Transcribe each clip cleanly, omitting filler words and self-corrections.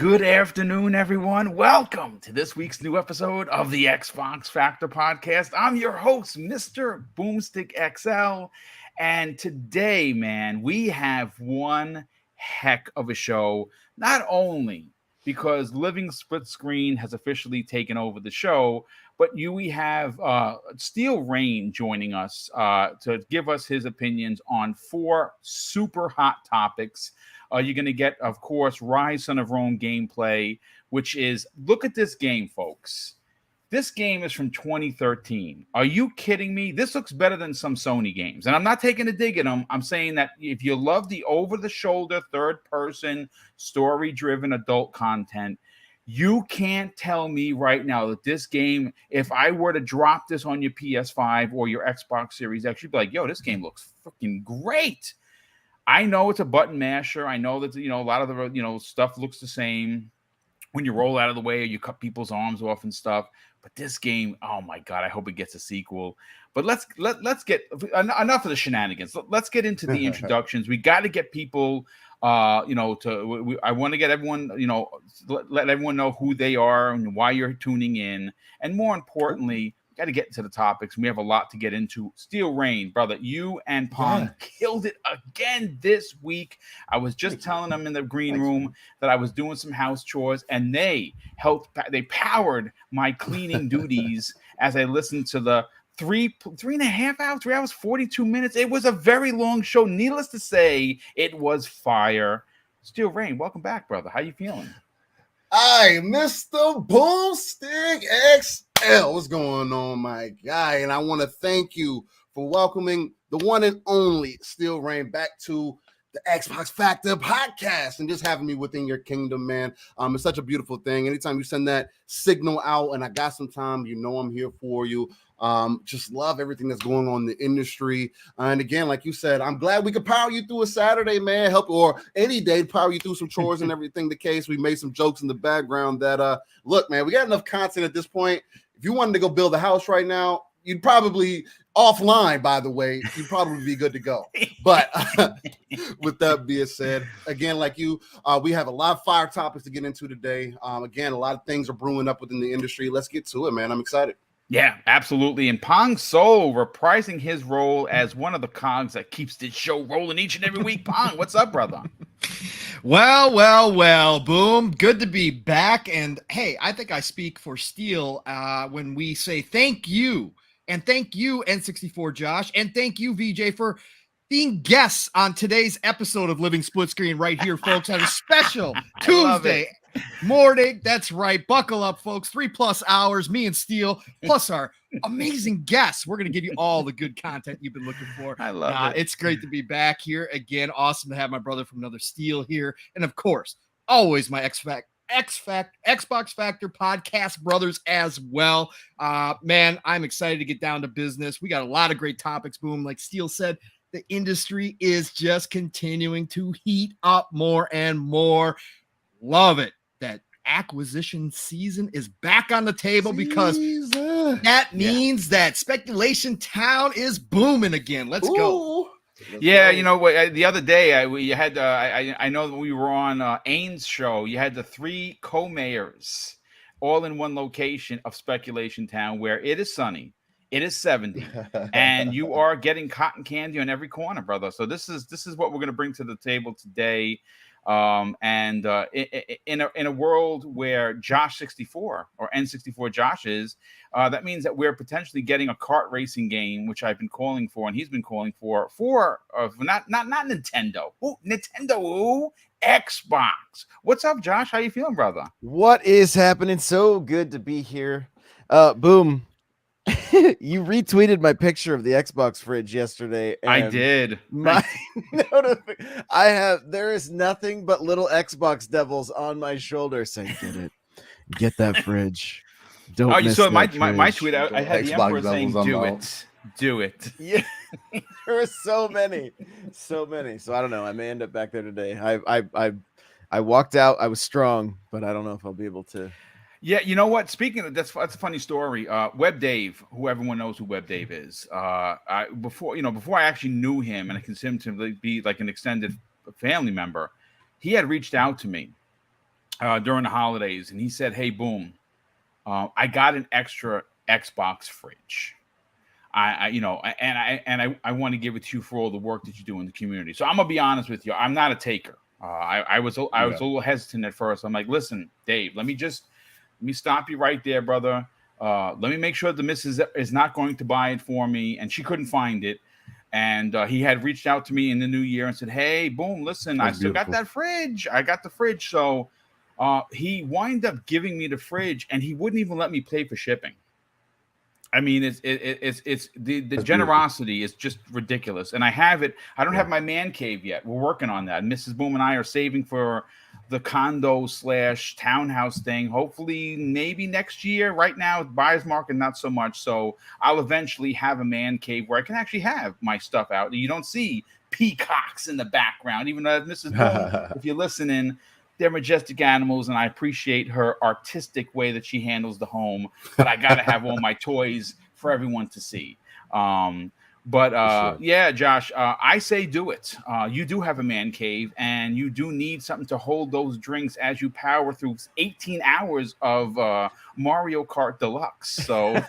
Good afternoon, everyone. Welcome to this week's new episode of the Xbox Factor podcast. I'm your host, Mr. BoomStick XL. And today, man, we have one heck of a show. Not only because Living Split Screen has officially taken over the show, but we have Steel Rain joining us to give us his opinions on four super hot topics. You're going to get, of course, Rise Son of Rome gameplay, which is, look at this game, folks. This game is from 2013. Are you kidding me? This looks better than some Sony games. And I'm not taking a dig at them. I'm saying that if you love the over-the-shoulder, third-person, story-driven adult content, you can't tell me right now that this game, if I were to drop this on your PS5 or your Xbox Series X, you'd be like, yo, this game looks freaking great. I know it's a button masher. I know that, a lot of the, stuff looks the same when you roll out of the way or you cut people's arms off and stuff. But this game, oh my God, I hope it gets a sequel. But let's get enough of the shenanigans. Let's get into the introductions. We got to get people, I want to get everyone, let everyone know who they are and why you're tuning in. And more importantly, got to get into the topics. We have a lot to get into. Steel Rain, brother, you and Pong killed it again this week. I was just telling them in the green room that I was doing some house chores, and they powered my cleaning duties as I listened to the 3.5 hours, 3 hours, 42 minutes. It was a very long show. Needless to say, it was fire. Steel Rain, welcome back, brother. How you feeling? Hi, Mr. BoomStick XL. What's going on, my guy? And I want to thank you for welcoming the one and only Steel Rain back to the Xbox Factor podcast and just having me within your kingdom, man. It's such a beautiful thing. Anytime you send that signal out and I got some time, I'm here for you. Just love everything that's going on in the industry. And again, like you said, I'm glad we could power you through a Saturday, man. Or any day, power you through some chores and everything. The case, we made some jokes in the background that, look, man, we got enough content at this point. If you wanted to go build a house right now, you'd probably offline, by the way, you'd probably be good to go. But with that being said, again, like you, we have a lot of fire topics to get into today. Again, a lot of things are brewing up within the industry. Let's get to it, man. I'm excited. Yeah, absolutely. And Pong Soul reprising his role as one of the cogs that keeps this show rolling each and every week. Pong, what's up, brother? Well, Boom. Good to be back. And hey, I think I speak for Steel when we say thank you. And thank you, N64 Josh. And thank you, VJ, for being guests on today's episode of Living Split Screen right here, folks, on a special Tuesday morning. That's right. Buckle up, folks. 3+ hours, me and Steel, plus our amazing guests. We're going to give you all the good content you've been looking for. I love it. It's great to be back here again. Awesome to have my brother from another Steel here. And of course, always my Xbox Factor podcast brothers as well. Man, I'm excited to get down to business. We got a lot of great topics, Boom. Like Steel said, the industry is just continuing to heat up more and more. Love it that acquisition season is back on the table because that means that Speculation Town is booming again. Let's go. Yeah, the other day you had I know that we were on Ains' show. You had the 3 co-mayors all in one location of Speculation Town, where it is sunny, it is 70, and you are getting cotton candy on every corner, brother. So this is what we're going to bring to the table today. In a world where Josh 64 or N64 Josh is, that means that we're potentially getting a kart racing game, which I've been calling for, and he's been calling for not Nintendo. Ooh, Nintendo Xbox. What's up, Josh? How you feeling, brother? What is happening? So good to be here. Boom. You retweeted my picture of the Xbox fridge yesterday. And I did. There is nothing but little Xbox devils on my shoulder saying, get that fridge. Don't you miss saw that my fridge. tweet. I had the Emperor saying, do it. Yeah, there were so many. So I don't know. I may end up back there today. I walked out. I was strong, but I don't know if I'll be able to. Yeah, you know what? Speaking of that's a funny story. Web Dave, who everyone knows who Web Dave is. Before I actually knew him and I considered him to be like an extended family member, he had reached out to me during the holidays, and he said, "Hey, Boom, I got an extra Xbox fridge. I want to give it to you for all the work that you do in the community." So I'm gonna be honest with you. I'm not a taker. I was a little hesitant at first. I'm like, listen, Dave, let me stop you right there, brother. Let me make sure the missus is not going to buy it for me, and she couldn't find it. And he had reached out to me in the new year and said, "Hey, Boom, listen, I still got that fridge. I got the fridge." So he wound up giving me the fridge, and he wouldn't even let me pay for shipping. I mean, it's the generosity is just ridiculous. And I have it. I don't have my man cave yet. We're working on that. Mrs. Boom and I are saving for the condo / townhouse thing. Hopefully, maybe next year. Right now, buyer's market, not so much. So I'll eventually have a man cave where I can actually have my stuff out. You don't see peacocks in the background, even though Mrs. Boom, if you're listening, they're majestic animals, and I appreciate her artistic way that she handles the home. But I got to have all my toys for everyone to see. Yeah, Josh, I say do it. You do have a man cave, and you do need something to hold those drinks as you power through 18 hours of Mario Kart Deluxe. So,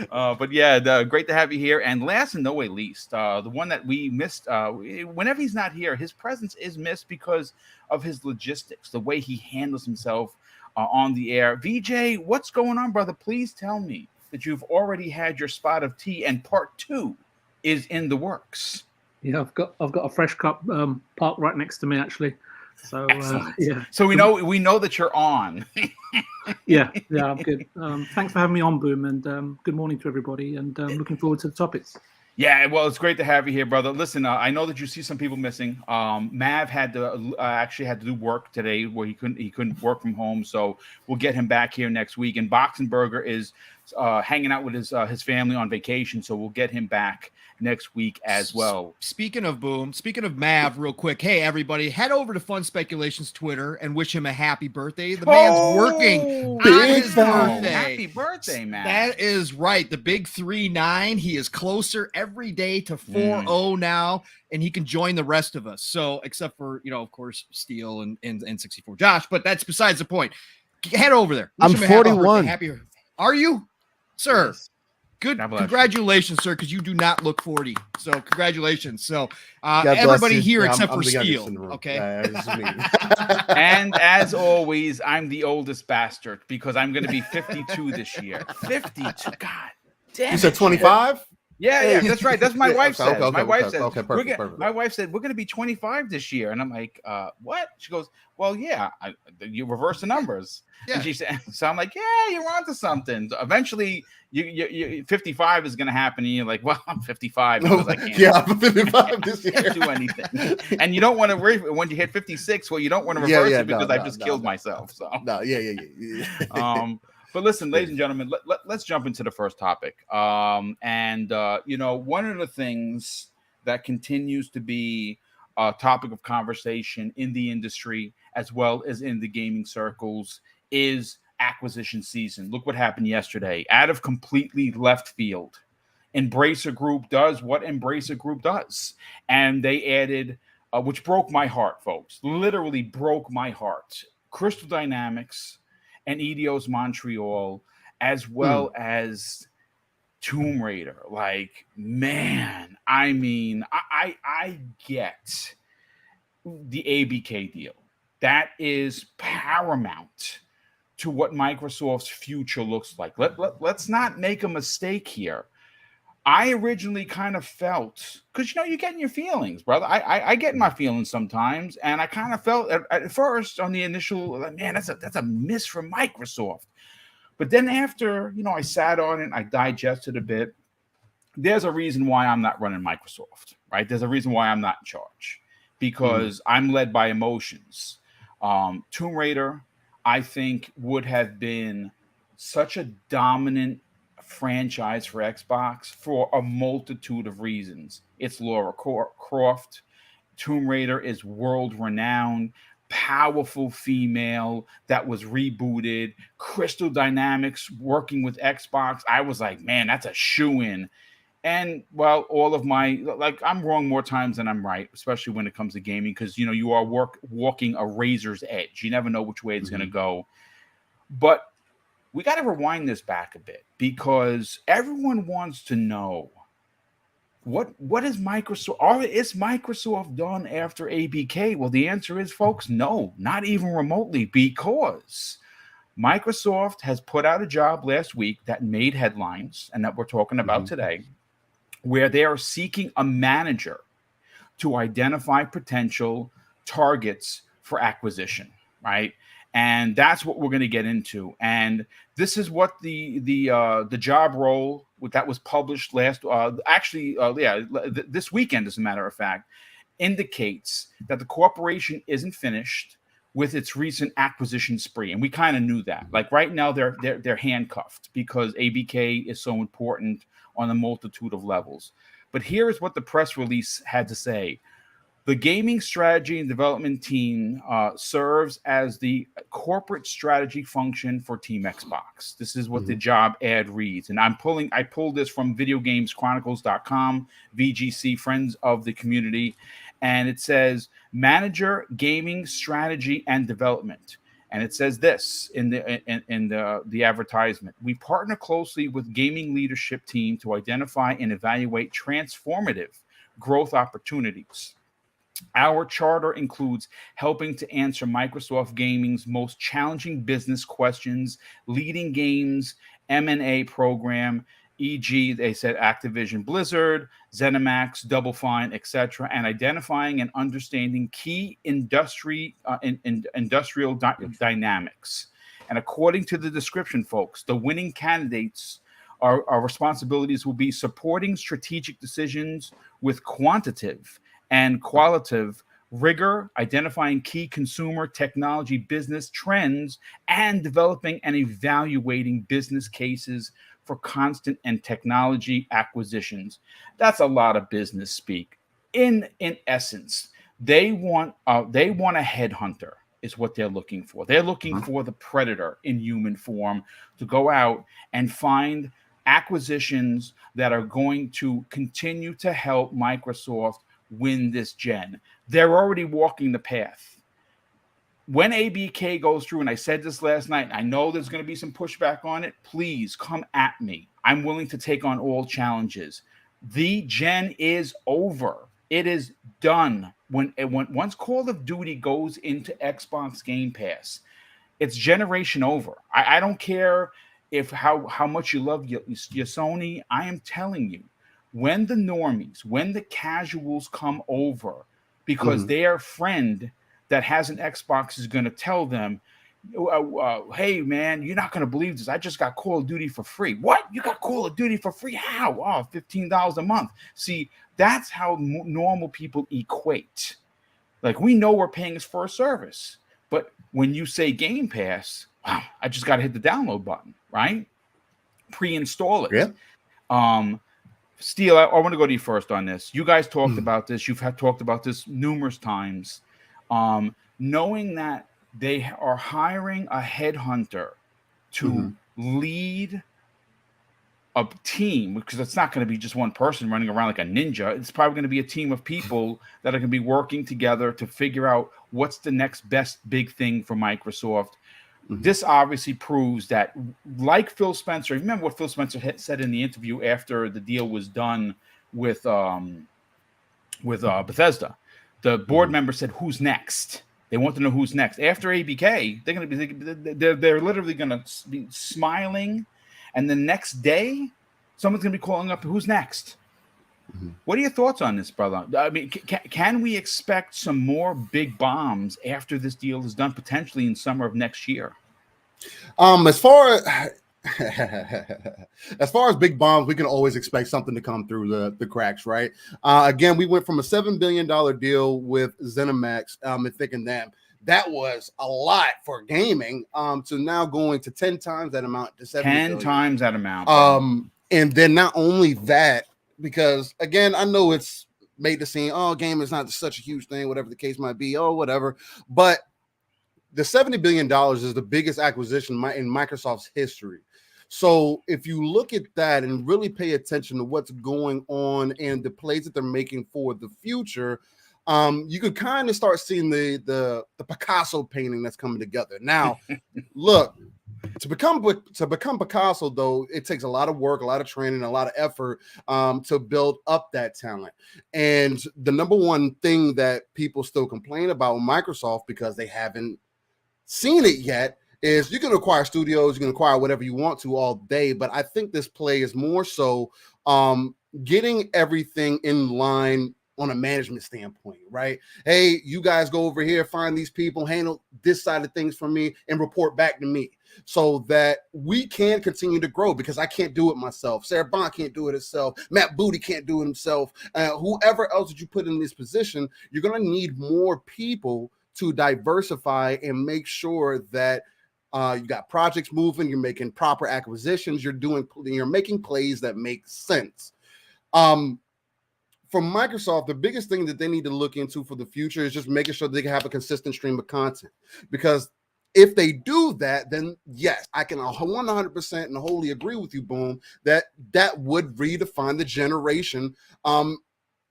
but yeah, great to have you here. And last and no way least, the one that we missed, whenever he's not here, his presence is missed because of his logistics, the way he handles himself on the air. VJ, what's going on, brother? Please tell me that you've already had your spot of tea, and part 2 is in the works. Yeah, I've got a fresh cup parked right next to me, actually. So yeah. So we know that you're on. yeah, I'm good. Thanks for having me on, Boom, and good morning to everybody. And looking forward to the topics. Yeah, well, it's great to have you here, brother. Listen, I know that you see some people missing. Mav had to actually had to do work today where he couldn't work from home, so we'll get him back here next week. And Boxenberger is hanging out with his family on vacation, so we'll get him back next week as well. Speaking of Mav, real quick, hey everybody, head over to Fun Speculations Twitter and wish him a happy birthday. The man's working on his birthday. Happy birthday, man. That is right. The big 3-9. He is closer every day to 4-0 now, and he can join the rest of us. So, except for, of course, Steele and 64 Josh, but that's besides the point. Head over there. I'm 41. Happy. Are you, sir? Yes. Good. Congratulations, sir, because you do not look 40. So congratulations. So everybody here except for Steele. Okay. And as always, I'm the oldest bastard because I'm going to be 52 this year. 52. God damn. You said 25? Yeah, that's right. That's my wife said. Okay, my wife said. Okay, perfect. My wife said we're going to be 25 this year, and I'm like, what? She goes, well, yeah. You reverse the numbers. Yeah. And she said, so I'm like, yeah, you're onto something. So eventually, you 55 is going to happen, and you're like, well, I'm 55 because I can't. Yeah, I'm 55 this year. Can't do anything. And you don't want to when you hit 56. Well, you don't want to reverse it because I've just killed myself. So yeah. But listen, ladies and gentlemen, let's jump into the first topic. One of the things that continues to be a topic of conversation in the industry as well as in the gaming circles is acquisition season. Look what happened yesterday. Out of completely left field, Embracer Group does what Embracer Group does. And they added, which broke my heart, folks, literally broke my heart, Crystal Dynamics and Eidos Montreal, as well as Tomb Raider. Like, man, I mean, I get the ABK deal. That is paramount to what Microsoft's future looks like. Let's not make a mistake here. I originally kind of felt, because you're getting your feelings, brother. I get my feelings sometimes, and I kind of felt at first on the initial, man, that's a miss from Microsoft. But then after, I sat on it, I digested a bit. There's a reason why I'm not running Microsoft, right? There's a reason why I'm not in charge, because I'm led by emotions. Tomb Raider, I think, would have been such a dominant franchise for Xbox for a multitude of reasons. It's Lara Croft. Tomb Raider is world-renowned, powerful female that was rebooted. Crystal Dynamics working with Xbox. I was like, man, that's a shoo-in. And well, all of my, like, I'm wrong more times than I'm right, especially when it comes to gaming, because you are walking a razor's edge. You never know which way it's going to go. But we got to rewind this back a bit, because everyone wants to know what is Microsoft, or is Microsoft done after ABK? Well, the answer is, folks, no, not even remotely, because Microsoft has put out a job last week that made headlines and that we're talking about today, where they are seeking a manager to identify potential targets for acquisition, right? And that's what we're going to get into. And this is what the job role that was published last, this weekend, as a matter of fact, indicates that the corporation isn't finished with its recent acquisition spree, and we kind of knew that. Like right now, they're handcuffed because ABK is so important on a multitude of levels. But here is what the press release had to say. The gaming strategy and development team serves as the corporate strategy function for Team Xbox. This is what the job ad reads. And I pulled this from videogameschronicles.com, VGC, Friends of the Community. And it says manager, gaming, strategy, and development. And it says this in the advertisement: we partner closely with gaming leadership team to identify and evaluate transformative growth opportunities. Our charter includes helping to answer Microsoft Gaming's most challenging business questions, leading games M&A program, e.g., they said Activision Blizzard, ZeniMax, Double Fine, etc., and identifying and understanding key industrial dynamics. And according to the description, folks, the winning candidates, our responsibilities will be supporting strategic decisions with quantitative and qualitative rigor, identifying key consumer technology business trends, and developing and evaluating business cases for constant and technology acquisitions. That's a lot of business speak. In essence, they want a headhunter is what they're looking for. They're looking for the predator in human form to go out and find acquisitions that are going to continue to help Microsoft win this gen. They're already walking the path. When ABK goes through, and I said this last night, I know there's going to be some pushback on it. Please come at me. I'm willing to take on all challenges. The gen is over. It is done. Once Call of Duty goes into Xbox Game Pass, it's generation over. I don't care if how much you love your Sony. I am telling you, when the normies, when the casuals come over, because their friend that has an Xbox is going to tell them, hey, man, you're not going to believe this. I just got Call of Duty for free. What? You got Call of Duty for free? How? Oh, $15 a month. See, that's how normal people equate. Like, we know we're paying us for a service. But when you say Game Pass, wow, I just got to hit the download button, right? Pre-install it. Yeah. Steele, I want to go to you first on this. You guys talked about this. You've talked about this numerous times. Knowing that they are hiring a headhunter to lead a team, because it's not going to be just one person running around like a ninja. It's probably going to be a team of people that are going to be working together to figure out what's the next best big thing for Microsoft. This obviously proves that, like Phil Spencer, remember what Phil Spencer had said in the interview after the deal was done with Bethesda. The board member said, "Who's next?" They want to know who's next after ABK. They're going to be they're literally going to be smiling, and the next day, someone's going to be calling up, "Who's next?" What are your thoughts on this, brother? I mean, can we expect some more big bombs after this deal is done, potentially in summer of next year? As far as big bombs, we can always expect something to come through the cracks, right? Again, we went from a $7 billion deal with ZeniMax, and thinking that was a lot for gaming, to now going to 10 times that amount to 10 times that amount. And then not only that, because again, I know it's made the scene, oh, game is not such a huge thing, whatever the case might be, oh, whatever. But the $70 billion is the biggest acquisition in Microsoft's history. So if you look at that and really pay attention to what's going on and the plays that they're making for the future, you could kind of start seeing the Picasso painting that's coming together. Now, look, to become Picasso, though, it takes a lot of work, a lot of training, a lot of effort to build up that talent. And the number one thing that people still complain about with Microsoft, because they haven't seen it yet, is you can acquire studios, you can acquire whatever you want to all day. But I think this play is more so getting everything in line on a management standpoint, right? Hey, you guys go over here, find these people, handle this side of things for me, and report back to me so that we can continue to grow, because I can't do it myself. Sarah Bond can't do it herself. Matt Booty can't do it himself. Whoever else that you put in this position, you're going to need more people to diversify and make sure that you got projects moving, you're making proper acquisitions, you're making plays that make sense. For Microsoft, the biggest thing that they need to look into for the future is just making sure they can have a consistent stream of content. Because if they do that, then yes, I can 100% and wholly agree with you, Boom, that would redefine the generation. And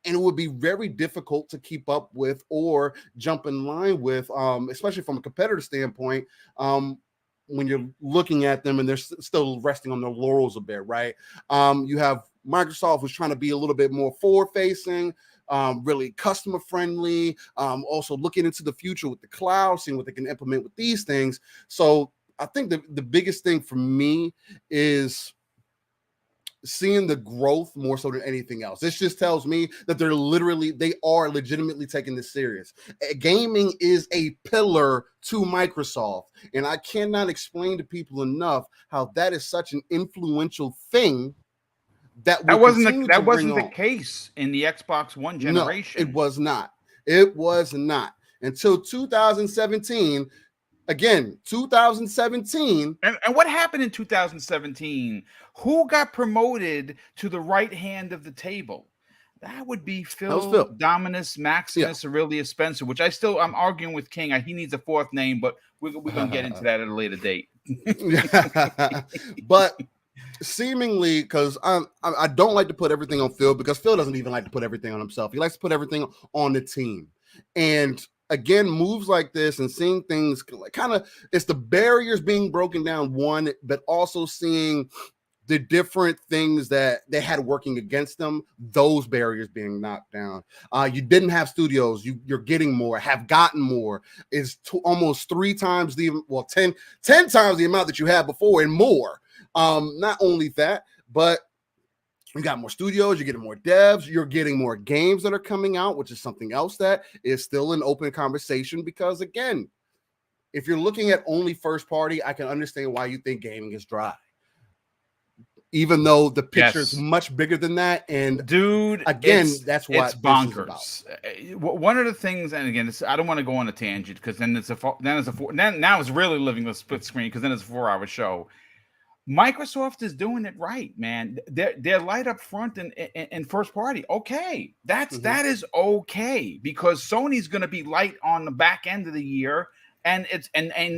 it would be very difficult to keep up with or jump in line with, especially from a competitor standpoint, when you're looking at them and they're still resting on their laurels a bit, right? You have Microsoft, who's trying to be a little bit more forward-facing, really customer-friendly, also looking into the future with the cloud, seeing what they can implement with these things. So I think the biggest thing for me is seeing the growth more so than anything else. This just tells me that they are legitimately taking this serious. Gaming is a pillar to Microsoft, and I cannot explain to people enough how that is such an influential thing that wasn't the case in the Xbox One generation. No, it was not. It was not until 2017. Again, 2017. And what happened in 2017? Who got promoted to the right hand of the table? That would be Phil. Dominus, Maximus, Aurelius Spencer, which I'm arguing with King. He needs a fourth name, but we're going to get into that at a later date. But seemingly, because I don't like to put everything on Phil, because Phil doesn't even like to put everything on himself. He likes to put everything on the team. And again, moves like this and seeing things kind of, it's the barriers being broken down, one, but also seeing the different things that they had working against them, those barriers being knocked down. You didn't have studios. You're getting more, have gotten more. It's almost 10 times the amount that you had before and more. Not only that, but you got more studios, you're getting more devs, you're getting more games that are coming out, which is something else that is still an open conversation. Because again, if you're looking at only first party, I can understand why you think gaming is dry. Even though the picture is much bigger than that. And dude, again, that's what it's bonkers. One of the things, and again, I don't want to go on a tangent, because then now it's really living with split screen, because then it's a 4-hour show. Microsoft is doing it right, man. They're light up front and first party. Okay, that is okay, because Sony's going to be light on the back end of the year, and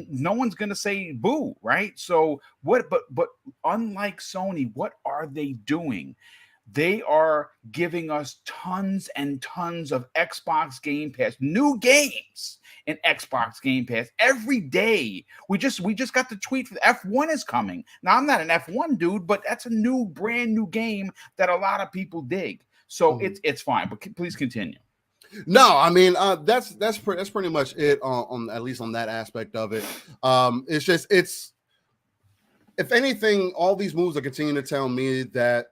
no one's going to say boo, right? So what? But unlike Sony, what are they doing? They are giving us tons and tons of Xbox Game Pass, new games in Xbox Game Pass every day. We just got the tweet for F1 is coming. Now, I'm not an F1 dude, but that's a brand new game that a lot of people dig. So it's fine. But please continue. No, I mean that's pretty much it on at least on that aspect of it. It's if anything, all these moves are continuing to tell me that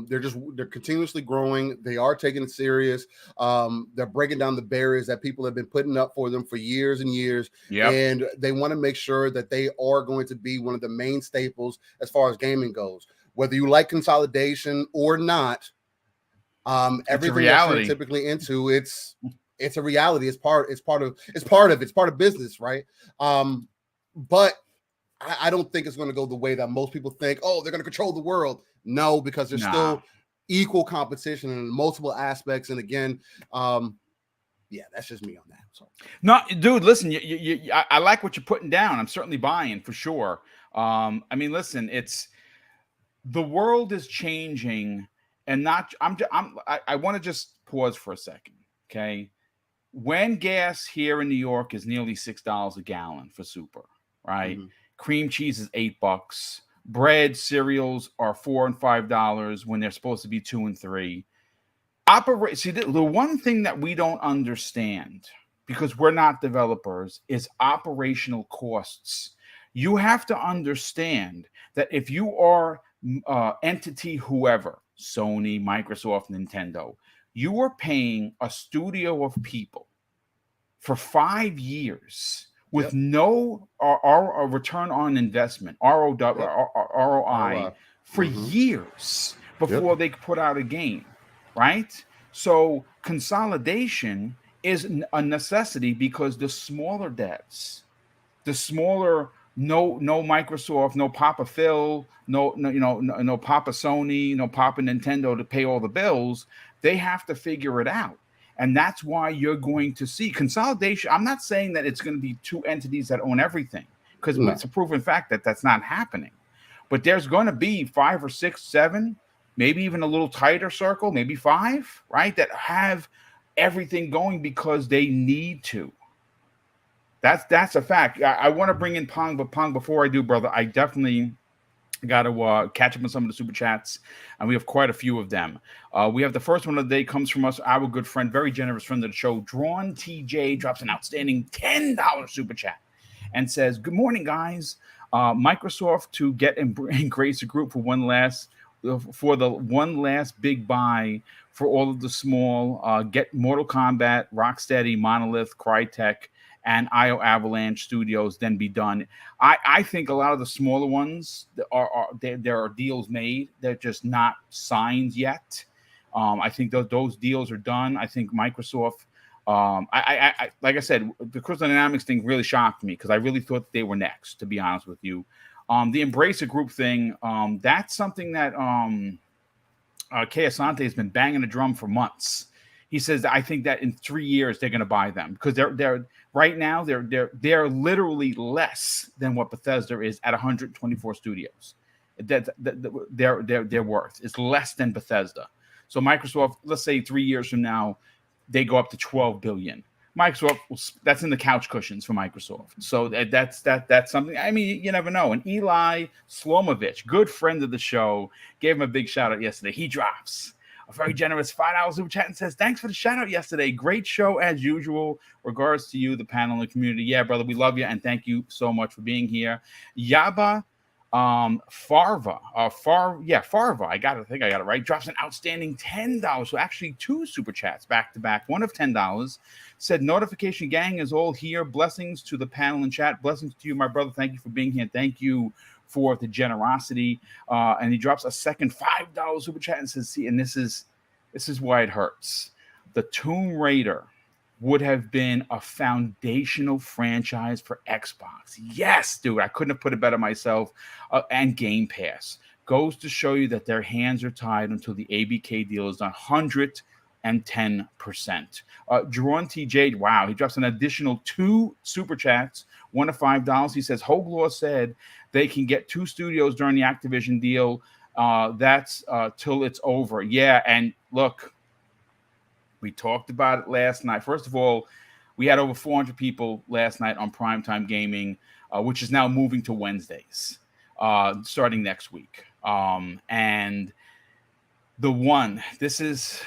they're continuously growing. They are taking it serious. They're breaking down the barriers that people have been putting up for them for years and years. Yep. And they want to make sure that they are going to be one of the main staples as far as gaming goes. Whether you like consolidation or not, everything that you're typically into, it's a reality. It's part of business, right? But I don't think it's going to go the way that most people think. Oh, they're going to control the world. No, because there's still equal competition in multiple aspects. And again, that's just me on that. So, no, dude, listen, I like what you're putting down. I'm certainly buying for sure. I mean, listen, the world is changing, and not. I want to just pause for a second, okay? When gas here in New York is nearly $6 a gallon for super, right? Mhm. Cream cheese is $8. Bread, cereals are $4 and $5 when they're supposed to be 2 and 3. See, the one thing that we don't understand, because we're not developers, is operational costs. You have to understand that if you are entity whoever, Sony, Microsoft, Nintendo, you are paying a studio of people for 5 years with Yep. no return on investment, ROI, Yep. ROI, for Mhm. years before they put out a game, right? So consolidation is a necessity because the smaller devs, the smaller, no Microsoft, no Papa Phil, no Papa Sony, no Papa Nintendo to pay all the bills, they have to figure it out. And that's why you're going to see consolidation. I'm not saying that it's going to be two entities that own everything, because No. it's a proven fact that that's not happening. But there's going to be 5 or 6, 7, maybe even a little tighter circle, maybe 5, right? That have everything going because they need to. That's a fact. I want to bring in Pong, but Pong, before I do, brother, I definitely got to catch up on some of the super chats, and we have quite a few of them. We have the first one of the day comes from us, our good friend, very generous friend of the show, Drawn TJ, drops an outstanding $10 super chat and says, "Good morning, guys. Microsoft to get embrace a group for the one last big buy for all of the small. Get Mortal Kombat, Rocksteady, Monolith, Crytek, and IO Avalanche Studios, then be done." I think a lot of the smaller ones there are deals made. They're just not signed yet. I think those deals are done. I think Microsoft. I like I said, the Crystal Dynamics thing really shocked me because I really thought they were next. To be honest with you, the Embracer Group thing, that's something that Kay Asante has been banging the drum for months. He says, I think that in 3 years they're going to buy them because they're right now they're literally less than what Bethesda is at 124 studios. Their worth is less than Bethesda. So Microsoft, let's say 3 years from now, they go up to 12 billion. Microsoft, that's in the couch cushions for Microsoft. So that's something. I mean, you never know. And Eli Slomovich, good friend of the show, gave him a big shout out yesterday. He drops a very generous $5 super chat and says, "Thanks for the shout out yesterday. Great show as usual. Regards to you, the panel and community." Yeah, brother, we love you and thank you so much for being here. Yaba Farva, Farva, I think I got it right, drops an outstanding $10. So actually 2 super chats back to back, one of $10. Said, "Notification gang is all here. Blessings to the panel and chat. Blessings to you, my brother. Thank you for being here. Thank you for the generosity." And he drops a second $5 super chat and says, "See, and this is why it hurts. The Tomb Raider would have been a foundational franchise for Xbox." Yes, dude, I couldn't have put it better myself. And Game Pass goes to show you that their hands are tied until the ABK deal is done. 110%. Drawn TJ, wow, he drops an additional 2 super chats, one of $5. He says, "Hoglaw said they can get 2 studios during the Activision deal. That's till it's over." Yeah, and look, we talked about it last night. First of all, we had over 400 people last night on Primetime Gaming, which is now moving to Wednesdays, starting next week. And the one, this is,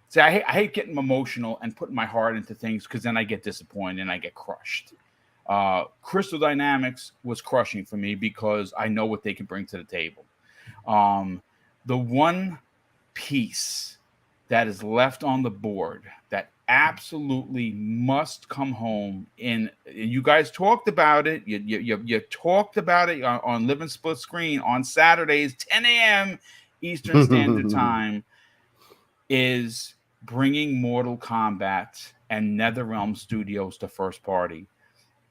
see, I hate getting emotional and putting my heart into things because then I get disappointed and I get crushed. Crystal Dynamics was crushing for me because I know what they can bring to the table. The one piece that is left on the board that absolutely must come home in, you guys talked about it. You talked about it on Live and Split Screen on Saturdays, 10 a.m. Eastern Standard Time, is bringing Mortal Kombat and NetherRealm Studios to first party.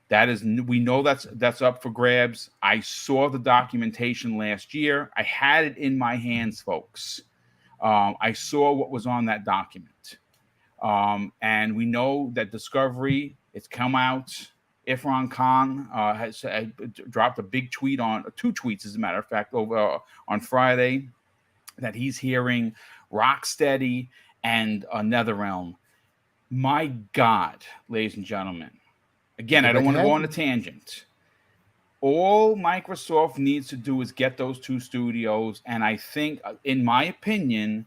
That is, we know that's up for grabs. I saw the documentation last year. I had it in my hands, folks. I saw what was on that document. And we know that Discovery, it's come out. Irfan Khan has dropped a big tweet on 2 tweets, as a matter of fact, over on Friday, that he's hearing Rocksteady and NetherRealm. My God, ladies and gentlemen. Again, I don't want to go on a tangent. All Microsoft needs to do is get those 2 studios. And I think, in my opinion,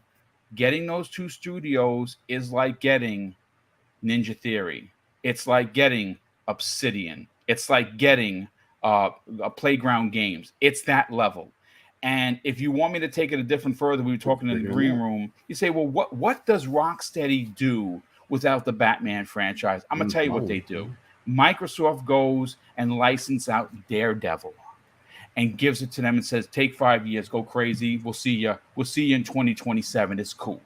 getting those 2 studios is like getting Ninja Theory. It's like getting Obsidian. It's like getting Playground Games. It's that level. And if you want me to take it a different further, we were talking in the green room. You say, well, what does Rocksteady do without the Batman franchise? I'm going to tell you what they do. Microsoft goes and license out Daredevil and gives it to them and says, take 5 years, go crazy. We'll see you. We'll see you in 2027. It's cool.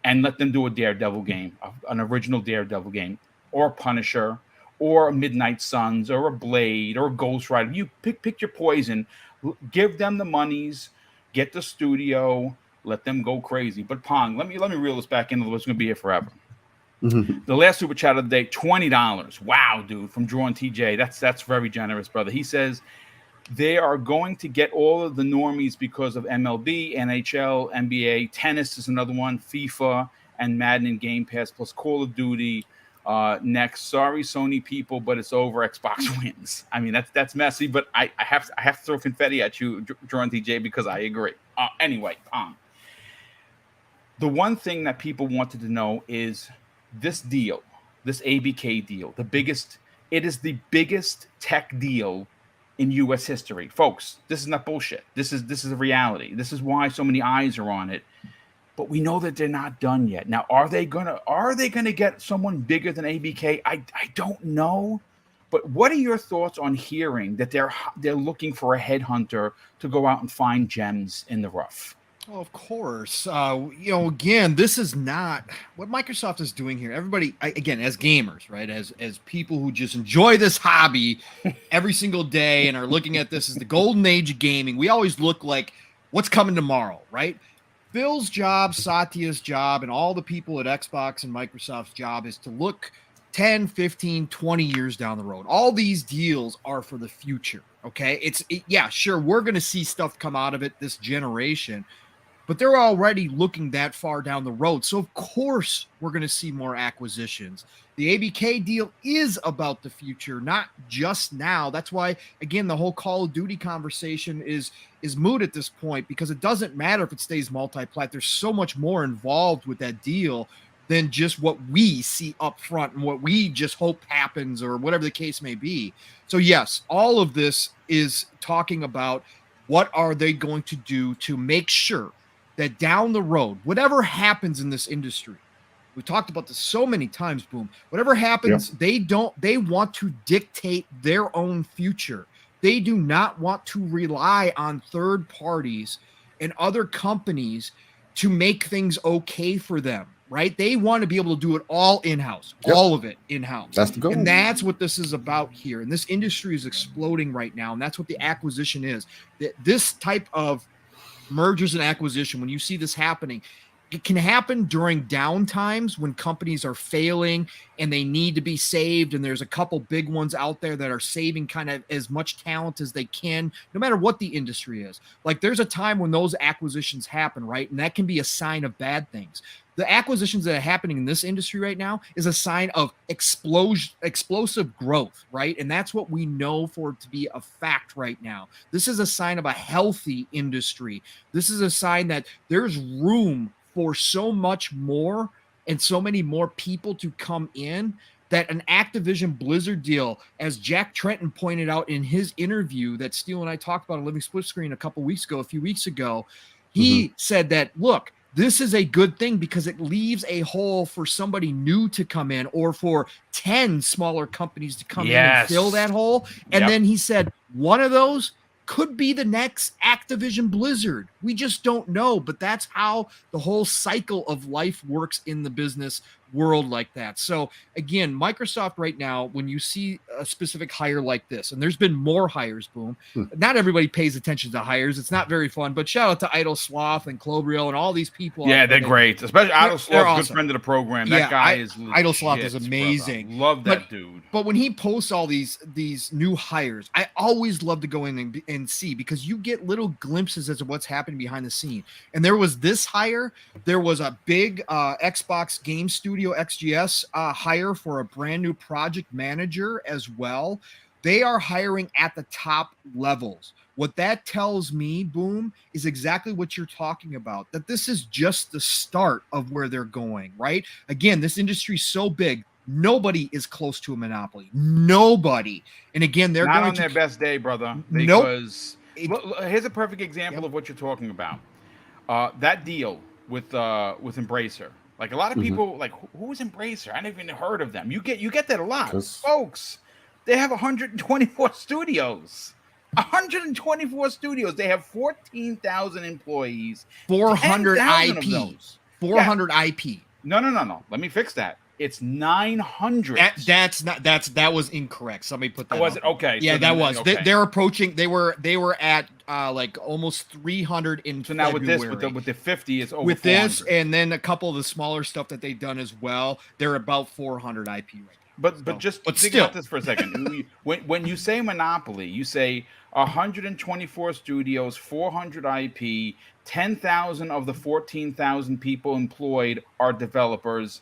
And let them do a Daredevil game, an original Daredevil game, or a Punisher, or a Midnight Suns, or a Blade, or a Ghost Rider. You pick your poison. Give them the monies, get the studio, let them go crazy. But Pong, let me reel this back into what's going to be here forever. The last super chat of the day, $20. Wow, dude, from Drawn TJ. That's very generous, brother. He says they are going to get all of the normies because of MLB, NHL, NBA, tennis is another one, FIFA, and Madden and Game Pass, plus Call of Duty next. Sorry, Sony people, but it's over. Xbox wins. I mean, that's messy, but I have to throw confetti at you, Drawn TJ, because I agree. Anyway, the one thing that people wanted to know is this deal, this ABK deal, it is the biggest tech deal in U.S. history, folks. This is not bullshit. This is a reality. This is why so many eyes are on it. But we know that they're not done yet. Now, are they gonna get someone bigger than ABK? I don't know. But what are your thoughts on hearing that they're looking for a headhunter to go out and find gems in the rough? Well, of course. Again, this is not what Microsoft is doing here. Everybody, again, as gamers, right? As people who just enjoy this hobby every single day and are looking at this as the golden age of gaming, we always look like what's coming tomorrow, right? Phil's job, Satya's job, and all the people at Xbox and Microsoft's job is to look 10, 15, 20 years down the road. All these deals are for the future, okay? Yeah, sure, we're going to see stuff come out of it this generation, but they're already looking that far down the road. So, of course, we're going to see more acquisitions. The ABK deal is about the future, not just now. That's why, again, the whole Call of Duty conversation is moot at this point, because it doesn't matter if it stays multi-plat. There's so much more involved with that deal than just what we see up front and what we just hope happens or whatever the case may be. So, yes, all of this is talking about what are they going to do to make sure that down the road, whatever happens in this industry, we talked about this so many times, Boom, whatever happens, they want to dictate their own future. They do not want to rely on third parties and other companies to make things okay for them, right? They want to be able to do it all in-house, all of it in-house. That's the goal. And that's what this is about here. And this industry is exploding right now. And that's what the acquisition is. This type of mergers and acquisition, when you see this happening, it can happen during down times when companies are failing and they need to be saved. And there's a couple big ones out there that are saving kind of as much talent as they can, no matter what the industry is. Like there's a time when those acquisitions happen, right? And that can be a sign of bad things. The acquisitions that are happening in this industry right now is a sign of explosive growth, right? And that's what we know for it to be a fact right now. This is a sign of a healthy industry. This is a sign that there's room for so much more and so many more people to come in, that an Activision Blizzard deal, as Jack Trenton pointed out in his interview that Steele and I talked about on Living Split Screen a few weeks ago, he said that, look, this is a good thing because it leaves a hole for somebody new to come in, or for 10 smaller companies to come in and fill that hole. And then he said, one of those could be the next Activision Blizzard. We just don't know, but that's how the whole cycle of life works in the business world like that. So again, Microsoft right now, when you see a specific hire like this, and there's been more hires, Boom, not everybody pays attention to hires. It's not very fun, but shout out to Idle Sloth and Clobriel and all these people. Yeah, they're great. Especially Idle Sloth, awesome. good friend of the program. That guy is legit, Idle Sloth is amazing. Brother. Love that dude. But when he posts all these new hires, I always love to go in and see, because you get little glimpses as to what's happening behind the scene. And there was this hire. There was a big Xbox Game Studio XGS hire for a brand new project manager as well. They are hiring at the top levels. What that tells me, Boom, is exactly what you're talking about, that this is just the start of where they're going, right? Again, this industry is so big. Nobody is close to a monopoly. Nobody. And again, they're not going on to their best day, brother. Nope. Because look, here's a perfect example of what you're talking about. That deal with Embracer. Like, a lot of people, like, who's Embracer? I never even heard of them. You get that a lot, folks. They have 124 studios. 124 studios. They have 14,000 employees. 400 IP. 400 IP. No. Let me fix that. It's 900. That was incorrect. Somebody put that. Was it? Okay. Yeah, so that was. Okay. They're approaching. They were at like almost 300 in So now February. with the 50, it's over. With 400. this, and then a couple of the smaller stuff that they've done as well, they're about 400 IP right now. But think about this for a second. when you say monopoly, you say 124 studios, 400 IP, 10,000 of the 14,000 people employed are developers.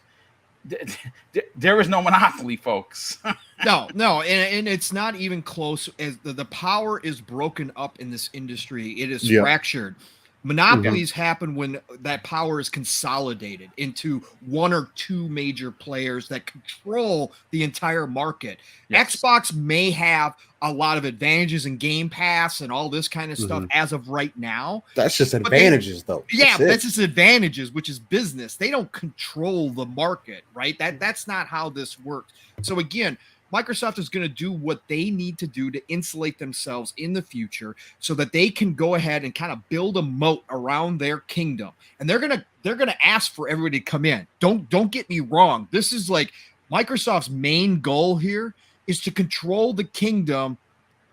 There is no monopoly, folks. No, and it's not even close. As the power is broken up in this industry, it is fractured. Monopolies happen when that power is consolidated into one or two major players that control the entire market. Yes. Xbox may have a lot of advantages in Game Pass and all this kind of stuff as of right now. That's just advantages, though. That's just advantages, which is business. They don't control the market, right? That's not how this works. So again, Microsoft is going to do what they need to do to insulate themselves in the future so that they can go ahead and kind of build a moat around their kingdom. And they're going to ask for everybody to come in. Don't get me wrong. This is like Microsoft's main goal here is to control the kingdom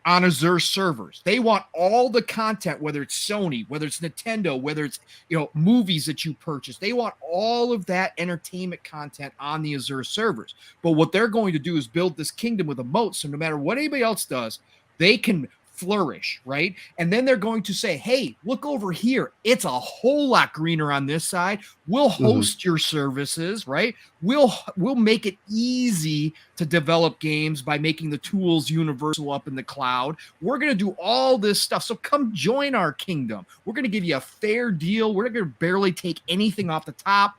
on Azure servers. They want all the content, whether it's Sony, whether it's Nintendo, whether it's movies that you purchase. They want all of that entertainment content on the Azure servers. But what they're going to do is build this kingdom with a moat, so no matter what anybody else does, they can flourish, right? And then they're going to say, hey, look over here. It's a whole lot greener on this side. We'll host your services, right? We'll make it easy to develop games by making the tools universal up in the cloud. We're going to do all this stuff. So come join our kingdom. We're going to give you a fair deal. We're going to barely take anything off the top.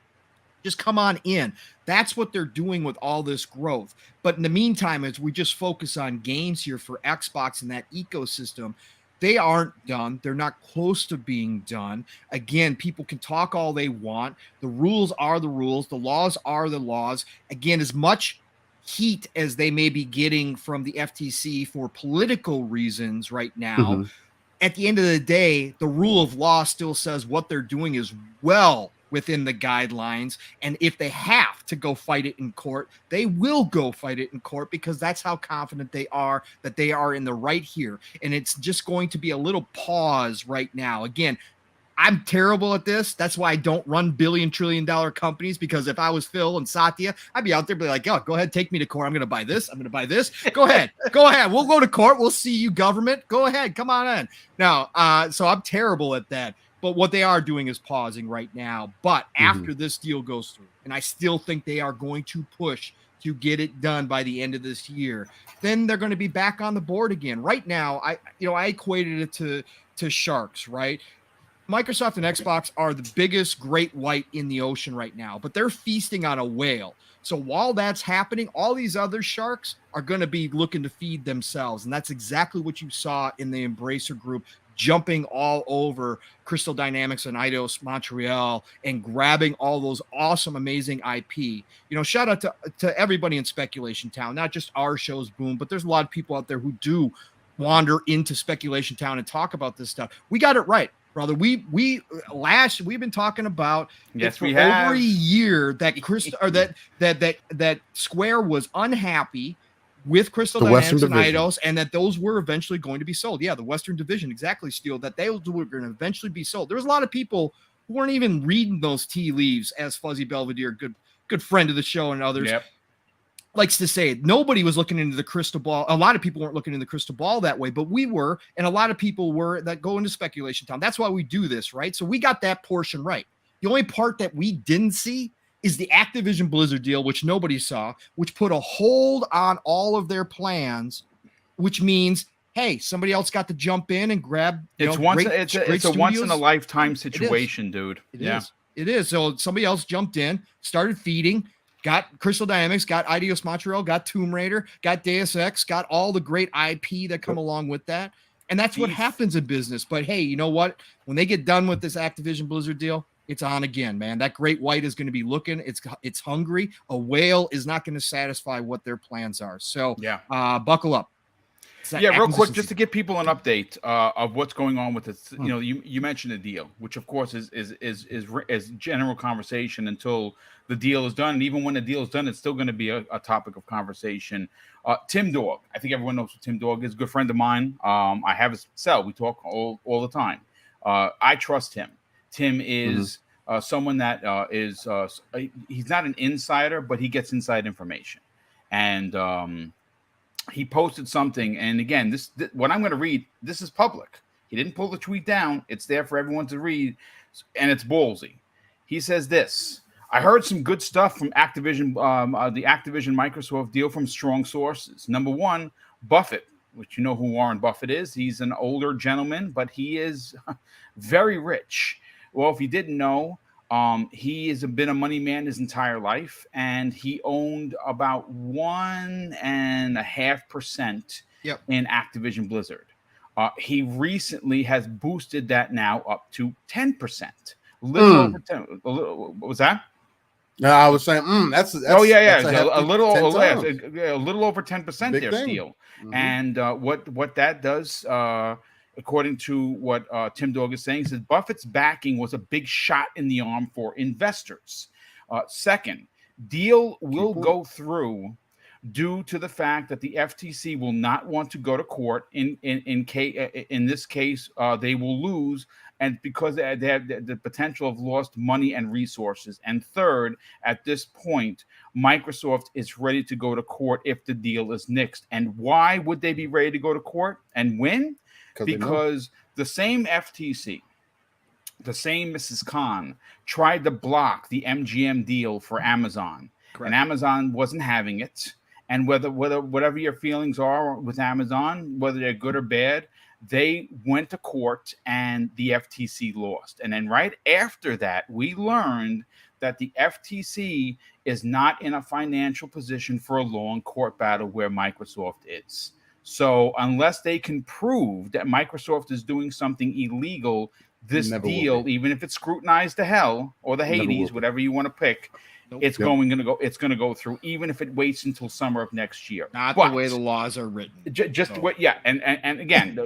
Just come on in. That's what they're doing with all this growth. But in the meantime, as we just focus on games here for Xbox and that ecosystem, they aren't done. They're not close to being done. Again, people can talk all they want. The rules are the rules. The laws are the laws. Again, as much heat as they may be getting from the FTC for political reasons right now, at the end of the day, the rule of law still says what they're doing is well within the guidelines. And if they have to go fight it in court, they will go fight it in court, because that's how confident they are that they are in the right here. And it's just going to be a little pause right now. Again, I'm terrible at this. That's why I don't run billion, trillion dollar companies, because if I was Phil and Satya, I'd be out there be like, yo, go ahead, take me to court. I'm going to buy this. I'm going to buy this. Go ahead. Go ahead. We'll go to court. We'll see you, government. Go ahead. Come on in. Now, so I'm terrible at that. But what they are doing is pausing right now. But after this deal goes through, and I still think they are going to push to get it done by the end of this year, then they're going to be back on the board again. Right now, I equated it to sharks, right? Microsoft and Xbox are the biggest great white in the ocean right now, but they're feasting on a whale. So while that's happening, all these other sharks are going to be looking to feed themselves. And that's exactly what you saw in the Embracer Group, jumping all over Crystal Dynamics and Eidos Montreal and grabbing all those awesome, amazing IP. Shout out to everybody in Speculation Town, not just our shows, Boom, but there's a lot of people out there who do wander into Speculation Town and talk about this stuff. We got it right. brother. We've been talking about Yes, for we have. over a year that that Square was unhappy with Crystal The Western Dynamics and Division. Eidos, and that those were eventually going to be sold. Yeah, the Western Division, exactly, Steel, that they were going to eventually be sold. There was a lot of people who weren't even reading those tea leaves, as Fuzzy Belvedere, good friend of the show, and others, Yep. likes to say. Nobody was looking into the crystal ball. A lot of people weren't looking in the crystal ball that way, but we were, and a lot of people were that go into speculation town. That's why we do this, right? So we got that portion right. The only part that we didn't see is the Activision Blizzard deal, which nobody saw, which put a hold on all of their plans, which means, hey, somebody else got to jump in and grab. It's a once in a lifetime situation, dude. It is. So somebody else jumped in, started feeding, got Crystal Dynamics, got Eidos Montreal, got Tomb Raider, got Deus Ex, got all the great IP that come along with that. And that's what happens in business. But hey, you know what? When they get done with this Activision Blizzard deal, it's on again, man. That great white is going to be looking. It's hungry. A whale is not going to satisfy what their plans are. So buckle up. Real quick, just to give people an update of what's going on with this. You know, you mentioned the deal, which of course is general conversation until the deal is done. And even when the deal is done, it's still going to be a topic of conversation. Tim Dog, I think everyone knows who Tim Dog is. A good friend of mine. I have his cell. We talk all the time. I trust him. Tim is someone that he's not an insider, but he gets inside information. And he posted something. And again, this what I'm going to read, this is public. He didn't pull the tweet down. It's there for everyone to read. And it's ballsy. He says this: I heard some good stuff from Activision, the Activision Microsoft deal from strong sources. Number one, Buffett, which you know who Warren Buffett is. He's an older gentleman, but he is very rich. Well, if you didn't know, he has been a money man his entire life, and he owned about 1.5% in Activision Blizzard. He recently has boosted that now up to 10%. Little over 10. What was that? No, I was saying that's a little over 10% there, Steel. And what that does, according to what Tim Dog is saying, is Buffett's backing was a big shot in the arm for investors. Second, deal will go through due to the fact that the FTC will not want to go to court. In this case, they will lose, and because they have the potential of lost money and resources. And third, at this point, Microsoft is ready to go to court if the deal is nixed. And why would they be ready to go to court and win? Because the same FTC, the same Mrs. Khan, tried to block the MGM deal for Amazon. Correct. And Amazon wasn't having it. And whatever your feelings are with Amazon, whether they're good or bad, they went to court and the FTC lost. And then right after that, we learned that the FTC is not in a financial position for a long court battle where Microsoft is. So unless they can prove that Microsoft is doing something illegal, this deal, even if it's scrutinized to hell or the Hades, whatever you want to pick, it's going to go through, even if it waits until summer of next year. Not the way the laws are written. And again,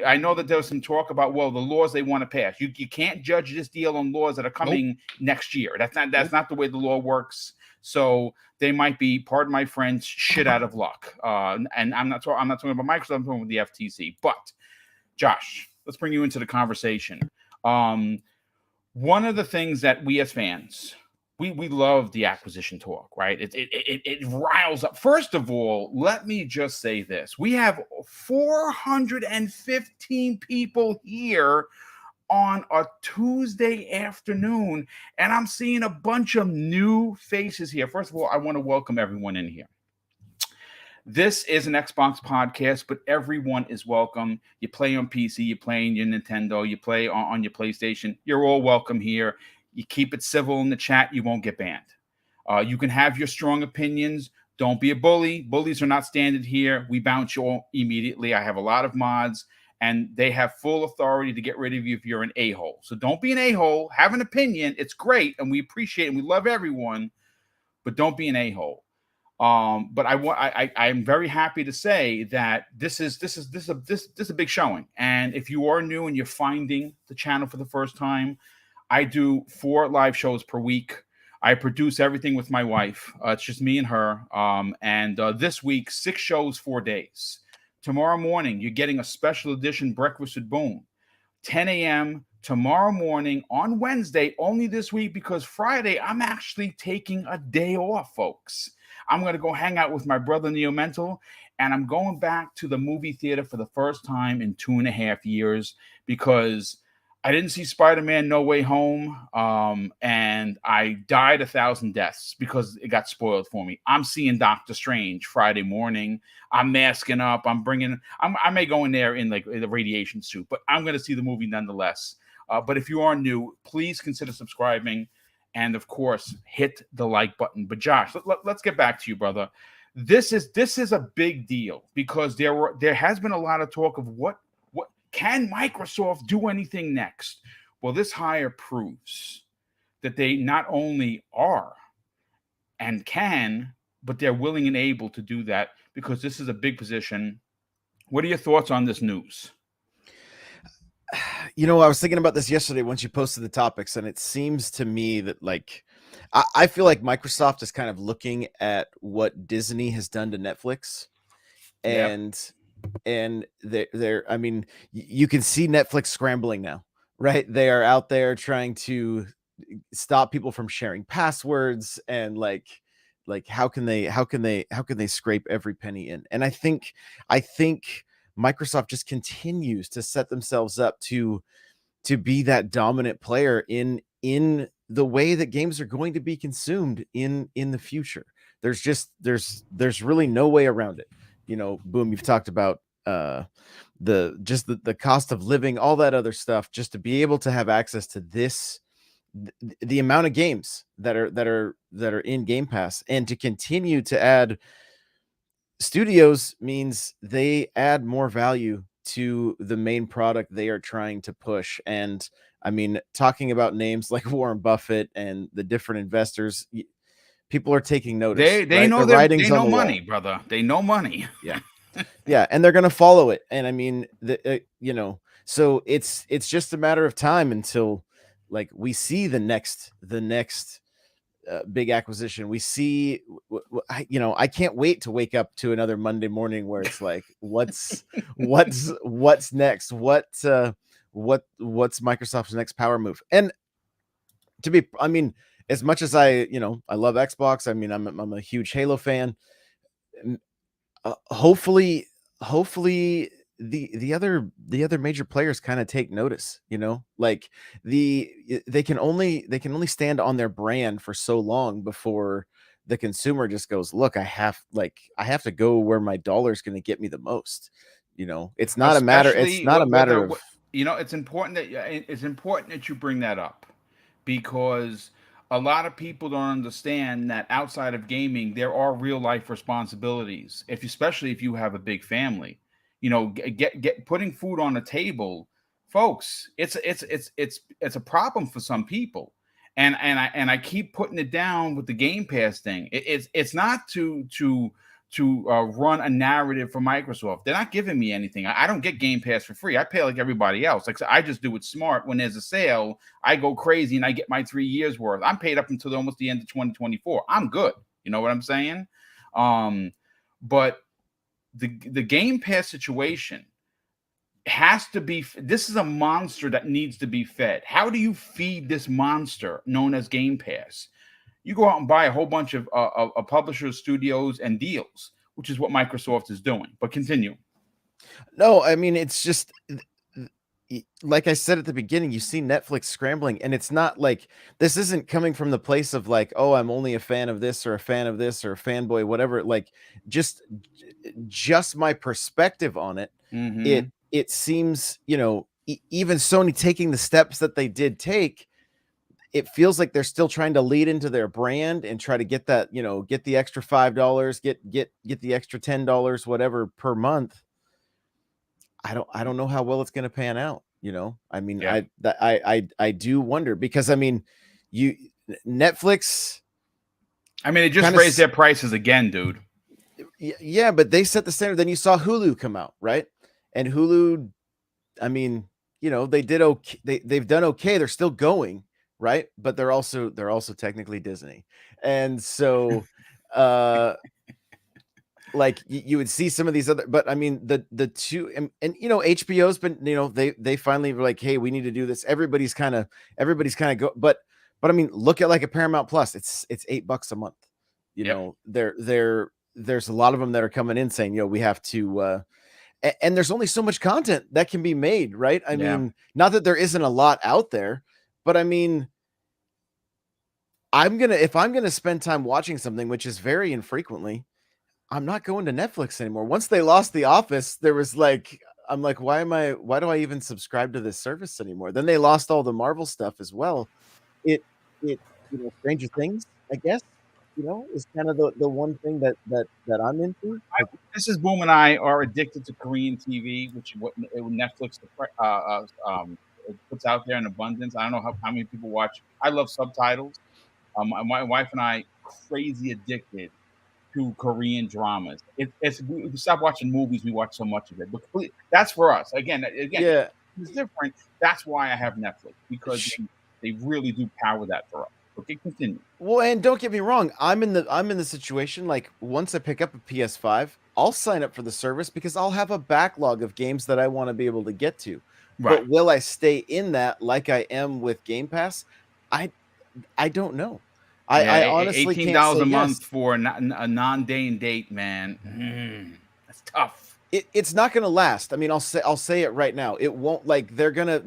I know that there's some talk about the laws they want to pass. You can't judge this deal on laws that are coming next year. That's not the way the law works. So they might be, pardon my French, shit out of luck. And I'm not talking about Microsoft. I'm talking about the FTC. But Josh, let's bring you into the conversation. One of the things that we as fans, we love the acquisition talk, right? It riles up. First of all, let me just say this: we have 415 people here on a Tuesday afternoon, and I'm seeing a bunch of new faces here. First of all, I want to welcome everyone in here. This is an Xbox podcast, but everyone is welcome. You play on PC, you play on your Nintendo, you play on your PlayStation. You're all welcome here. You keep it civil in the chat, you won't get banned. You can have your strong opinions. Don't be a bully. Bullies are not standard here. We bounce you all immediately. I have a lot of mods, and they have full authority to get rid of you if you're an a-hole. So don't be an a-hole. Have an opinion. It's great, and we appreciate it, and we love everyone, but don't be an a-hole. But I'm very happy to say that this is a big showing. And if you are new and you're finding the channel for the first time, I do 4 live shows per week. I produce everything with my wife. It's just me and her. And this week, 6 shows, 4 days. Tomorrow morning, you're getting a special edition Breakfast with Boom. 10 a.m. tomorrow morning on Wednesday, only this week, because Friday, I'm actually taking a day off, folks. I'm going to go hang out with my brother Neo Mental, and I'm going back to the movie theater for the first time in 2.5 years because I didn't see Spider-Man No Way Home, and I died 1,000 deaths because it got spoiled for me. I'm seeing Doctor Strange Friday morning. I'm masking up. I may go in there in like the radiation suit, but I'm going to see the movie nonetheless. But if you are new, please consider subscribing. And of course, hit the like button. But Josh, let's get back to you, brother. This is a big deal because there has been a lot of talk of what can Microsoft do anything next. Well, this hire proves that they not only are and can, but they're willing and able to do that because this is a big position. What are your thoughts on this news? You know, I was thinking about this yesterday once you posted the topics, and it seems to me that like I feel like Microsoft is kind of looking at what Disney has done to Netflix, and they're I mean, you can see Netflix scrambling now, right? They are out there trying to stop people from sharing passwords, and like how can they scrape every penny in? And I think Microsoft just continues to set themselves up to be that dominant player in the way that games are going to be consumed in the future. There's really no way around it. You know, Boom, you've talked about the cost of living, all that other stuff, just to be able to have access to this, the amount of games that are in Game Pass, and to continue to add studios means they add more value to the main product they are trying to push. And I mean, talking about names like Warren Buffett and the different investors, people are taking notice. They right? know the writings they know on the money, wall. brother. They know money. Yeah. Yeah, and they're going to follow it. And I mean, you know, so it's just a matter of time until like we see the next big acquisition. We see, you know, I can't wait to wake up to another Monday morning where it's like, what's next? What's Microsoft's next power move? And I mean, as much as I love Xbox, I mean, I'm a huge Halo fan. Hopefully the other major players kind of take notice, you know, like they can only stand on their brand for so long before the consumer just goes, look, I have to go where my dollar's going to get me the most. You know, it's not a matter of, you know, it's important that you bring that up, because a lot of people don't understand that outside of gaming, there are real life responsibilities. Especially if you have a big family, you know, get putting food on the table, folks. It's a problem for some people, and I keep putting it down with the Game Pass thing. It's not to run a narrative for Microsoft. They're not giving me anything. I don't get Game Pass for free. I pay like everybody else. Like, so I just do it smart. When there's a sale, I go crazy and I get my 3 years worth. I'm paid up until almost the end of 2024. I'm good. You know what I'm saying? But the Game Pass situation has to be. This is a monster that needs to be fed. How do you feed this monster known as Game Pass? You go out and buy a whole bunch of publishers, studios, and deals, which is what Microsoft is doing. But continue. No, I mean, it's just like I said at the beginning, you see Netflix scrambling, and it's not like this isn't coming from the place of like, oh, I'm only a fan of this or a fan of this or a fanboy, whatever. Like just my perspective on it. Mm-hmm. It seems, you know, even Sony taking the steps that they did take, it feels like they're still trying to lead into their brand and try to get that, you know, get the extra $5, get the extra $10, whatever per month. I don't know how well it's going to pan out. You know, I mean, Yeah. I do wonder, because I mean, Netflix, I mean, they just kinda raised their prices again, dude. Yeah, but they set the standard. Then you saw Hulu come out, right? And Hulu, I mean, they did okay. They've done okay. They're still going, right? But they're also technically Disney. And so like you would see some of these other, but I mean the two, and HBO's been, they finally were like, hey, we need to do this. Everybody's kind of go, but I mean, look at like a Paramount Plus. It's $8 a month. There's a lot of them that are coming in saying, we have to and there's only so much content that can be made, right? I mean, not that there isn't a lot out there, but I mean, if I'm gonna spend time watching something, which is very infrequently, I'm not going to Netflix anymore. Once they lost The Office, there was like, I'm like, why do I even subscribe to this service anymore? Then they lost all the Marvel stuff as well. It Stranger Things, I guess, is kind of the one thing that I'm into. Mrs. Boom and I are addicted to Korean TV, which what Netflix puts out there in abundance. I don't know how many people watch. I love subtitles. My wife and I crazy addicted to Korean dramas. We stop watching movies. We watch so much of it, but that's for us. Again, Yeah, it's different. That's why I have Netflix, because they really do power that for us. Okay, continue. Well, and don't get me wrong, I'm in the situation, like, once I pick up a PS5, I'll sign up for the service because I'll have a backlog of games that I want to be able to get to. Right. But will I stay in that like I am with Game Pass? I don't know. I honestly can't $18 say a month yes. for a non-day and date, man. That's tough. It's not going to last. I mean, I'll say it right now. It won't. Like, they're gonna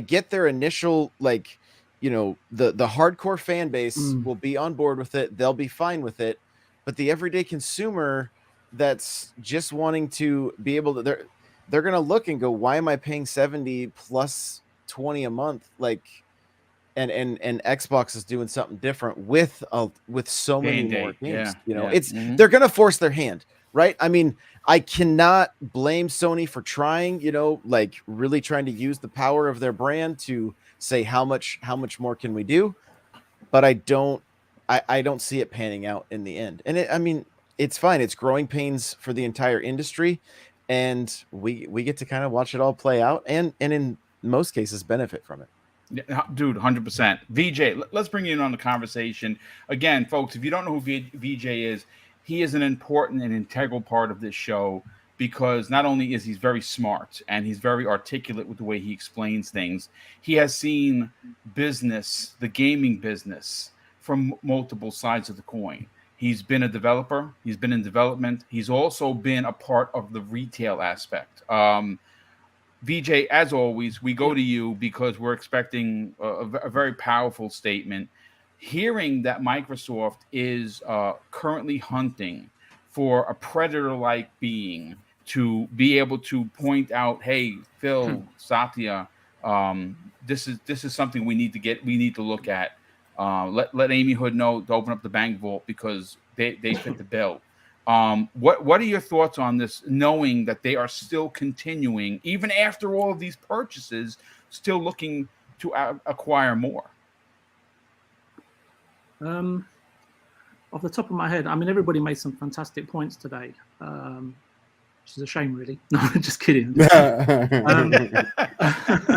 get their initial, like, the hardcore fan base will be on board with it. They'll be fine with it. But the everyday consumer that's just wanting to be able to, they're going to look and go, why am I paying 70 plus 20 a month? Like, and Xbox is doing something different with so many more games. They're going to force their hand, right? I mean, I cannot blame Sony for trying, like really trying to use the power of their brand to say how much more can we do, but I don't see it panning out in the end. And I mean, it's fine. It's growing pains for the entire industry, and we get to kind of watch it all play out, and in most cases benefit from it. Dude, 100%. VJ, let's bring you in on the conversation. Again, folks, if you don't know who VJ is, he is an important and integral part of this show, because not only is he very smart and he's very articulate with the way he explains things, he has seen business, the gaming business, from multiple sides of the coin. He's been a developer. He's been in development. He's also been a part of the retail aspect. VJ, as always, we go to you because we're expecting a very powerful statement. Hearing that Microsoft is currently hunting for a predator-like being to be able to point out, hey, Phil, Satya, this is something we need to look at. Let Amy Hood know to open up the bank vault because they fit the bill. What are your thoughts on this, knowing that they are still continuing, even after all of these purchases, still looking to acquire more? Off the top of my head, I mean, everybody made some fantastic points today, which is a shame, really. No, just kidding. I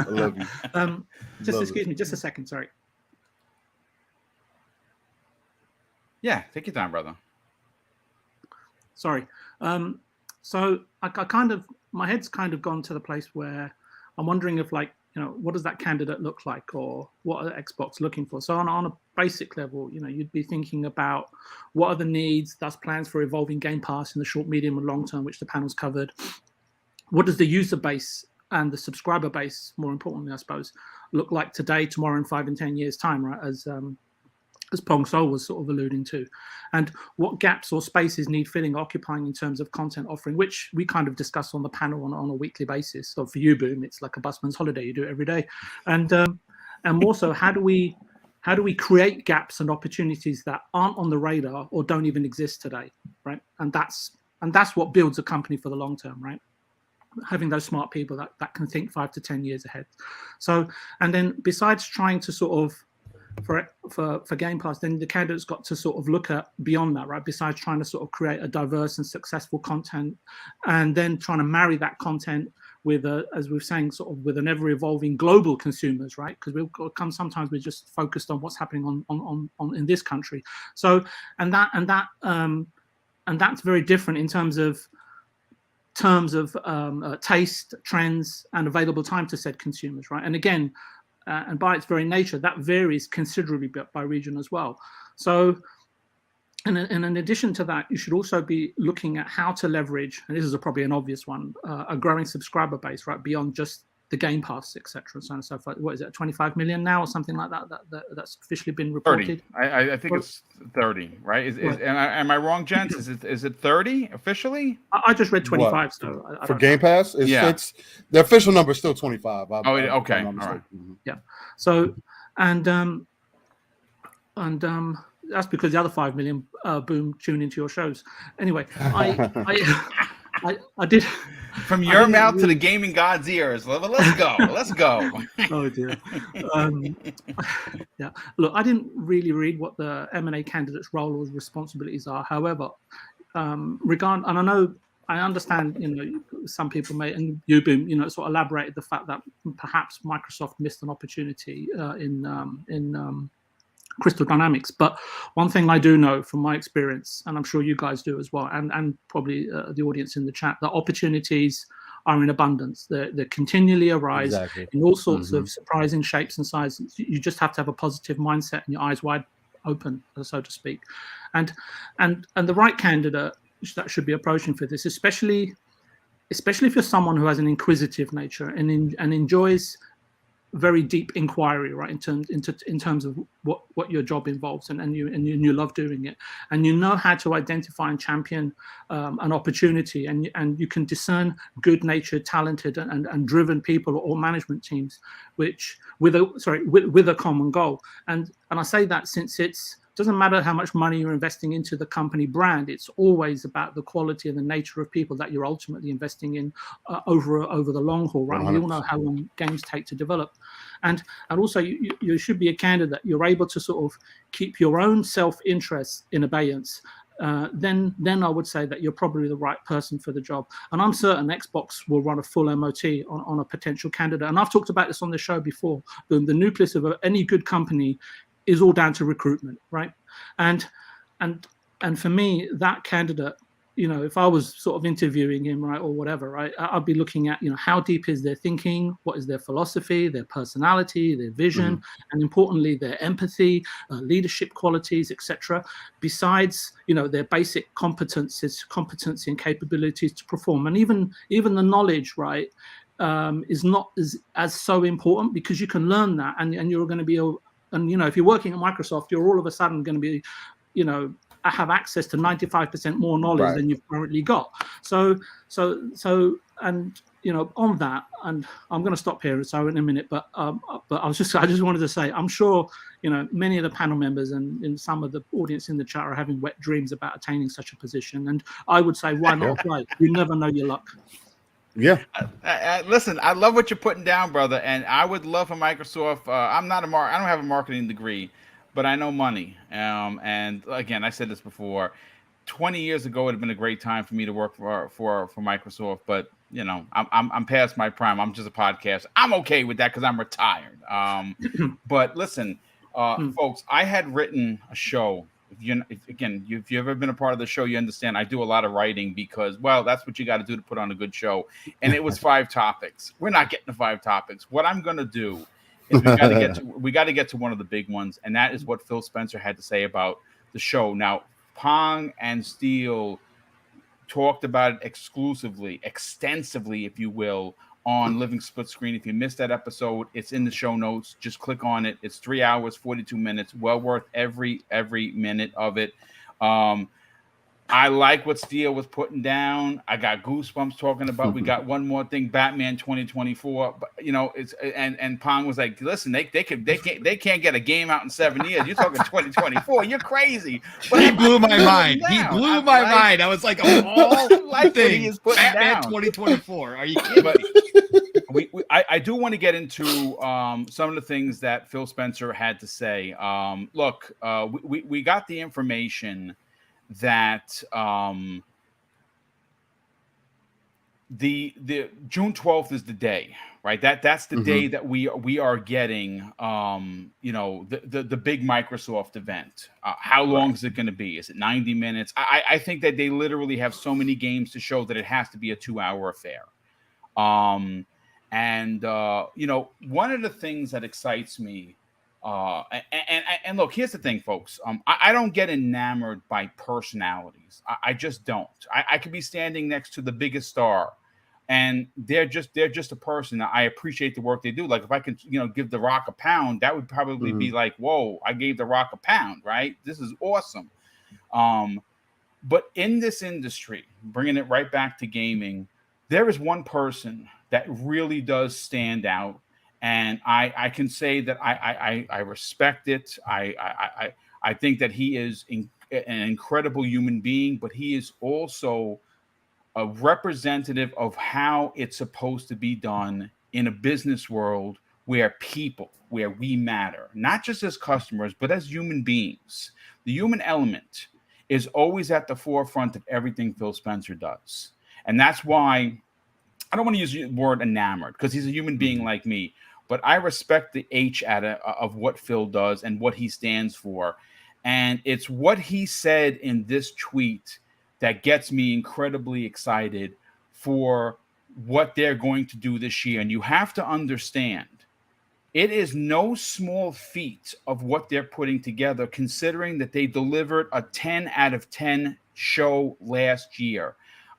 love you. Excuse me, just a second. Sorry. Yeah, take your time, brother. Sorry. So I kind of, my head's kind of gone to the place where I'm wondering if, like, what does that candidate look like, or what are Xbox looking for? So on a basic level, you'd be thinking about what are the needs, that's plans for evolving Game Pass in the short, medium, and long term, which the panel's covered. What does the user base and the subscriber base, more importantly, I suppose, look like today, tomorrow, and 5 and 10 years time, right? As Pong Sol was sort of alluding to, and what gaps or spaces need filling, occupying in terms of content offering, which we kind of discuss on the panel on a weekly basis. So for you, Boom, it's like a busman's holiday; you do it every day. And more so, how do we create gaps and opportunities that aren't on the radar or don't even exist today, right? And that's what builds a company for the long term, right? Having those smart people that can think 5 to 10 years ahead. So, and then besides trying to sort of for Game Pass, then the candidate's got to sort of look at beyond that, right? Besides trying to sort of create a diverse and successful content, and then trying to marry that content with as we're saying, sort of with an ever evolving global consumers, right? Because sometimes we're just focused on what's happening on in this country. So and that's very different in terms of taste, trends, and available time to said consumers, right? And again, and by its very nature, that varies considerably by region as well. So, and in addition to that, you should also be looking at how to leverage, and this is probably an obvious one, a growing subscriber base, right, beyond just the Game Pass, etc., so on and so forth. What is it, 25 million now, or something like that? That's officially been reported. 30. I think it's 30, right? Am I wrong, gents? Is it 30 officially? I just read 25. So I for don't Game know. Pass, it's the official number is still 25. Okay, all right. Mm-hmm. Yeah. So and that's because the other 5 million boom tune into your shows. Anyway, I did. From your mouth to the gaming god's ears. Let's go. Let's go. Oh dear. Yeah. Look, I didn't really read what the M&A candidate's role or responsibilities are. However, and I understand, some people may, and you, Boom, sort of elaborated the fact that perhaps Microsoft missed an opportunity in Crystal Dynamics. But one thing I do know from my experience, and I'm sure you guys do as well, and probably the audience in the chat, that opportunities are in abundance. They continually arise in all sorts of surprising shapes and sizes. You just have to have a positive mindset and your eyes wide open, so to speak. And the right candidate that should be approaching for this, especially if you're someone who has an inquisitive nature and enjoys very deep inquiry, right, in terms of what your job involves, and you love doing it, and you know how to identify and champion an opportunity, and you can discern good-natured, talented, and driven people or management teams, which with a common goal. And I say that since it's doesn't matter how much money you're investing into the company brand. It's always about the quality and the nature of people that you're ultimately investing in over the long haul, right? 100%. We all know how long games take to develop, and also you should be a candidate. You're able to sort of keep your own self-interest in abeyance. Then I would say that you're probably the right person for the job. And I'm certain Xbox will run a full MOT on a potential candidate. And I've talked about this on the show before. The nucleus of any good company is all down to recruitment, right? And for me, that candidate, if I was sort of interviewing him, right, or whatever, right, I'd be looking at, how deep is their thinking, what is their philosophy, their personality, their vision, and importantly, their empathy, leadership qualities, etc. Besides, their basic competency and capabilities to perform, and even the knowledge, right, is not as so important, because you can learn that, and you're going to be and if you're working at Microsoft, you're all of a sudden going to be, have access to 95% more knowledge than you've currently got. So, and on that, and I'm going to stop here so in a minute. But I just wanted to say, I'm sure many of the panel members and some of the audience in the chat are having wet dreams about attaining such a position. And I would say, why not apply? You never know your luck. Yeah. Listen, I love what you're putting down, brother, and I would love for Microsoft. I don't have a marketing degree, but I know money. And again, I said this before. 20 years ago would have been a great time for me to work for Microsoft, but I'm past my prime. I'm just a podcast. I'm okay with that because I'm retired. But listen, folks, I had written a show. If you've ever been a part of the show, you understand I do a lot of writing because, well, that's what you got to do to put on a good show. And it was 5 topics. We're not getting to 5 topics. What I'm going to do is we got to get to one of the big ones, and that is what Phil Spencer had to say about the show. Now, Pong and Steele talked about it extensively, if you will, on Living Split Screen. If you missed that episode, it's in the show notes. Just click on it. It's 3 hours, 42 minutes. Well worth every minute of it. I like what Steele was putting down. I got goosebumps talking about. We got one more thing, Batman 2024. But it's and Pong was like, listen, they can't get a game out in 7 years. You're talking 2024. You're crazy. But He blew my mind. He blew my mind. I was like, of all like things, what he is putting Batman down. 2024. Are you kidding me? I do want to get into some of the things that Phil Spencer had to say. Look, we got the information that the June 12th is the day, right? That's the day that we are getting the big Microsoft event. How long is it going to be? Is it 90 minutes? I think that they literally have so many games to show that it has to be a 2-hour affair. One of the things that excites me, and look, here's the thing, folks. I don't get enamored by personalities. I just don't. I could be standing next to the biggest star, and they're just a person. I appreciate the work they do. Like if I could, give The Rock a pound, that would probably be like, whoa, I gave The Rock a pound, right? This is awesome. But in this industry, bringing it right back to gaming, there is one person that really does stand out. And I can say that I respect it. I think that he is an incredible human being, but he is also a representative of how it's supposed to be done in a business world where we matter, not just as customers, but as human beings. The human element is always at the forefront of everything Phil Spencer does. And that's why I don't want to use the word enamored, because he's a human being like me. But I respect the H of what Phil does and what he stands for. And it's what he said in this tweet that gets me incredibly excited for what they're going to do this year. And you have to understand, it is no small feat of what they're putting together, considering that they delivered a 10 out of 10 show last year.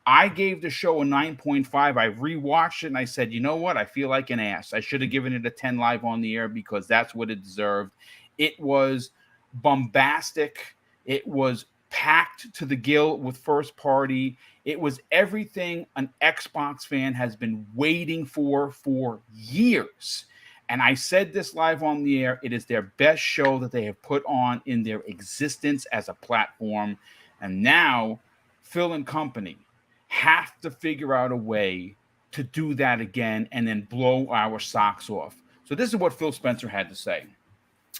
I gave the show a 9.5. I rewatched it and I said, you know what? I feel like an ass. I should have given it a 10 live on the air because that's what it deserved. It was bombastic. It was packed to the gill with first party. It was everything an Xbox fan has been waiting for years. And I said this live on the air. It is their best show that they have put on in their existence as a platform. And now Phil and company have to figure out a way to do that again and then blow our socks off. So this is what Phil Spencer had to say.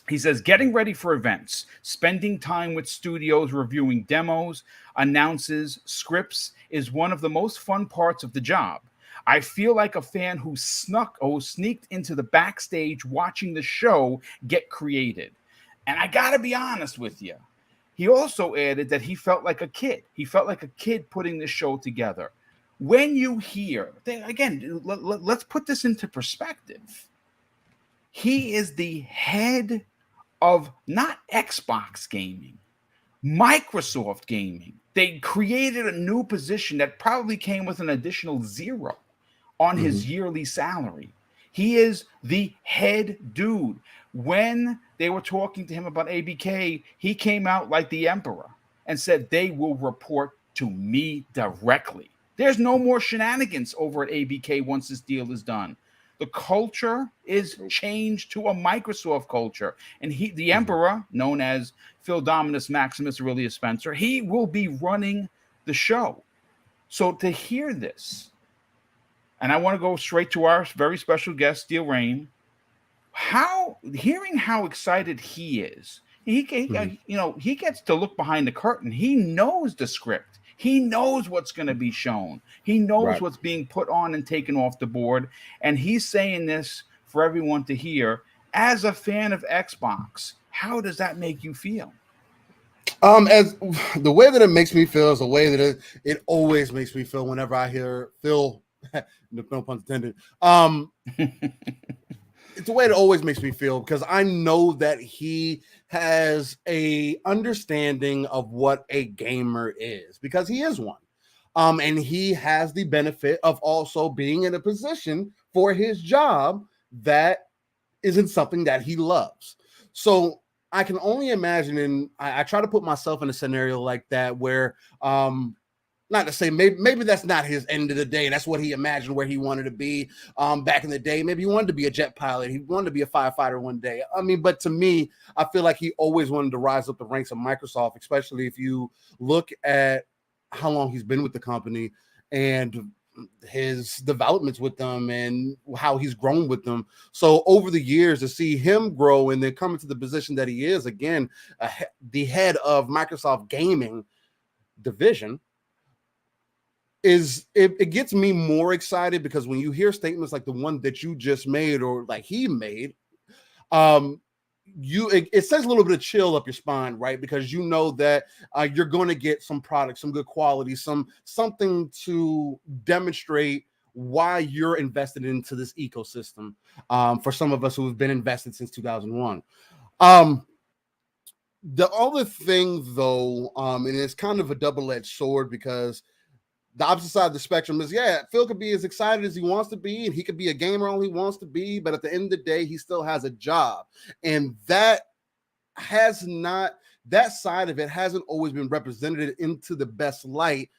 He says, getting ready for events, spending time with studios, reviewing demos, announces, scripts is one of the most fun parts of the job. I feel like a fan who sneaked into the backstage watching the show get created. And I got to be honest with you. He also added that he felt like a kid. He felt like a kid putting this show together. When you hear, again, let's put this into perspective. He is the head of not Xbox gaming, Microsoft gaming. They created a new position that probably came with an additional 0 on his yearly salary. He is the head dude. When they were talking to him about ABK, he came out like the emperor and said, they will report to me directly. There's no more shenanigans over at ABK once this deal is done. The culture is changed to a Microsoft culture. And the emperor, known as Phil Dominus Maximus Aurelius Spencer, he will be running the show. So to hear this, and I want to go straight to our very special guest, Steel Rain, hearing how excited he is, he gets to look behind the curtain. He knows the script. He knows what's going to be shown. He knows what's being put on and taken off the board. And he's saying this for everyone to hear. As a fan of Xbox, how does that make you feel? As the way that it makes me feel is the way that it always makes me feel whenever I hear Phil, no pun intended. It's the way it always makes me feel, because I know that he has a understanding of what a gamer is, because he is one. And he has the benefit of also being in a position for his job that isn't something that he loves. So I can only imagine, and I try to put myself in a scenario like that where, not to say maybe that's not his end of the day. That's what he imagined where he wanted to be back in the day. Maybe he wanted to be a jet pilot. He wanted to be a firefighter one day. I mean, but to me, I feel like he always wanted to rise up the ranks of Microsoft, especially if you look at how long he's been with the company and his developments with them and how he's grown with them. So over the years to see him grow and then come into the position that he is again, the head of Microsoft gaming division, it gets me more excited because when you hear statements like the one that you just made or like he made, it sends a little bit of chill up your spine, right? Because you know that you're going to get some product, some good quality, something to demonstrate why you're invested into this ecosystem. For some of us who have been invested since 2001. The other thing, though, and it's kind of a double-edged sword because the opposite side of the spectrum is, yeah, Phil could be as excited as he wants to be, and he could be a gamer all he wants to be, but at the end of the day, he still has a job. And that side of it hasn't always been represented into the best light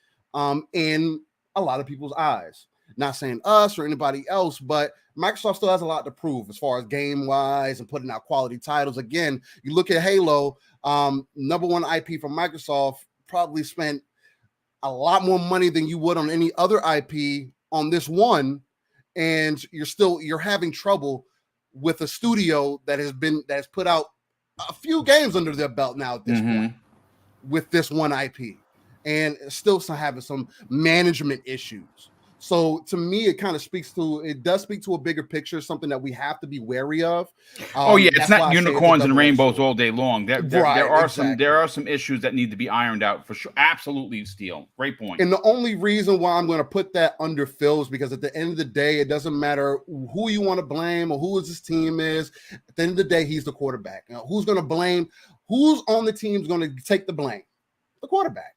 in a lot of people's eyes. Not saying us or anybody else, but Microsoft still has a lot to prove as far as game-wise and putting out quality titles. Again, you look at Halo, number one IP from Microsoft, probably spent a lot more money than you would on any other IP on this one, and you're having trouble with a studio that has put out a few games under their belt now at this point with this one IP, and still having some management issues. So to me, it does speak to a bigger picture, something that we have to be wary of. It's not unicorns and rainbows all day long. There are some issues that need to be ironed out for sure. Absolutely, Steele. Great point. And the only reason why I'm going to put that under Phil is because at the end of the day, it doesn't matter who you want to blame or who his team is. At the end of the day, he's the quarterback. You know, who's going to blame? Who's on the team is going to take the blame? The quarterback.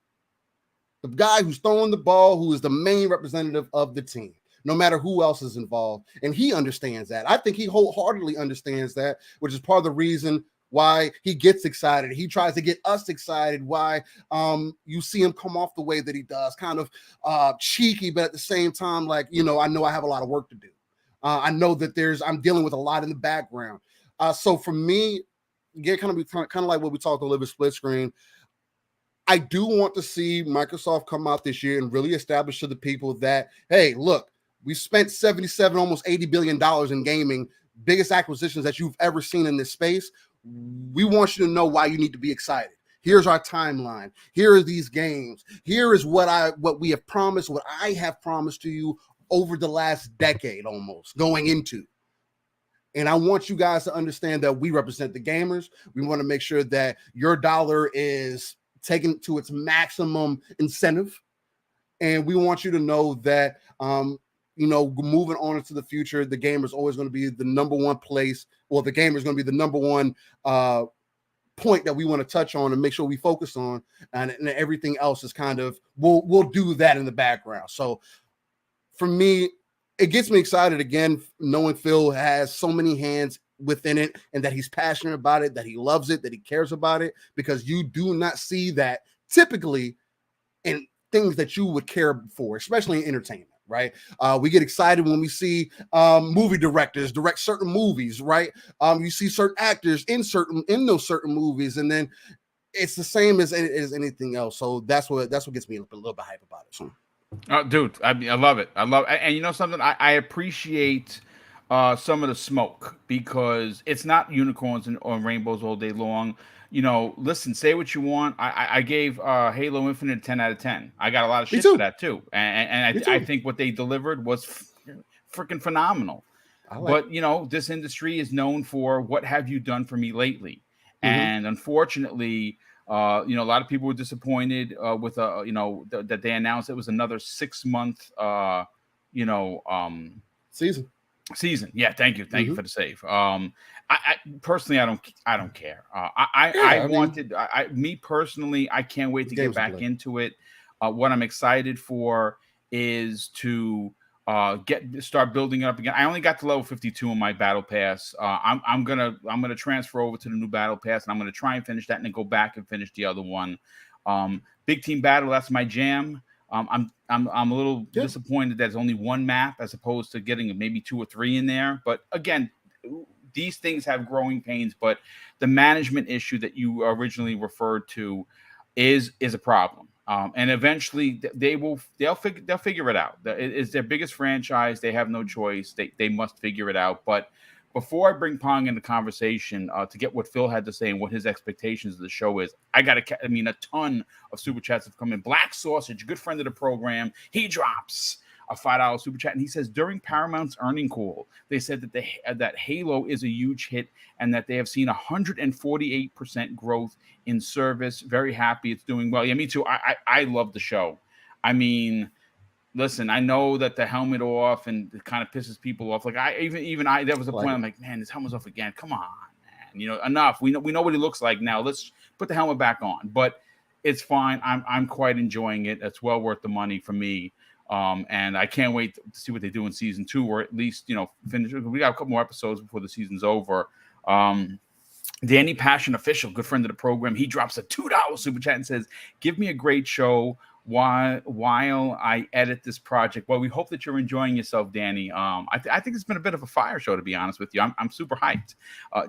The guy who's throwing the ball, who is the main representative of the team, no matter who else is involved. And he understands that. I think he wholeheartedly understands that, which is part of the reason why he gets excited. He tries to get us excited, why you see him come off the way that he does, kind of cheeky, but at the same time, like, I know I have a lot of work to do. I know that I'm dealing with a lot in the background. So for me, kind of like what we talked a little bit split screen, I do want to see Microsoft come out this year and really establish to the people that, hey, look, we spent $77, almost $80 billion in gaming, biggest acquisitions that you've ever seen in this space. We want you to know why you need to be excited. Here's our timeline. Here are these games. Here is what we have promised, what I have promised to you over the last decade almost going into. And I want you guys to understand that we represent the gamers. We want to make sure that your dollar is taken to its maximum incentive. And we want you to know that, moving on into the future, the gamer is always going to be the number one place, or the gamer is going to be the number one point that we want to touch on and make sure we focus on. And everything else is kind of, we'll do that in the background. So for me, it gets me excited again, knowing Phil has so many hands within it and that he's passionate about it, that he loves it, that he cares about it, because you do not see that typically in things that you would care for, especially in entertainment, right? We get excited when we see movie directors direct certain movies, right? You see certain actors in those certain movies, and then it's the same as anything else. So that's what gets me a little bit hype about it. So. Dude, I love it. And you know something? I appreciate some of the smoke, because it's not unicorns or rainbows all day long. Listen, say what you want. I gave Halo Infinite a 10 out of 10. I got a lot of shit for that too. And I think what they delivered was freaking phenomenal. But this industry is known for what have you done for me lately? And unfortunately, a lot of people were disappointed with that they announced it was another 6-month season. Yeah, thank you for the save. I personally, I don't care. Me personally, I can't wait to get back into it. What I'm excited for is to start building it up again. I only got to level 52 in my battle pass. I'm gonna transfer over to the new battle pass, and I'm gonna try and finish that, and then go back and finish the other one. Big team battle, that's my jam. I'm a little disappointed that there's only one map as opposed to getting maybe 2 or 3 in there. But again, these things have growing pains. But the management issue that you originally referred to is a problem. And eventually they'll figure it out. It's their biggest franchise. They have no choice. They must figure it out. But before I bring Pong into conversation to get what Phil had to say and what his expectations of the show is, a ton of super chats have come in. Black Sausage, good friend of the program, he drops a $5 super chat, and he says during Paramount's earning call, they said that that Halo is a huge hit and that they have seen 148% growth in service. Very happy it's doing well. Yeah, me too. I love the show. I mean, listen, I know that the helmet off and it kind of pisses people off. Like even I, there was a point I'm like, man, this helmet's off again. Come on, man. You know, enough. We know what he looks like now. Let's put the helmet back on. But it's fine. I'm quite enjoying it. It's well worth the money for me. And I can't wait to see what they do in season 2, or at least, finish. We got a couple more episodes before the season's over. Danny Passion Official, good friend of the program, he drops a $2 super chat and says, give me a great show while I edit this project. Well, we hope that you're enjoying yourself, Danny. I think it's been a bit of a fire show, to be honest with you. I'm super hyped.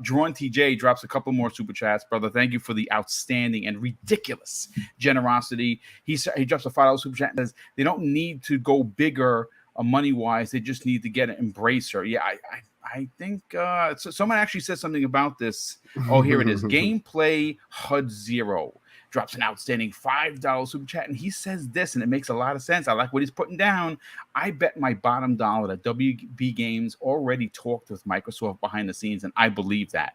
Drawn TJ drops a couple more super chats. Brother, thank you for the outstanding and ridiculous generosity. He drops a $5 super chat and says they don't need to go bigger money-wise. They just need to get an Embracer. Yeah, I think so someone actually said something about this. Oh, here it is. Gameplay HUD Zero drops an outstanding $5 super chat, and he says this, and it makes a lot of sense. I like what he's putting down. I bet my bottom dollar that WB Games already talked with Microsoft behind the scenes, and I believe that.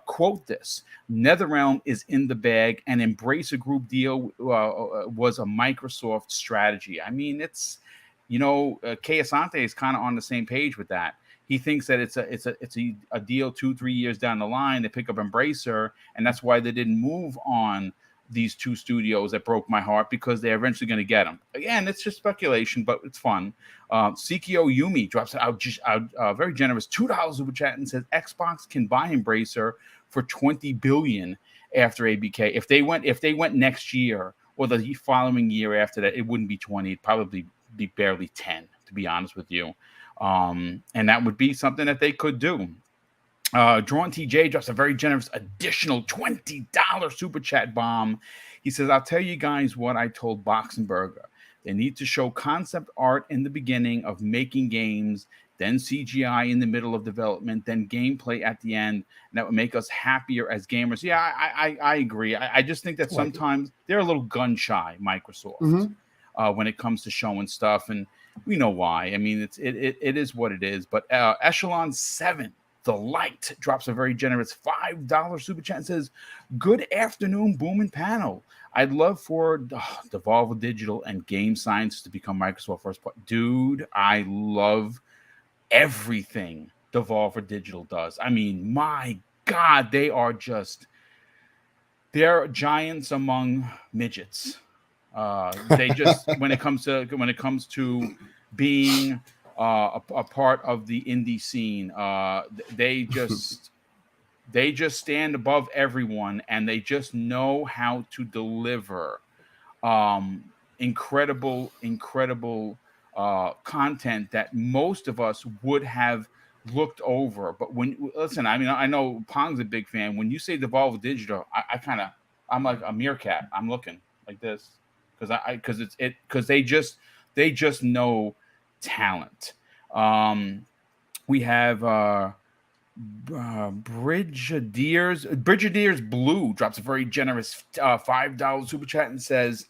Quote this: NetherRealm is in the bag, and Embracer Group deal was a Microsoft strategy. I mean, it's, Kay Asante is kind of on the same page with that. He thinks that it's a deal 2-3 years down the line. They pick up Embracer, and that's why they didn't move on these 2 studios. That broke my heart, because they're eventually going to get them. Again, it's just speculation, but it's fun. Sikio Yumi drops out very generous $2 super chat and says Xbox can buy Embracer for $20 billion after ABK. If they went next year or the following year after that, it wouldn't be 20. It'd probably be barely 10, to be honest with you. And that would be something that they could do. Drawn TJ drops a very generous additional $20 super chat bomb. He says, I'll tell you guys what I told Boxenberger. They need to show concept art in the beginning of making games, then CGI in the middle of development, then gameplay at the end. And that would make us happier as gamers. Yeah, I agree. I just think that sometimes they're a little gun shy, Microsoft, when it comes to showing stuff. And we know why. I mean, it is what it is. But Echelon 7, The Light, drops a very generous $5 super chat and says, good afternoon, Boom and Panel. I'd love for Devolver Digital and Game Science to become Microsoft first party. Dude, I love everything Devolver Digital does. I mean, my God, they're giants among midgets. They just when it comes to being a part of the indie scene, they just stand above everyone, and they just know how to deliver incredible content that most of us would have looked over. But I know Pong's a big fan. When you say Devolver Digital, I'm like a meerkat. I'm looking like this because they just know talent. We have Brigadiers Blue drops a very generous $5 super chat and says,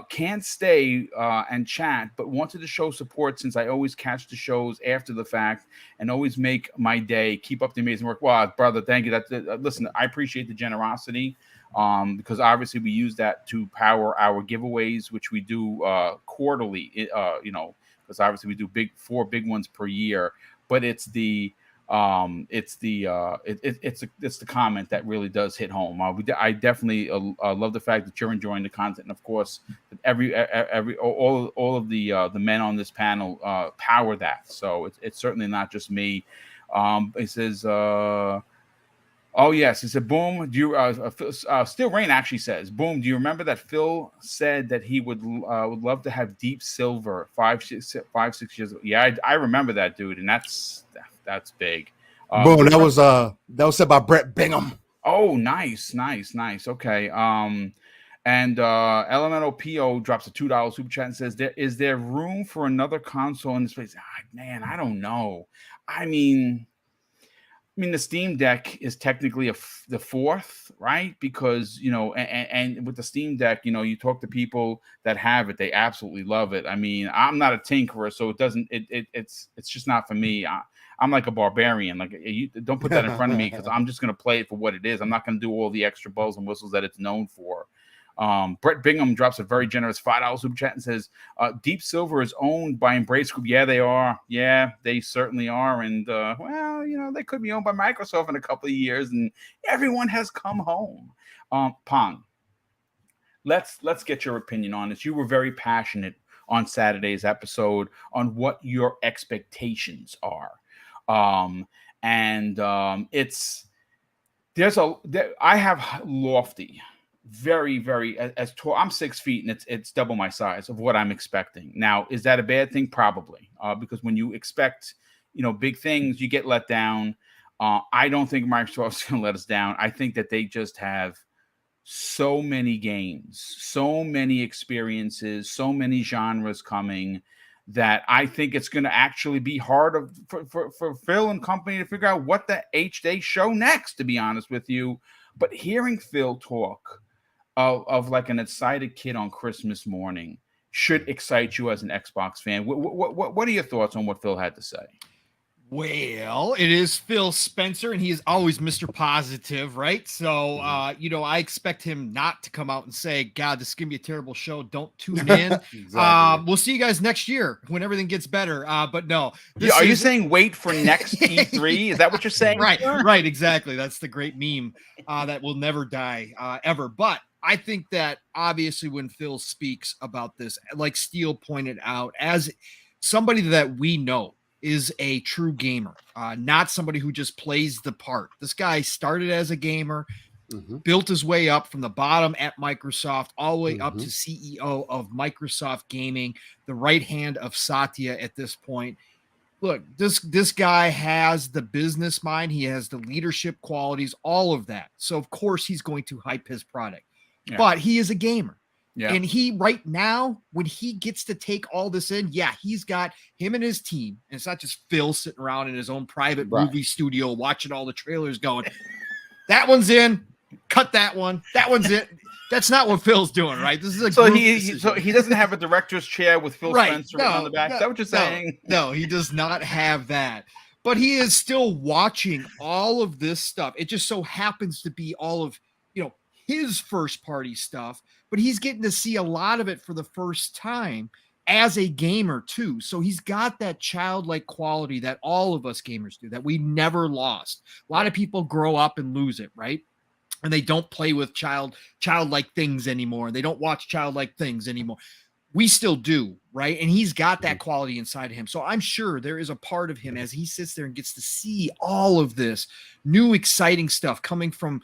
can't stay and chat, but wanted to show support since I always catch the shows after the fact and always make my day. Keep up the amazing work. Wow, brother, thank you. Listen, I appreciate the generosity, because obviously we use that to power our giveaways, which we do quarterly, because obviously we do 4 big ones per year, but it's the It's the comment that really does hit home. I definitely love the fact that you're enjoying the content, and of course, that all of the men on this panel power that. So it's certainly not just me. It says. Oh yes, he said, "Boom." Do you? Still Rain actually says, "Boom." Do you remember that Phil said that he would love to have Deep Silver 6 years ago? Yeah, I remember that, dude, and that's big. Boom. That was said by Brett Bingham. Oh, nice. Okay. And Elemental PO drops a $2 super chat and says, "Is there room for another console in this place?" Man, I don't know. I mean, the Steam Deck is technically the fourth, right? Because and with the Steam Deck, you talk to people that have it, they absolutely love it. I mean, I'm not a tinkerer, so it doesn't. It's just not for me. I'm like a barbarian. Like, you don't put that in front of me because I'm just gonna play it for what it is. I'm not gonna do all the extra bells and whistles that it's known for. Brett Bingham drops a very generous $5 super chat and says, Deep Silver is owned by Embrace Group. Yeah, they are. Yeah, they certainly are. And well, they could be owned by Microsoft in a couple of years, and everyone has come home. Pong, let's get your opinion on this. You were very passionate on Saturday's episode on what your expectations are. I have lofty, very, very, as tall. I'm 6 feet and it's double my size of what I'm expecting. Now, is that a bad thing? Probably, because when you expect, big things, you get let down. I don't think Microsoft's going to let us down. I think that they just have so many games, so many experiences, so many genres coming, that I think it's going to actually be hard for Phil and company to figure out what the H they show next, to be honest with you. But hearing Phil talk of like an excited kid on Christmas morning should excite you as an Xbox fan. What are your thoughts on what Phil had to say? Well, it is Phil Spencer, and he is always Mr. Positive, right? So, I expect him not to come out and say, "God, this is going to be a terrible show. Don't tune in." Exactly. We'll see you guys next year when everything gets better. But no. Are you saying wait for next E3? Is that what you're saying? Right, exactly. That's the great meme that will never die ever. But I think that obviously when Phil speaks about this, like Steele pointed out, as somebody that we know is a true gamer, not somebody who just plays the part. This guy started as a gamer, built his way up from the bottom at Microsoft all the way up to CEO of Microsoft Gaming, the right hand of Satya at this point. Look, this guy has the business mind. He has the leadership qualities, all of that. So of course he's going to hype his product, but he is a gamer. Yeah. And he right now, when he gets to take all this in, he's got him and his team. And it's not just Phil sitting around in his own private movie studio watching all the trailers going, that one's in, cut that one. That one's it. That's not what Phil's doing, right? This is a so he doesn't have a director's chair with Phil Spencer on the back. Is that what you're saying? No, he does not have that. But he is still watching all of this stuff. It just so happens to be all of, his first party stuff, but he's getting to see a lot of it for the first time as a gamer too. So he's got that childlike quality that all of us gamers do, that we never lost. A lot of people grow up and lose it, right? And they don't play with childlike things anymore. They don't watch childlike things anymore. We still do, right? And he's got that quality inside of him. So I'm sure there is a part of him as he sits there and gets to see all of this new exciting stuff coming from,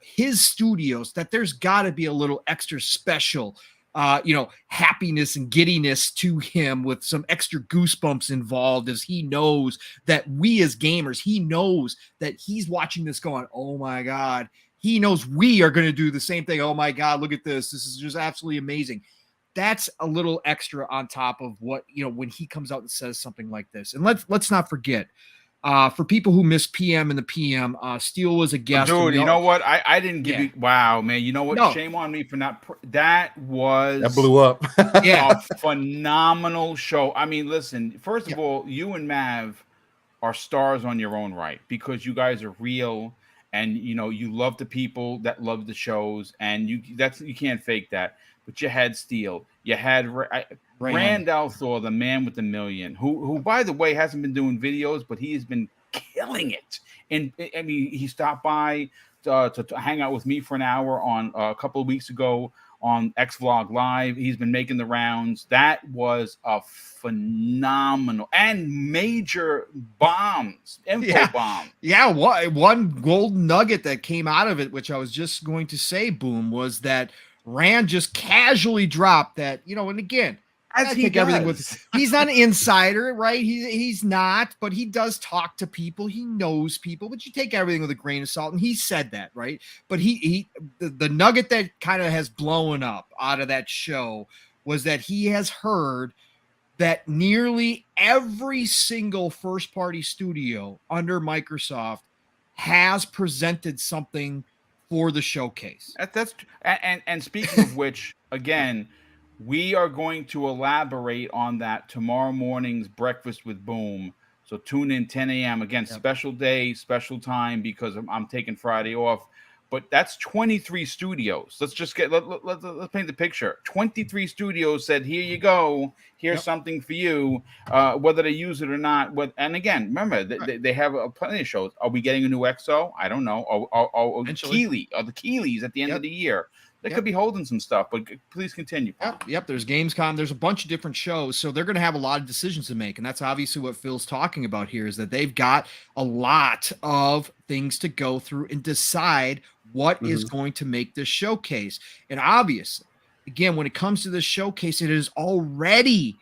his studios, that there's got to be a little extra special, happiness and giddiness to him, with some extra goosebumps involved, as he knows that we as gamers, he knows that he's watching this going, oh my God. He knows we are going to do the same thing. Oh my God, look at this. This is just absolutely amazing. That's a little extra on top of what, when he comes out and says something like this. And let's not forget, for people who miss PM and the PM, Steele was a guest. Dude, you know what? I didn't give you. Wow, man. You know what? No. Shame on me for not. That blew up. A phenomenal show. I mean, listen. First of all, you and Mav are stars on your own right, because you guys are real, and you love the people that love the shows, and you can't fake that. But you had Steele, you had Rand Althor, the man with the million, who by the way hasn't been doing videos, but he has been killing it. And I mean, he stopped by to hang out with me for an hour on a couple of weeks ago on X Vlog Live. He's been making the rounds. That was a phenomenal and major bombs, info bomb. Yeah, one golden nugget that came out of it, which I was just going to say, Boom, was that Rand just casually dropped that, and again, As he does. He's not an insider, right? He's not, but he does talk to people. He knows people, but you take everything with a grain of salt. And he said that, right? But the nugget that kind of has blown up out of that show was that he has heard that nearly every single first party studio under Microsoft has presented something for the showcase. That's and speaking of which, again, we are going to elaborate on that tomorrow morning's Breakfast with Boom. So tune in 10 a.m. Again, special day, special time, because I'm taking Friday off. But that's 23 studios. Let's just let's paint the picture. 23 studios said, "Here you go. Here's something for you." Whether they use it or not. And again, remember they have plenty of shows. Are we getting a new XO? I don't know. Or the Keeleys at the end of the year. They could be holding some stuff, but please continue. Yep. There's Gamescom. There's a bunch of different shows. So they're going to have a lot of decisions to make. And that's obviously what Phil's talking about here, is that they've got a lot of things to go through and decide what is going to make this showcase. And obviously, again, when it comes to this showcase, it is already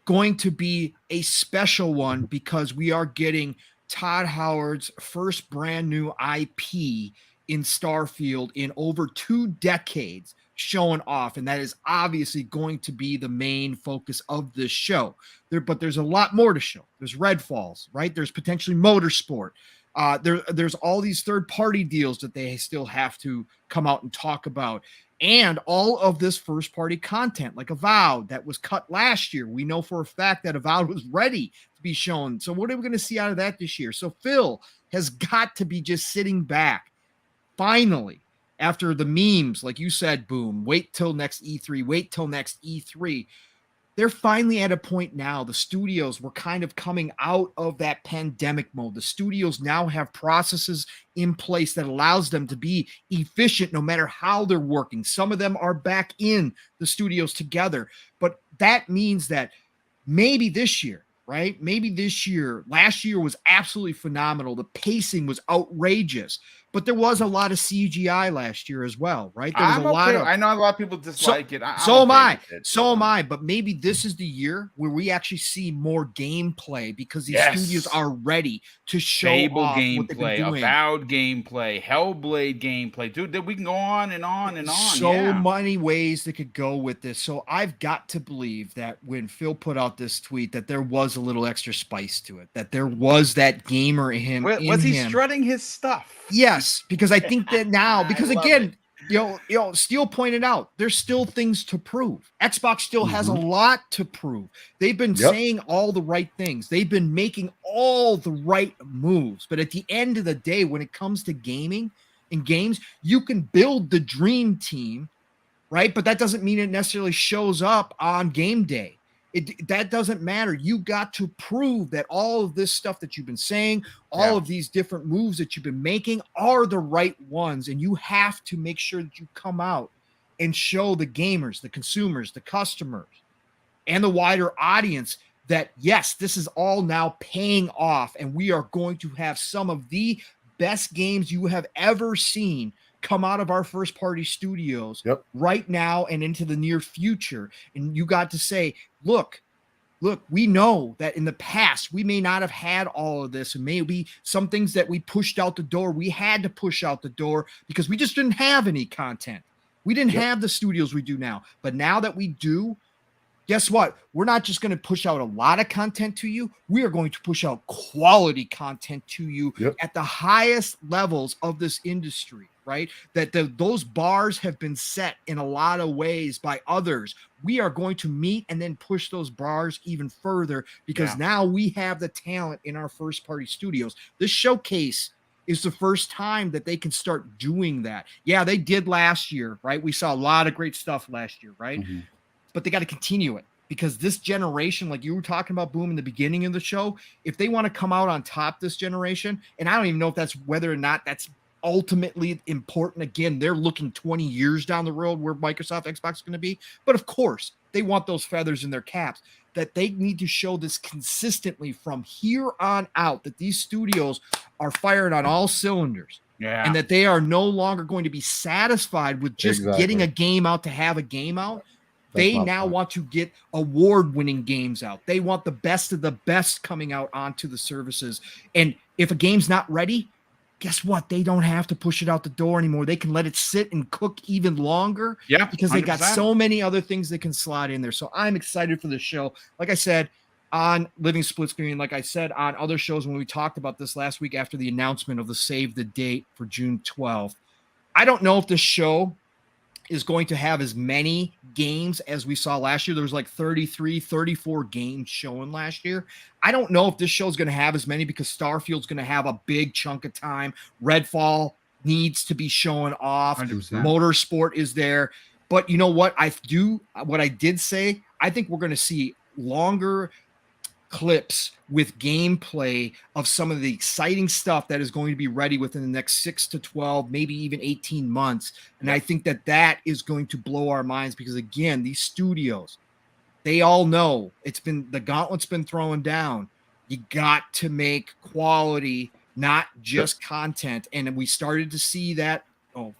going to be a special one, because we are getting Todd Howard's first brand new IP in Starfield in over 2 decades showing off. And that is obviously going to be the main focus of this show. But there's a lot more to show. There's Redfalls, right? There's potentially Motorsport. There's all these third-party deals that they still have to come out and talk about. And all of this first-party content, like Avowed, that was cut last year. We know for a fact that Avowed was ready to be shown. So what are we going to see out of that this year? So Phil has got to be just sitting back. Finally, after the memes, like you said, Boom, wait till next E3. They're finally at a point now. The studios were kind of coming out of that pandemic mode. The studios now have processes in place that allows them to be efficient no matter how they're working. Some of them are back in the studios together, but that means that maybe this year, right? Last year was absolutely phenomenal. The pacing was outrageous. But there was a lot of CGI last year as well, right? There was I know a lot of people dislike it. So am I. But maybe this is the year where we actually see more gameplay, because these studios are ready to show off what they've been doing. Avowed gameplay, Hellblade gameplay. Dude, we can go on and on and on. So many ways that could go with this. So I've got to believe that when Phil put out this tweet, that there was a little extra spice to it, that there was that gamer in him. Was he strutting his stuff? Yes, because I think that now, because again, Steele pointed out, there's still things to prove. Xbox still has a lot to prove. They've been saying all the right things. They've been making all the right moves. But at the end of the day, when it comes to gaming and games, you can build the dream team, right? But that doesn't mean it necessarily shows up on game day. That doesn't matter. You got to prove that all of this stuff that you've been saying, all of these different moves that you've been making are the right ones. And you have to make sure that you come out and show the gamers, the consumers, the customers, and the wider audience that, yes, this is all now paying off. And we are going to have some of the best games you have ever seen come out of our first party studios right now and into the near future. And you got to say, look, we know that in the past, we may not have had all of this, and maybe some things that we pushed out the door, we had to push out the door because we just didn't have any content. We didn't have the studios we do now. But now that we do, guess what? We're not just going to push out a lot of content to you. We are going to push out quality content to you at the highest levels of this industry, right? That those bars have been set in a lot of ways by others. We are going to meet and then push those bars even further, because now we have the talent in our first party studios. This showcase is the first time that they can start doing that. Yeah, they did last year, right? We saw a lot of great stuff last year, right? But they got to continue it. because this generation, like you were talking about, Boom, in the beginning of the show, if they want to come out on top this generation, and I don't even know if that's whether or not that's ultimately important. Again, they're looking 20 years down the road where Microsoft Xbox is going to be. But of course, they want those feathers in their caps, that they need to show this consistently from here on out, that these studios are firing on all cylinders. Yeah. And that they are no longer going to be satisfied with just getting a game out to have a game out. They now want to get award-winning games out. They want the best of the best coming out onto the services. And if a game's not ready, guess what? They don't have to push it out the door anymore. They can let it sit and cook even longer. Yeah, because they got 100%. so many other things that can slide in there. So I'm excited for the show. Like I said, on Living Split Screen, like I said on other shows when we talked about this last week after the announcement of the save the date for June 12th. I don't know if this show is going to have as many games as we saw last year. There was like 33, 34 games showing last year. I don't know if this show is going to have as many because Starfield's going to have a big chunk of time. Redfall needs to be showing off. 100%. Motorsport is there. But you know what? What I did say, I think we're going to see longer clips with gameplay of some of the exciting stuff that is going to be ready within the next 6 to 12, maybe even 18 months. And I think that is going to blow our minds because, again, these studios, they all know the gauntlet's been thrown down. You got to make quality, not just content. And we started to see that.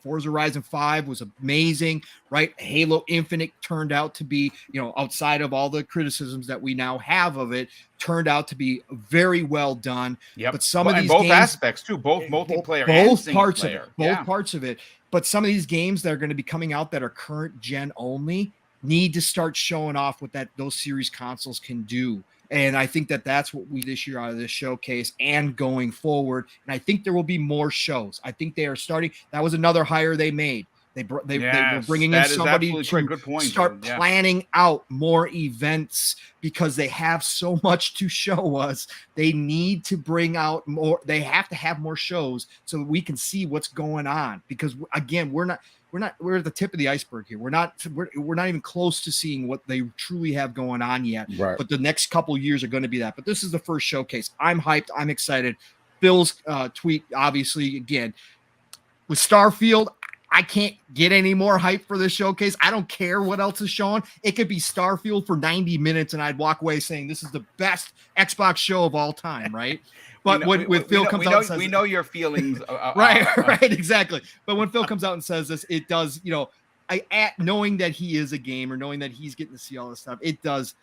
Forza Horizon 5 was amazing, right? Halo Infinite turned out to be, outside of all the criticisms that we now have of it, turned out to be very well done. Yep. But some of these both games, aspects too, both multiplayer and both single parts player. of it, both parts of it. But some of these games that are going to be coming out that are current gen only need to start showing off what those series consoles can do. And I think that's what we this year out of this showcase and going forward. And I think there will be more shows. I think they are starting. That was another hire they made. They were bringing in somebody to start planning out more events because they have so much to show us. They need to bring out more. They have to have more shows so we can see what's going on. Because again, we're at the tip of the iceberg here. We're not even close to seeing what they truly have going on yet. Right. But the next couple of years are going to be that. But this is the first showcase. I'm hyped. I'm excited. Phil's tweet, obviously, again, with Starfield, I can't get any more hype for this showcase. I don't care what else is showing. It could be Starfield for 90 minutes, and I'd walk away saying this is the best Xbox show of all time, right? But when Phil comes out and says, we know your feelings. Right, exactly. But when Phil comes out and says this, it does, knowing that he is a gamer, knowing that he's getting to see all this stuff, it does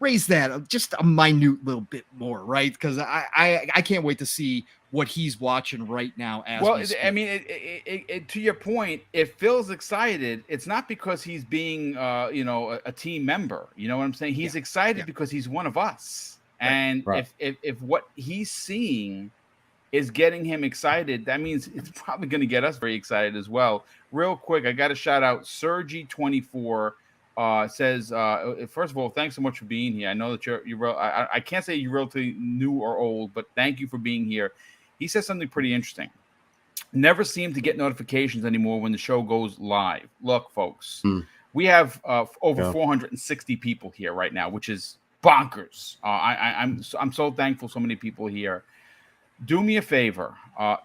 raise that just a minute little bit more, right? Because I can't wait to see what he's watching right now. I mean, to your point, if Phil's excited, it's not because he's being, a team member. You know what I'm saying? He's excited because he's one of us. And if what he's seeing is getting him excited, that means it's probably going to get us very excited as well. Real quick, I got to shout out Sergi24. Says, first of all, thanks so much for being here. I know that you're I can't say you're relatively new or old, but thank you for being here. He says something pretty interesting. Never seem to get notifications anymore when the show goes live. Look, folks, we have over 460 people here right now, which is bonkers. I'm so thankful so many people here. Do me a favor,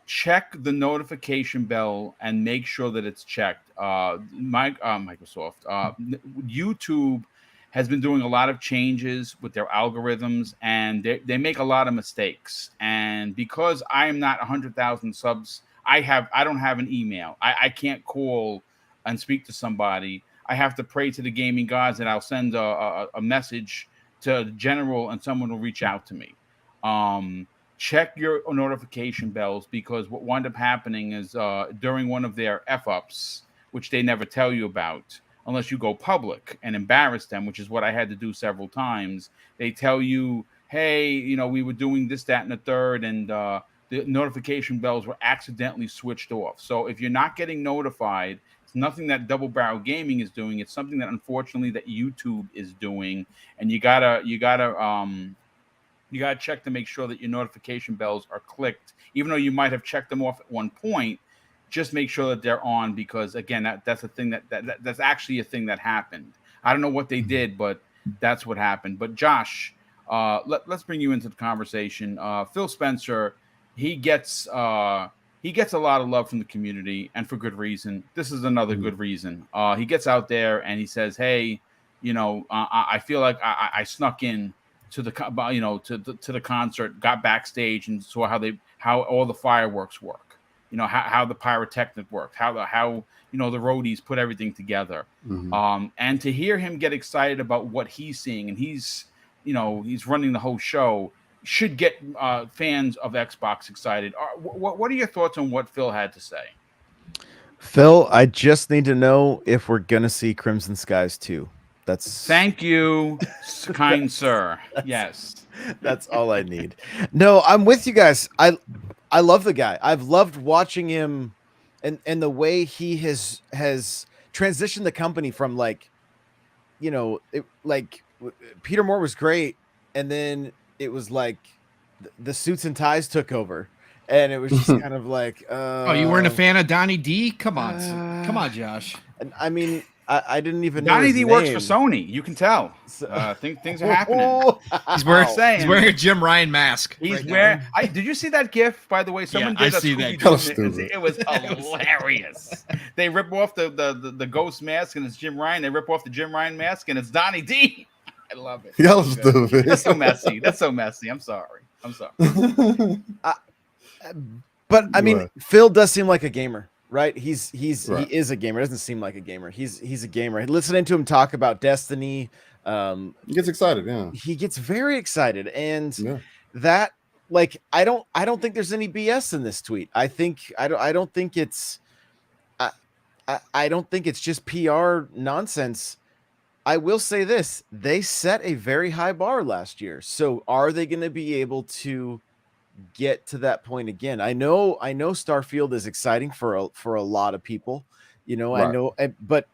check the notification bell and make sure that it's checked. Microsoft, YouTube has been doing a lot of changes with their algorithms, and they make a lot of mistakes. And because I am not 100,000 subs, I don't have an email. I can't call and speak to somebody. I have to pray to the gaming gods, and I'll send a message to the general, and someone will reach out to me. Check your notification bells, because what wound up happening is during one of their F-ups, which they never tell you about unless you go public and embarrass them, which is what I had to do several times. They tell you, hey, we were doing this, that, and the third, and the notification bells were accidentally switched off. So if you're not getting notified, it's nothing that Double Barrel Gaming is doing. It's something that unfortunately that YouTube is doing, and you gotta check to make sure that your notification bells are clicked. Even though you might have checked them off at one point, just make sure that they're on, because again, that's a thing that's actually a thing that happened. I don't know what they did, but that's what happened. But Josh, let's bring you into the conversation. Phil Spencer, he gets a lot of love from the community, and for good reason. This is another good reason. He gets out there and he says, "Hey, I feel like I snuck in to the to the concert, got backstage, and saw how all the fireworks work. How the pyrotechnic worked, how the roadies put everything together. And to hear him get excited about what he's seeing, and he's running the whole show, should get fans of Xbox excited. What are your thoughts on what Phil had to say? Phil, I just need to know if we're gonna see Crimson Skies 2. Thank you, kind sir. Yes, that's all I need. No, I'm with you guys. I love the guy. I've loved watching him, and the way he has transitioned the company from Peter Moore was great, and then it was like the suits and ties took over, and it was just kind of like, oh, you weren't a fan of Donnie D? Come on, Josh. I mean, I didn't even know Donnie his D name. works for Sony. You can tell. Things are happening. He's wearing a Jim Ryan mask. He's wearing. Did you see that GIF? By the way, someone did. I see that. It was hilarious. They rip off the ghost mask and it's Jim Ryan. They rip off the Jim Ryan mask and it's Donnie D. I love it. Y'all stupid. That's so messy. I'm sorry. But I mean, Phil does seem like a gamer. Right, he is a gamer. Doesn't seem like a gamer. He's a gamer. Listening to him talk about Destiny, he gets excited. Yeah, he gets very excited, and that I don't think there's any BS in this tweet. I don't think it's just PR nonsense. I will say this: they set a very high bar last year. So are they going to be able to get to that point again? I know Starfield is exciting for a lot of people, I know, but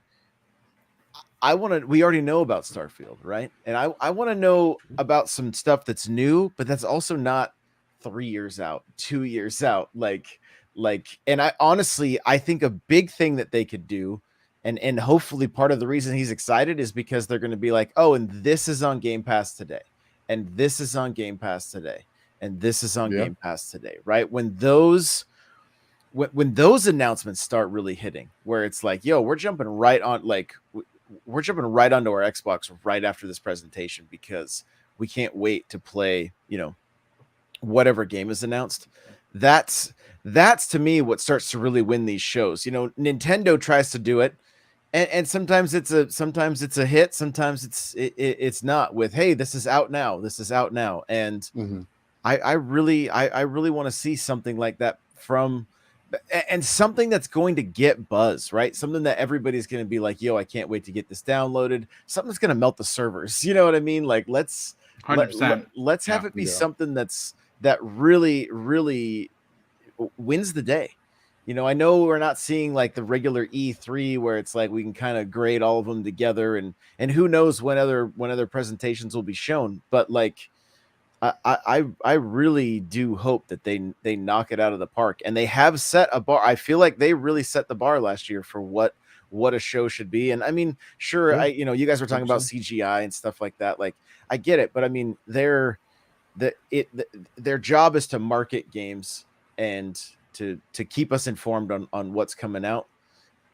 we already know about Starfield, right? And I want to know about some stuff that's new, but that's also not 3 years out, 2 years out. And I think a big thing that they could do, and hopefully part of the reason he's excited is because they're going to be like, oh, and this is on Game Pass today, and this is on Game Pass today, and this is on Game Pass today, right? When those announcements start really hitting, where it's like, yo, we're jumping right onto our Xbox right after this presentation because we can't wait to play, whatever game is announced. That's to me what starts to really win these shows. Nintendo tries to do it, and sometimes it's a hit, sometimes it's not. With, hey, this is out now, and I really want to see something like that and something that's going to get buzz, right? Something that everybody's going to be like, yo, I can't wait to get this downloaded. Something that's going to melt the servers. You know what I mean? Like, let's have it be something that really, really wins the day. I know we're not seeing like the regular E3 where it's like we can kind of grade all of them together, and who knows when other presentations will be shown, but like, I really do hope that they knock it out of the park, and they have set a bar. I feel like they really set the bar last year for what a show should be. And I mean, sure, you guys were talking about CGI and stuff like that. Like, I get it, but I mean, their job is to market games and to keep us informed on what's coming out.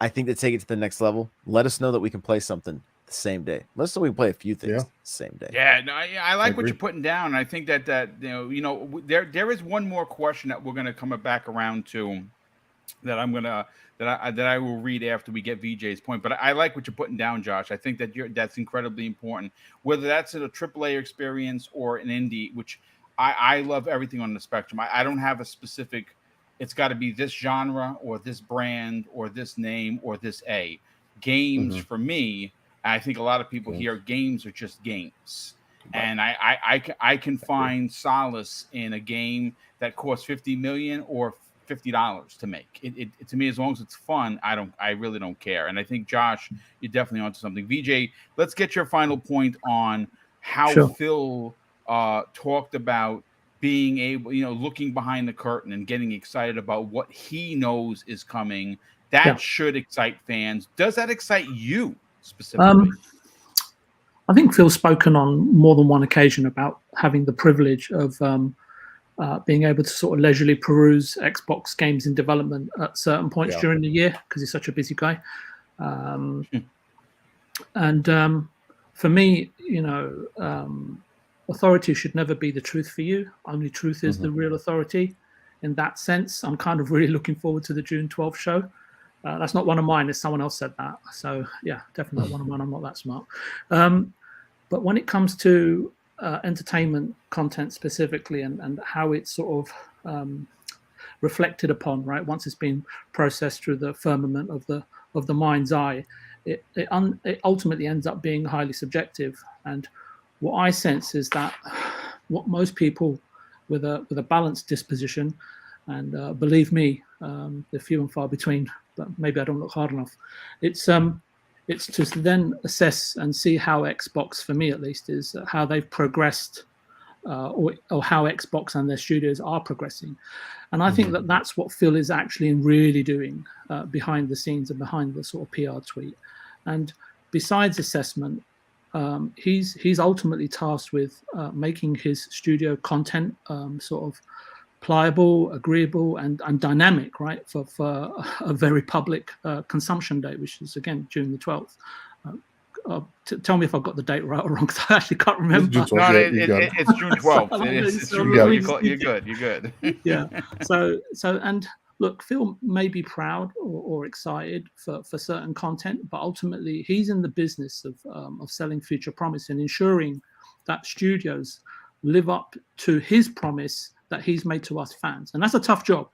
I think to take it to the next level, let us know that we can play something the same day. Let's say we play a few things the same day. Yeah, no, I like what you're putting down. I think that there is one more question that we're going to come back around to that I will read after we get VJ's point. But I like what you're putting down, Josh. I think that's incredibly important, whether that's a AAA experience or an indie, which I love everything on the spectrum. I don't have a specific. It's got to be this genre or this brand or this name or this games for me. I think a lot of people here, games are just games. And I can find solace in a game that costs $50 million or $50 to make. It to me, as long as it's fun, I really don't care. And I think, Josh, you're definitely onto something. VJ, let's get your final point on how Phil talked about being able, looking behind the curtain and getting excited about what he knows is coming. That should excite fans. Does that excite you specifically? I think Phil's spoken on more than one occasion about having the privilege of being able to sort of leisurely peruse Xbox games in development at certain points during the year because he's such a busy guy. For me, authority should never be the truth for you. Only truth is the real authority. In that sense, I'm kind of really looking forward to the June 12th show. That's not one of mine. It's someone else said that. So yeah, definitely not one of mine. I'm not that smart. But when it comes to entertainment content specifically and how it's sort of reflected upon, right, once it's been processed through the firmament of the mind's eye, it ultimately ends up being highly subjective. And what I sense is that what most people with a balanced disposition, and believe me, they're few and far between, but maybe I don't look hard enough. It's to then assess and see how Xbox, for me at least, is how they've progressed, or how Xbox and their studios are progressing. And I think that that's what Phil is actually really doing behind the scenes and behind the sort of PR tweet. And besides assessment, he's ultimately tasked with making his studio content sort of pliable, agreeable, and dynamic, right, for a very public consumption date, which is again June the 12th. Tell me if I've got the date right or wrong, because I actually can't remember. It's June 12th. You're good. You're good. Yeah. So and look, Phil may be proud or excited for certain content, but ultimately he's in the business of selling future promise and ensuring that studios live up to his promise that he's made to us fans, and that's a tough job,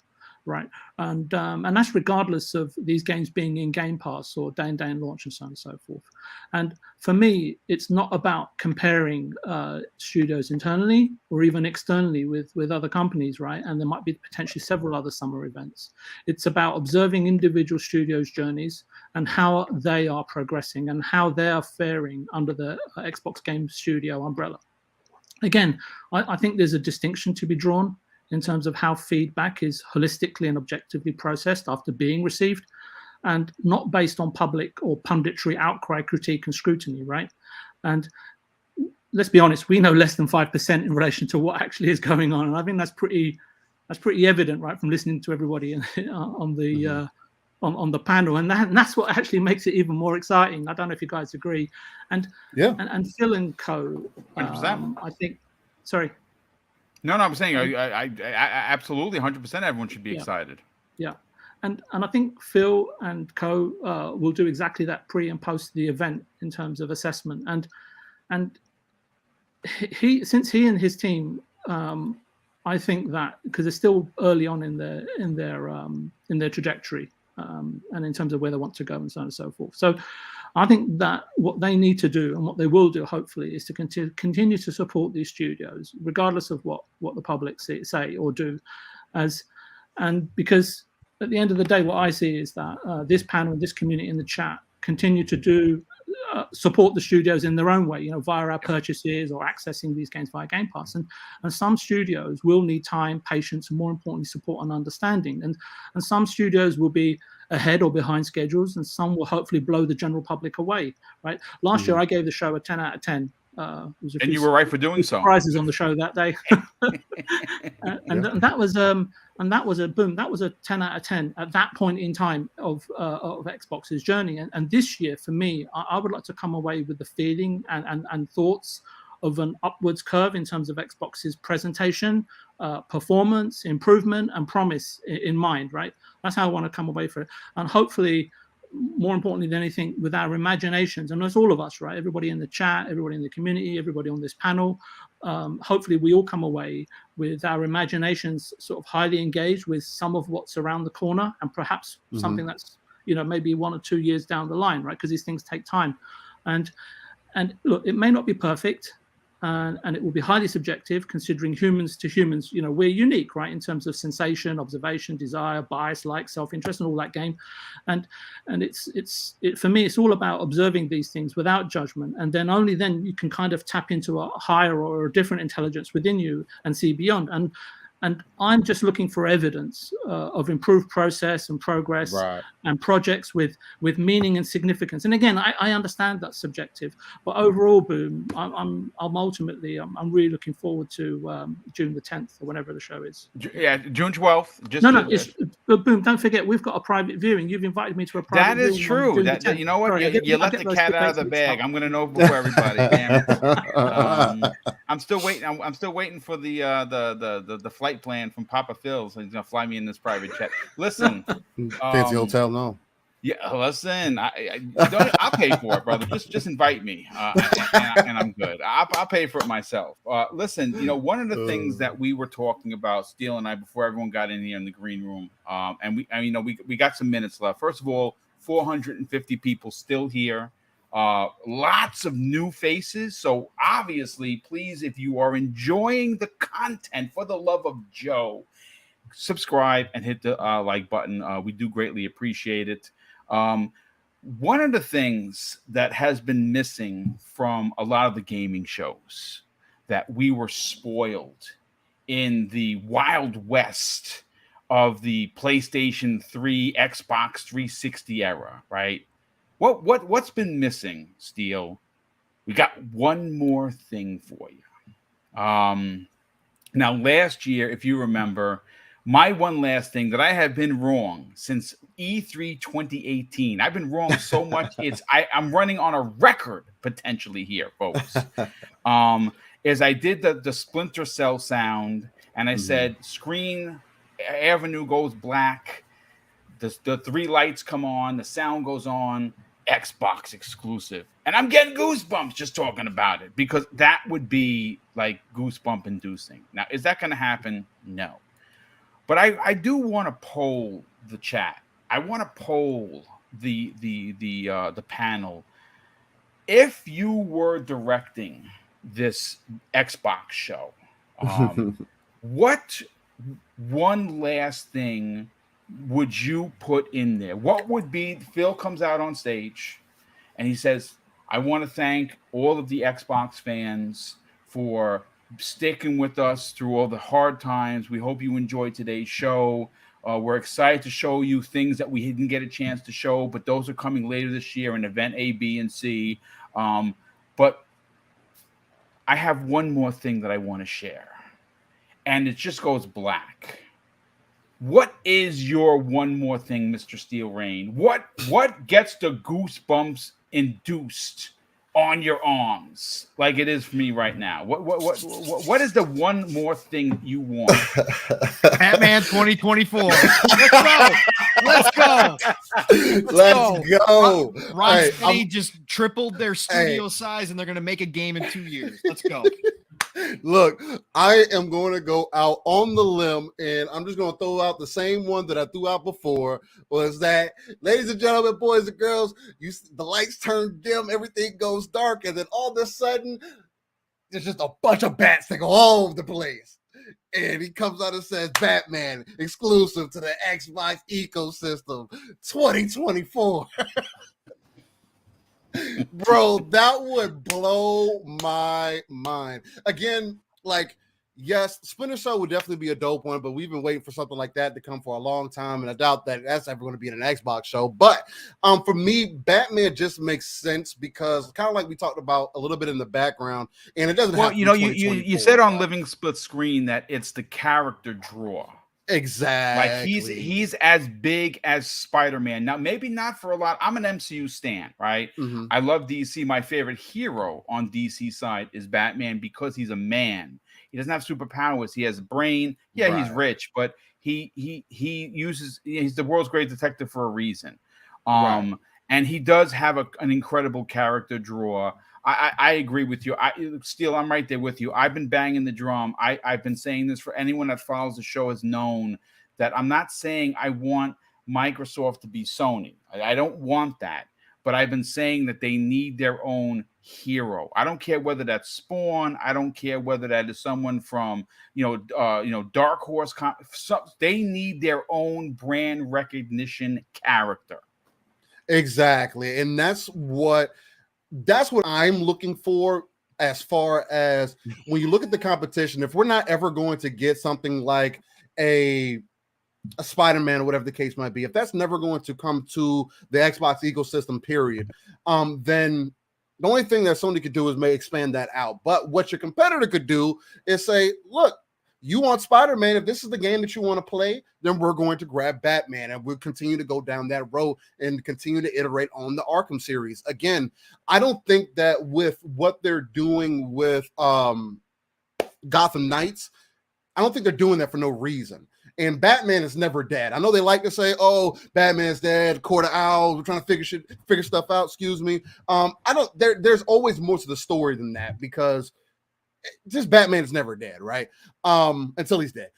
right? And that's regardless of these games being in Game Pass or day and launch and so on and so forth. And for me, it's not about comparing studios internally or even externally with other companies, right? And there might be potentially several other summer events. It's about observing individual studios' journeys and how they are progressing and how they are faring under the Xbox Game Studio umbrella. Again, I think there's a distinction to be drawn in terms of how feedback is holistically and objectively processed after being received, and not based on public or punditry outcry, critique, and scrutiny, right? And let's be honest, we know less than 5% in relation to what actually is going on, and I think that's pretty evident, right, from listening to everybody on the panel, and that's what actually makes it even more exciting. I don't know if you guys agree, and Phil and Co. 100%. I think. Sorry. No, I'm saying I absolutely 100%. Everyone should be excited. Yeah, and I think Phil and Co. Will do exactly that pre and post the event in terms of assessment, and since he and his team. I think that because they're still early on in their trajectory. And in terms of where they want to go and so on and so forth. So I think that what they need to do and what they will do, hopefully, is to continue to support these studios, regardless of what the public say or do. And because at the end of the day, what I see is that this panel, this community in the chat continue to do support the studios in their own way, via our purchases or accessing these games via Game Pass. And some studios will need time, patience, and more importantly, support and understanding. And some studios will be ahead or behind schedules, and some will hopefully blow the general public away, right? Last year, I gave the show a 10 out of 10. And you were right for doing so. Prizes on the show that day. and that was a boom. That was a 10 out of 10 at that point in time of Xbox's journey. And this year, for me, I would like to come away with the feeling and thoughts of an upwards curve in terms of Xbox's presentation, performance, improvement, and promise in mind, right? That's how I want to come away from it. And hopefully, more importantly than anything, with our imaginations, and that's all of us, right? Everybody in the chat, everybody in the community, everybody on this panel. Hopefully, we all come away with our imaginations sort of highly engaged with some of what's around the corner, and perhaps something that's maybe 1 or 2 years down the line, right? Because these things take time, and look, it may not be perfect. And it will be highly subjective, considering humans to humans. We're unique, right, in terms of sensation, observation, desire, bias, like, self-interest, and all that game. And it's for me, it's all about observing these things without judgment, and then only then you can kind of tap into a higher or a different intelligence within you and see beyond. And I'm just looking for evidence of improved process and progress Right. and projects with meaning and significance. And again, I understand that's subjective, but overall, Boom, I'm ultimately I'm really looking forward to June the 10th or whenever the show is. Yeah, June 12th. Just No, but Boom, don't forget we've got a private viewing. You've invited me to a private that is viewing on true. June the That 10th. you know what? Sorry, You I let get the those cat two out of dates the mixed bag. up. I'm gonna know before everybody. Damn it. I'm still waiting. I'm still waiting for the flight plan from Papa Phil's. He's gonna fly me in this private jet. Listen, Fancy hotel, no. yeah, listen. I'll pay for it, brother. Just invite me, and I'm good. I'll pay for it myself. Listen, one of the things that we were talking about, Steele and I, before everyone got in here in the green room, and we got some minutes left. First of all, 450 people still here. Lots of new faces. So obviously, please, if you are enjoying the content, for the love of Joe, subscribe and hit the like button. We do greatly appreciate it. One of the things that has been missing from a lot of the gaming shows, that we were spoiled in the Wild West of the PlayStation 3, Xbox 360 era, right? What's been missing, Steele? We got one more thing for you. Now, last year, if you remember, my one last thing that I have been wrong since E3 2018. I've been wrong so much. I'm running on a record potentially here, folks. Is I did the Splinter Cell sound, and I said screen avenue goes black, the three lights come on, the sound goes on, Xbox exclusive. And I'm getting goosebumps just talking about it, because that would be like goosebump inducing. Now, is that going to happen? No. But I do want to poll the chat. I want to poll the panel. If you were directing this Xbox show, what one last thing would you put in there? What would be? Phil comes out on stage and he says, I want to thank all of the Xbox fans for sticking with us through all the hard times. We hope you enjoyed today's show. We're excited to show you things that we didn't get a chance to show, but those are coming later this year in event A, B, and C. But I have one more thing that I want to share, and it just goes black. What is your one more thing, Mr. Steel Rain? What gets the goosebumps induced on your arms like it is for me right now? What is the one more thing you want? Batman 2024. Let's go. Let's go. Let's go. Rocksteady just tripled their studio size, and they're going to make a game in 2 years. Let's go. Look, I am going to go out on the limb, and I'm just going to throw out the same one that I threw out before, was that, ladies and gentlemen, boys and girls, the lights turn dim, everything goes dark, and then all of a sudden, there's just a bunch of bats that go all over the place. And he comes out and says, Batman, exclusive to the Xbox ecosystem, 2024. Bro, that would blow my mind. Again, like, yes, Splinter Cell would definitely be a dope one, but we've been waiting for something like that to come for a long time, and I doubt that that's ever going to be in an Xbox show. But for me, Batman just makes sense because, kind of like we talked about a little bit in the background, and it doesn't. Well, you said on Living Split Screen that it's the character draw. Exactly. Like he's as big as Spider-Man. Now, maybe not for a lot. I'm an MCU stan, right? Mm-hmm. I love DC. My favorite hero on DC side is Batman because he's a man. He doesn't have superpowers. He has a brain. Yeah, right. He's rich, but he's the world's greatest detective for a reason. Right. And he does have an incredible character draw. I agree with you. Steele, I'm right there with you. I've been banging the drum. I've been saying this for anyone that follows the show has known that I'm not saying I want Microsoft to be Sony. I don't want that. But I've been saying that they need their own hero. I don't care whether that's Spawn. I don't care whether that is someone from Dark Horse. They need their own brand recognition character. Exactly, and that's what I'm looking for as far as when you look at the competition, if we're not ever going to get something like a Spider-Man or whatever the case might be, if that's never going to come to the Xbox ecosystem, period, then the only thing that Sony could do is may expand that out. But what your competitor could do is say, look, you want Spider-Man, if this is the game that you want to play, then we're going to grab Batman, and we'll continue to go down that road and continue to iterate on the Arkham series. Again, I don't think that with what they're doing with Gotham Knights, I don't think they're doing that for no reason. And Batman is never dead. I know they like to say, "Oh, Batman's dead, Court of Owls. We're trying to figure stuff out." Excuse me. I don't. There's always more to the story than that, because just Batman is never dead, right? Until he's dead.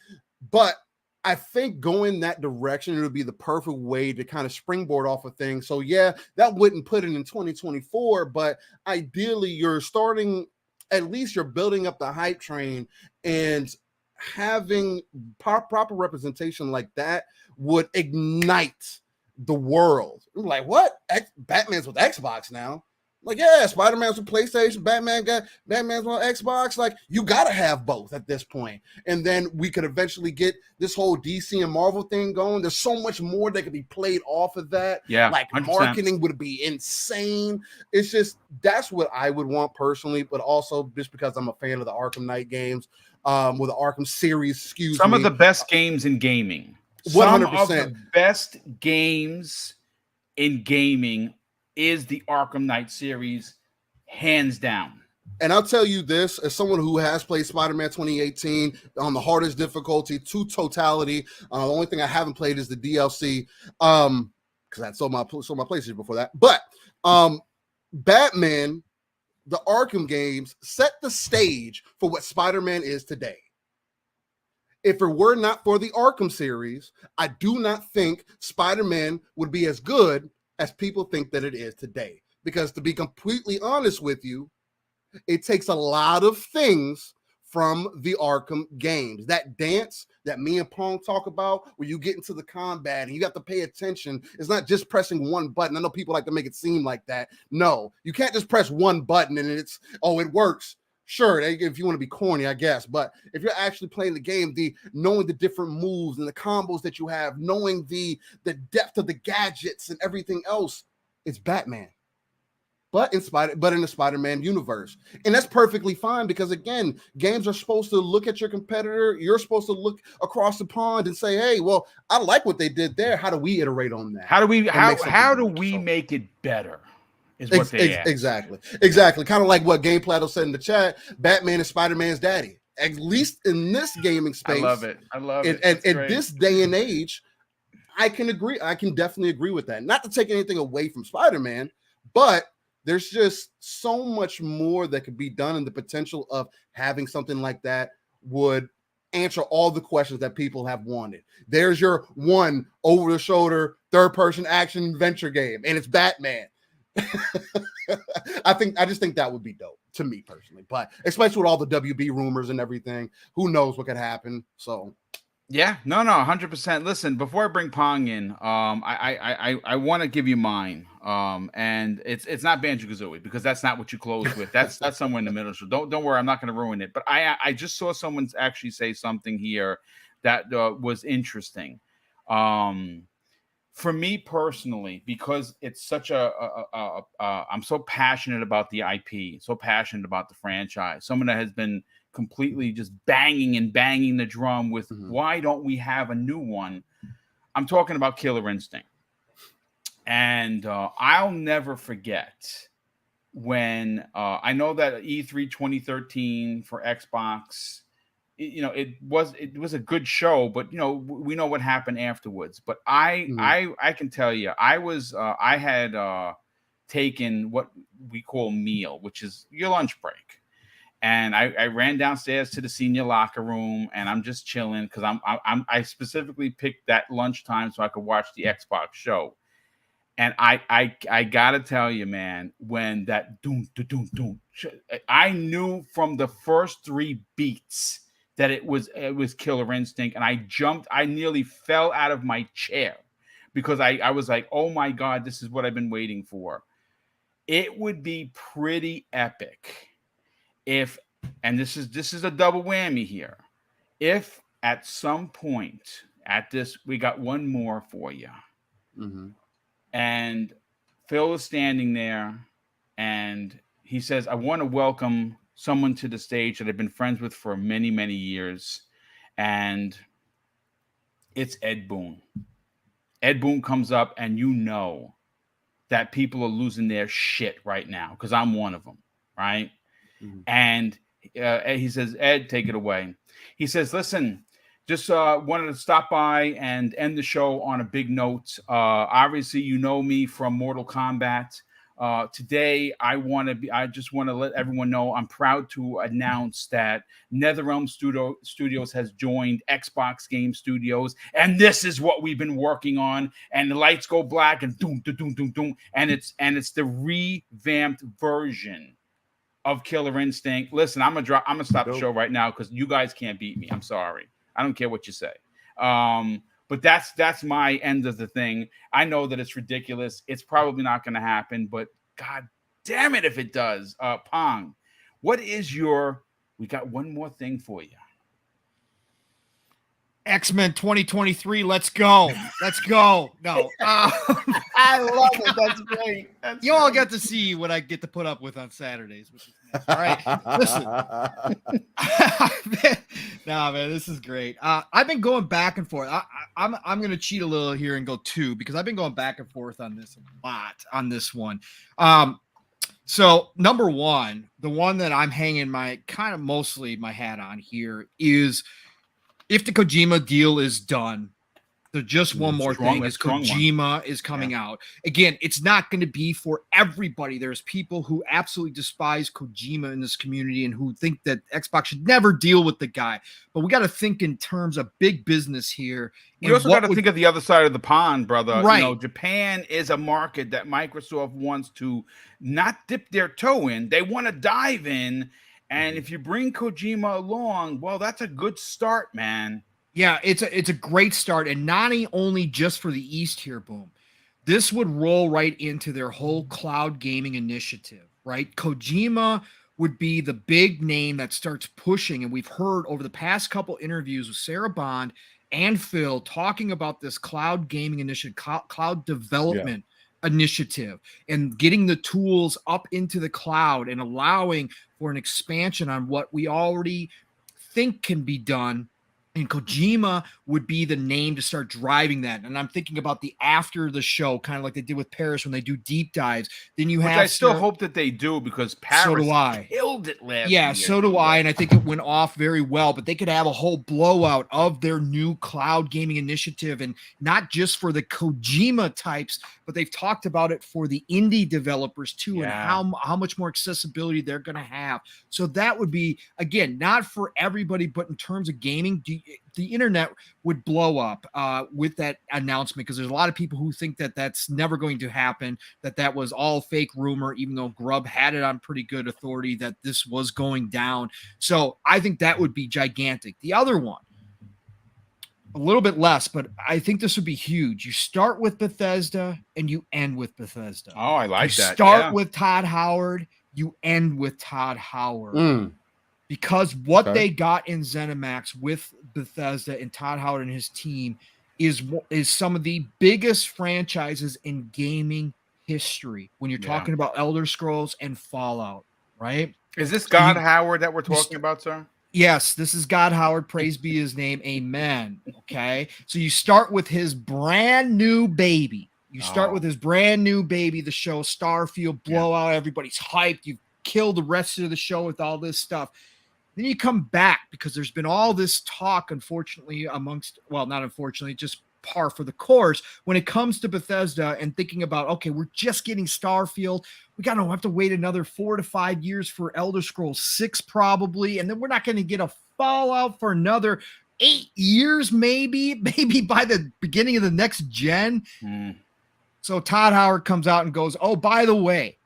But I think going that direction, it would be the perfect way to kind of springboard off of things. So yeah, that wouldn't put it in 2024, but ideally, you're starting. At least you're building up the hype train, and having proper representation like that would ignite the world. Like, what? Batman's with Xbox now? Like, yeah, Spider-Man's with PlayStation, Batman's on Xbox. Like, you gotta have both at this point. And then we could eventually get this whole DC and Marvel thing going. There's so much more that could be played off of that. Yeah, like 100%. Marketing would be insane. It's just, that's what I would want personally, but also just because I'm a fan of the Arkham Knight games, with the Arkham series, Some of the best games in gaming. 100%. Some of the best games in gaming is the Arkham Knight series, hands down. And I'll tell you this, as someone who has played Spider-Man 2018 on the hardest difficulty to totality, the only thing I haven't played is the DLC, because I sold my PlayStation before that. But Batman, the Arkham games, set the stage for what Spider-Man is today. If it were not for the Arkham series, I do not think Spider-Man would be as good as people think that it is today. Because to be completely honest with you, it takes a lot of things from the Arkham games. That dance that me and Pong talk about, where you get into the combat and you have to pay attention. It's not just pressing one button. I know people like to make it seem like that. No, you can't just press one button and it works. Sure, if you want to be corny, I guess. But if you're actually playing the game, knowing the different moves and the combos that you have, knowing the depth of the gadgets and everything else, it's Batman. But in the Spider-Man universe. And that's perfectly fine, because again, games are supposed to look at your competitor. You're supposed to look across the pond and say, hey, well, I like what they did there. How do we iterate on that? How do we make it better? Is what they ask. Exactly. Kind of like what Game Plato said in the chat, Batman is Spider-Man's daddy. At least in this gaming space. I love it. And at this day and age, I can agree. I can definitely agree with that. Not to take anything away from Spider-Man, but there's just so much more that could be done, and the potential of having something like that would answer all the questions that people have wanted. There's your one over-the-shoulder third-person action adventure game, and it's Batman. I just think that would be dope to me personally, but especially with all the WB rumors and everything, who knows what could happen. So yeah, no, 100%. Listen, before I bring Pong in, I want to give you mine. And it's not Banjo-Kazooie, because that's not what you close with. That's somewhere in the middle. So don't worry, I'm not going to ruin it. But I just saw someone actually say something here that was interesting. For me personally, because it's such I'm so passionate about the IP, so passionate about the franchise, someone that has been completely just banging the drum with why don't we have a new one? I'm talking about Killer Instinct. And I'll never forget when I know that E3 2013 for Xbox, it was a good show, but we know what happened afterwards. But I can tell you, I had taken what we call meal, which is your lunch break. And I ran downstairs to the senior locker room, and I'm just chilling because I specifically picked that lunchtime so I could watch the Xbox show. And I gotta tell you, man, when that doom, I knew from the first 3 beats that it was Killer Instinct, and I nearly fell out of my chair because I was like, oh my God, this is what I've been waiting for. It would be pretty epic if, and this is a double whammy here, if at some point at this, we got one more for you, and Phil is standing there, and he says, I want to welcome someone to the stage that I've been friends with for many, many years, and it's Ed Boon. Ed Boon comes up, and you know that people are losing their shit right now, because I'm one of them, right? And he says, Ed, take it away. He says, listen, just wanted to stop by and end the show on a big note. Obviously, you know me from Mortal Kombat. Today, I just want to let everyone know I'm proud to announce that NetherRealm Studios has joined Xbox Game Studios, and this is what we've been working on. And the lights go black, and doom, doom, doom, doom, doom, and it's the revamped version of Killer Instinct. Listen, I'm gonna stop the show right now because you guys can't beat me. I'm sorry. I don't care what you say. But that's my end of the thing. I know that it's ridiculous. It's probably not going to happen, but God damn it if it does. Pong, what is we got one more thing for you. X-Men 2023, let's go. Let's go. No. I love it. That's great. You all get to see what I get to put up with on Saturdays, which is nice. All right. Listen. Nah, man, this is great. I've been going back and forth. I'm going to cheat a little here and go 2 because I've been going back and forth on this a lot on this one. So number 1, the one that I'm hanging mostly my hat on here is if the Kojima deal is done, there's just one more thing is Kojima is coming out. Again, it's not going to be for everybody. There's people who absolutely despise Kojima in this community and who think that Xbox should never deal with the guy. But we got to think in terms of big business here. We also got to think of the other side of the pond, brother. Right. You know, Japan is a market that Microsoft wants to not dip their toe in. They want to dive in. And if you bring Kojima along, well, that's a good start, man. Yeah, it's a great start, and not only just for the East here, Boom. This would roll right into their whole cloud gaming initiative, right? Kojima would be the big name that starts pushing, and we've heard over the past couple interviews with Sarah Bond and Phil talking about this cloud gaming initiative, cloud development initiative, and getting the tools up into the cloud and allowing for an expansion on what we already think can be done. And Kojima would be the name to start driving that. And I'm thinking about the after the show, kind of like they did with Paris when they do deep dives. Then you have. I still hope that they do because Paris killed it last year. Yeah, so do I. And I think it went off very well. But they could have a whole blowout of their new cloud gaming initiative, and not just for the Kojima types, but they've talked about it for the indie developers too, and how much more accessibility they're going to have. So that would be, again, not for everybody, but in terms of gaming, the internet would blow up with that announcement, because there's a lot of people who think that that's never going to happen, that was all fake rumor, even though Grubb had it on pretty good authority that this was going down. So I think that would be gigantic. The other one, a little bit less, but I think this would be huge. You start with Bethesda and you end with Bethesda. Oh, I like that. Start with Todd Howard, you end with Todd Howard. Because what they got in ZeniMax with Bethesda and Todd Howard and his team is some of the biggest franchises in gaming history when you're talking about Elder Scrolls and Fallout, right? Is this God Howard that we're talking about, sir? Yes, this is God Howard. Praise be his name. Amen. Okay. So you start with his brand new baby. The show Starfield, blowout. Everybody's hyped. You kill the rest of the show with all this stuff. Then you come back because there's been all this talk, unfortunately, not unfortunately, just par for the course when it comes to Bethesda and thinking about, okay, we're just getting Starfield. We have to wait another 4 to 5 years for Elder Scrolls 6 probably. And then we're not going to get a Fallout for another 8 years, maybe by the beginning of the next gen. So Todd Howard comes out and goes, oh, by the way,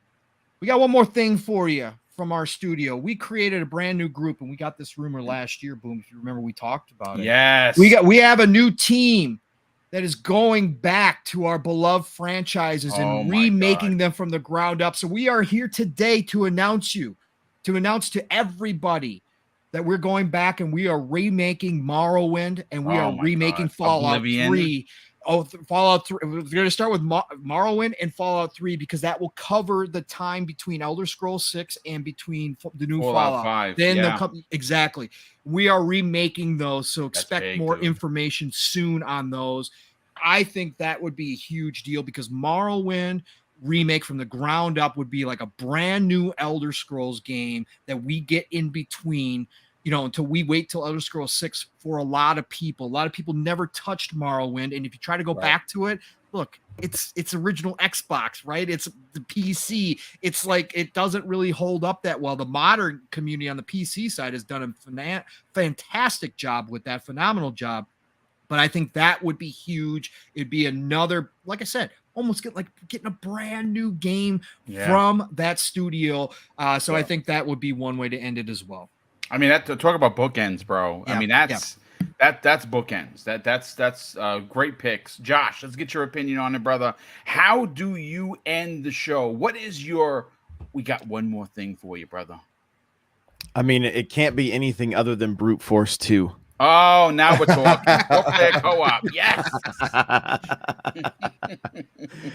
we got one more thing for you. From our studio, we created a brand new group, and we got this rumor last year. Boom! If you remember, we talked about it. Yes, we have a new team that is going back to our beloved franchises and remaking them from the ground up. So we are here today to announce to announce to everybody that we're going back and we are remaking Morrowind and we are remaking Fallout Oblivion. 3. Fallout 3. We're going to start with Morrowind and Fallout 3 because that will cover the time between Elder Scrolls 6 and between the new Fallout 5. Then exactly. We are remaking those, so expect big, more dude. information soon on those. I think that would be a huge deal because Morrowind remake from the ground up would be like a brand new Elder Scrolls game that we get in between, until we wait till Elder Scrolls 6 for a lot of people. A lot of people never touched Morrowind, and if you try to go back to it, look, it's original Xbox, right? It's the PC. It's like it doesn't really hold up that well. The modern community on the PC side has done a fantastic job with that, phenomenal job. But I think that would be huge. It'd be another, like I said, almost getting a brand new game from that studio. So I think that would be one way to end it as well. I mean, talk about bookends, bro. I mean, that's bookends. That's great picks. Josh, let's get your opinion on it, brother. How do you end the show? What is we got one more thing for you, brother. I mean, it can't be anything other than Brute Force 2. Oh, now we're talking. Four-player co-op. Yes.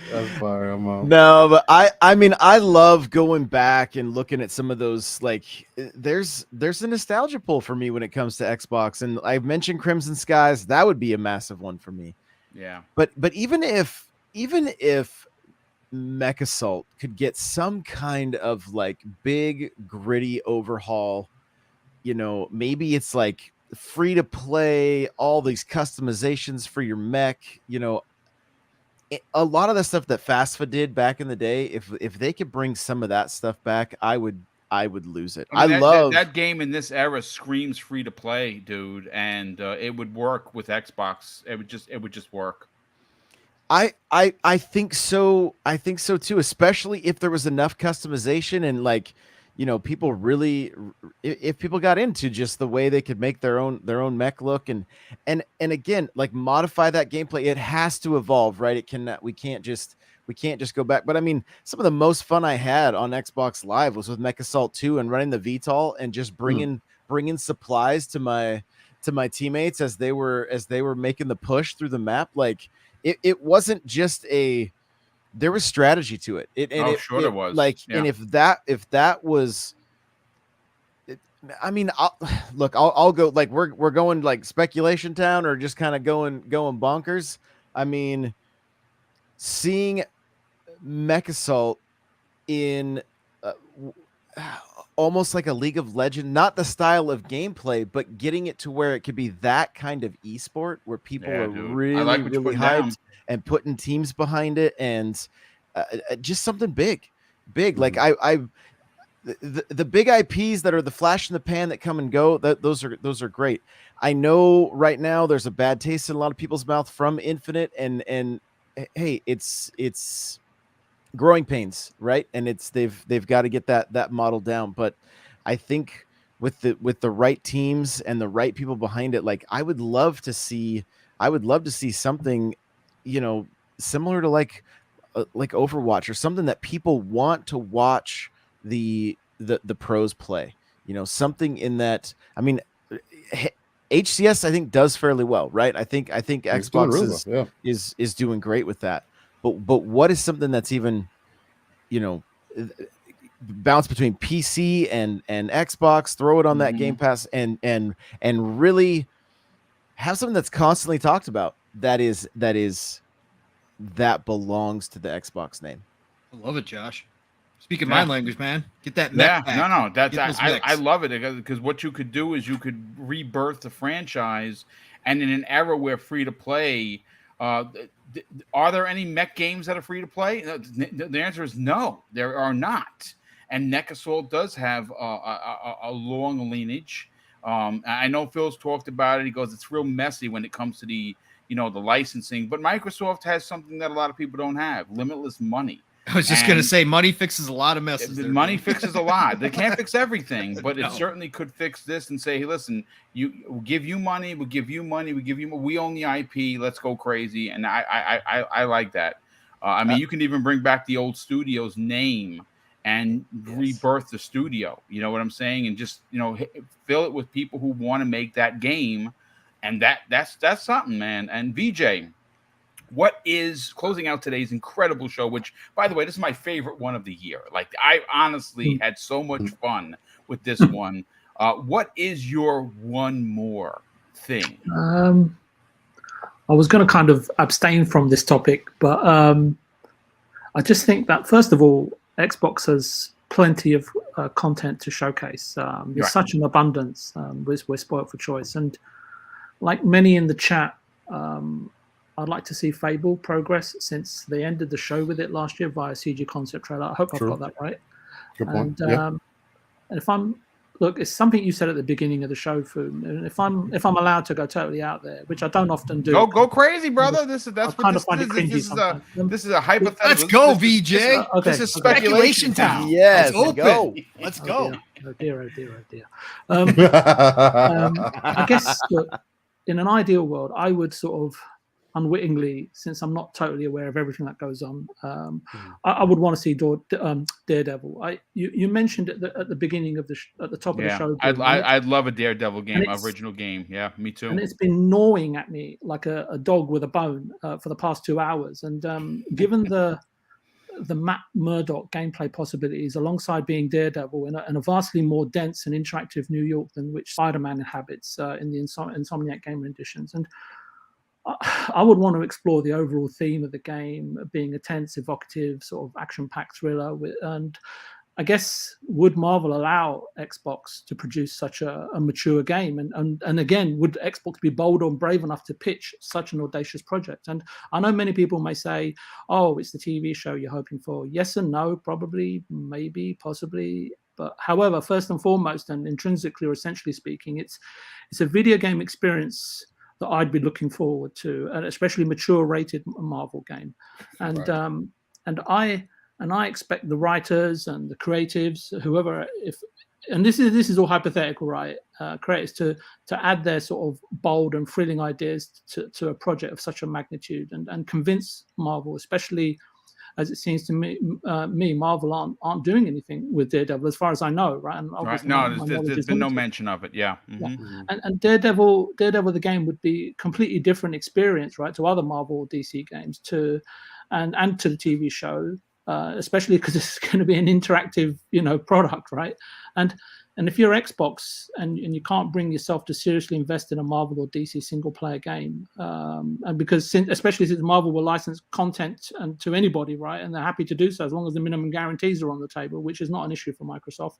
That's fire. I'm out. No, but I mean, I love going back and looking at some of those. Like, there's a nostalgia pull for me when it comes to Xbox, and I've mentioned Crimson Skies. That would be a massive one for me. Yeah. But even if Mech Assault could get some kind of like big gritty overhaul, maybe it's like free to play, all these customizations for your mech, a lot of the stuff that FASFA did back in the day, if they could bring some of that stuff back, I would lose it. I mean, love that game in this era screams free to play, dude, and it would work with Xbox. It would just work. I think so. I think so too, especially if there was enough customization and like, people really, if people got into just the way they could make their own mech look and again, like modify that gameplay. It has to evolve, right? We can't just go back. But I mean, some of the most fun I had on Xbox Live was with Mech Assault 2 and running the VTOL and just bringing supplies to my teammates as they were making the push through the map. Like it wasn't just there was strategy to it. It was like, and if that was, I mean, I'll go like we're going like speculation town or just kind of going bonkers. I mean, seeing Mech Assault in almost like a League of Legends, not the style of gameplay, but getting it to where it could be that kind of esport where people are really hyped and putting teams behind it and just something big. Like the big IPs that are the flash in the pan that come and go, those are great. I know right now there's a bad taste in a lot of people's mouth from Infinite and hey, it's growing pains, right? And they've got to get that model down. But I think with the right teams and the right people behind it, like I would love to see something, similar to like Overwatch or something that people want to watch the pros play, something in that. I mean, HCS I think does fairly well, right? I think Xbox is doing great with that. But what is something that's even, bounce between PC and Xbox, throw it on that Game Pass and really have something that's constantly talked about that belongs to the Xbox name. I love it, Josh. Speaking my language, man. Get that mech back. No. I love it because what you could do is you could rebirth the franchise, and in an era where free to play, are there any mech games that are free to play? The answer is no, there are not. And Mech Assault does have a long lineage. I know Phil's talked about it. He goes, it's real messy when it comes to the licensing. But Microsoft has something that a lot of people don't have: limitless money. I was just going to say, money fixes a lot of messes. Money fixes a lot. They can't fix everything, but it certainly could fix this and say, hey, listen, we'll give you money. We own the IP. Let's go crazy. And I like that. I mean, you can even bring back the old studio's name and rebirth the studio. You know what I'm saying? And just, fill it with people who want to make that game. And that's something, man. And VJ, what is closing out today's incredible show, which, by the way, this is my favorite one of the year. Like, I honestly had so much fun with this one. What is your one more thing? I was going to kind of abstain from this topic, but I just think that, first of all, Xbox has plenty of content to showcase. There's such an abundance. We're spoiled for choice. And like many in the chat, I'd like to see Fable progress, since they ended the show with it last year via CG concept trailer. I hope I've got that right. Good point. And if it's something you said at the beginning of the show, Foom. And if I'm allowed to go totally out there, which I don't often do. Go crazy, brother. This is a hypothetical. Let's go, VJ. This is speculation time. Yes, go. Let's go. Oh dear. I guess, look, in an ideal world, I would sort of unwittingly, since I'm not totally aware of everything that goes on, I would want to see Daredevil. You mentioned it at the beginning of at the top of the show. I'd love a Daredevil game, original game. Yeah, me too. And it's been gnawing at me like a dog with a bone for the past 2 hours. And given the Matt Murdock gameplay possibilities, alongside being Daredevil in a vastly more dense and interactive New York than which Spider-Man inhabits in the Insomniac game renditions, and I would want to explore the overall theme of the game being a tense, evocative, sort of action-packed thriller. And I guess, would Marvel allow Xbox to produce such a mature game? And again, would Xbox be bold or brave enough to pitch such an audacious project? And I know many people may say, oh, it's the TV show you're hoping for. Yes and no, probably, maybe, possibly. But however, first and foremost, and intrinsically or essentially speaking, it's a video game experience that I'd be looking forward to, and especially mature rated Marvel game. And I expect the writers and the creatives, whoever, and this is all hypothetical, right? Creators to add their sort of bold and thrilling ideas to a project of such a magnitude, and convince Marvel, especially as it seems to me, Marvel aren't doing anything with Daredevil, as far as I know, right? And no, there's been no mention of it. Yeah. Mm-hmm. And Daredevil, the game would be completely different experience, right, to other Marvel or DC games, and to the TV show, especially because it's going to be an interactive, product, right? And if you're Xbox and you can't bring yourself to seriously invest in a Marvel or DC single player game, and especially since Marvel will license content to anybody, right? And they're happy to do so as long as the minimum guarantees are on the table, which is not an issue for Microsoft.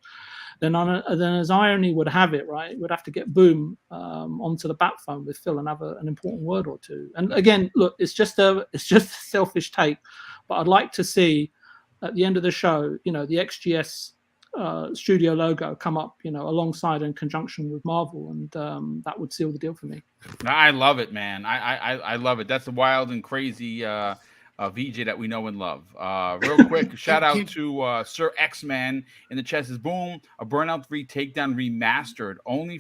Then as irony would have it, right, we'd have to get Boom onto the bat phone with Phil and have an important word or two. And again, look, it's just a selfish take, but I'd like to see at the end of the show, the XGS studio logo come up, alongside in conjunction with Marvel, and that would seal the deal for me. I love it, man. I love it. That's a wild and crazy VJ that we know and love. Real quick, shout out to Sir X-Man in the chat. Says, boom, a Burnout 3 Takedown remastered only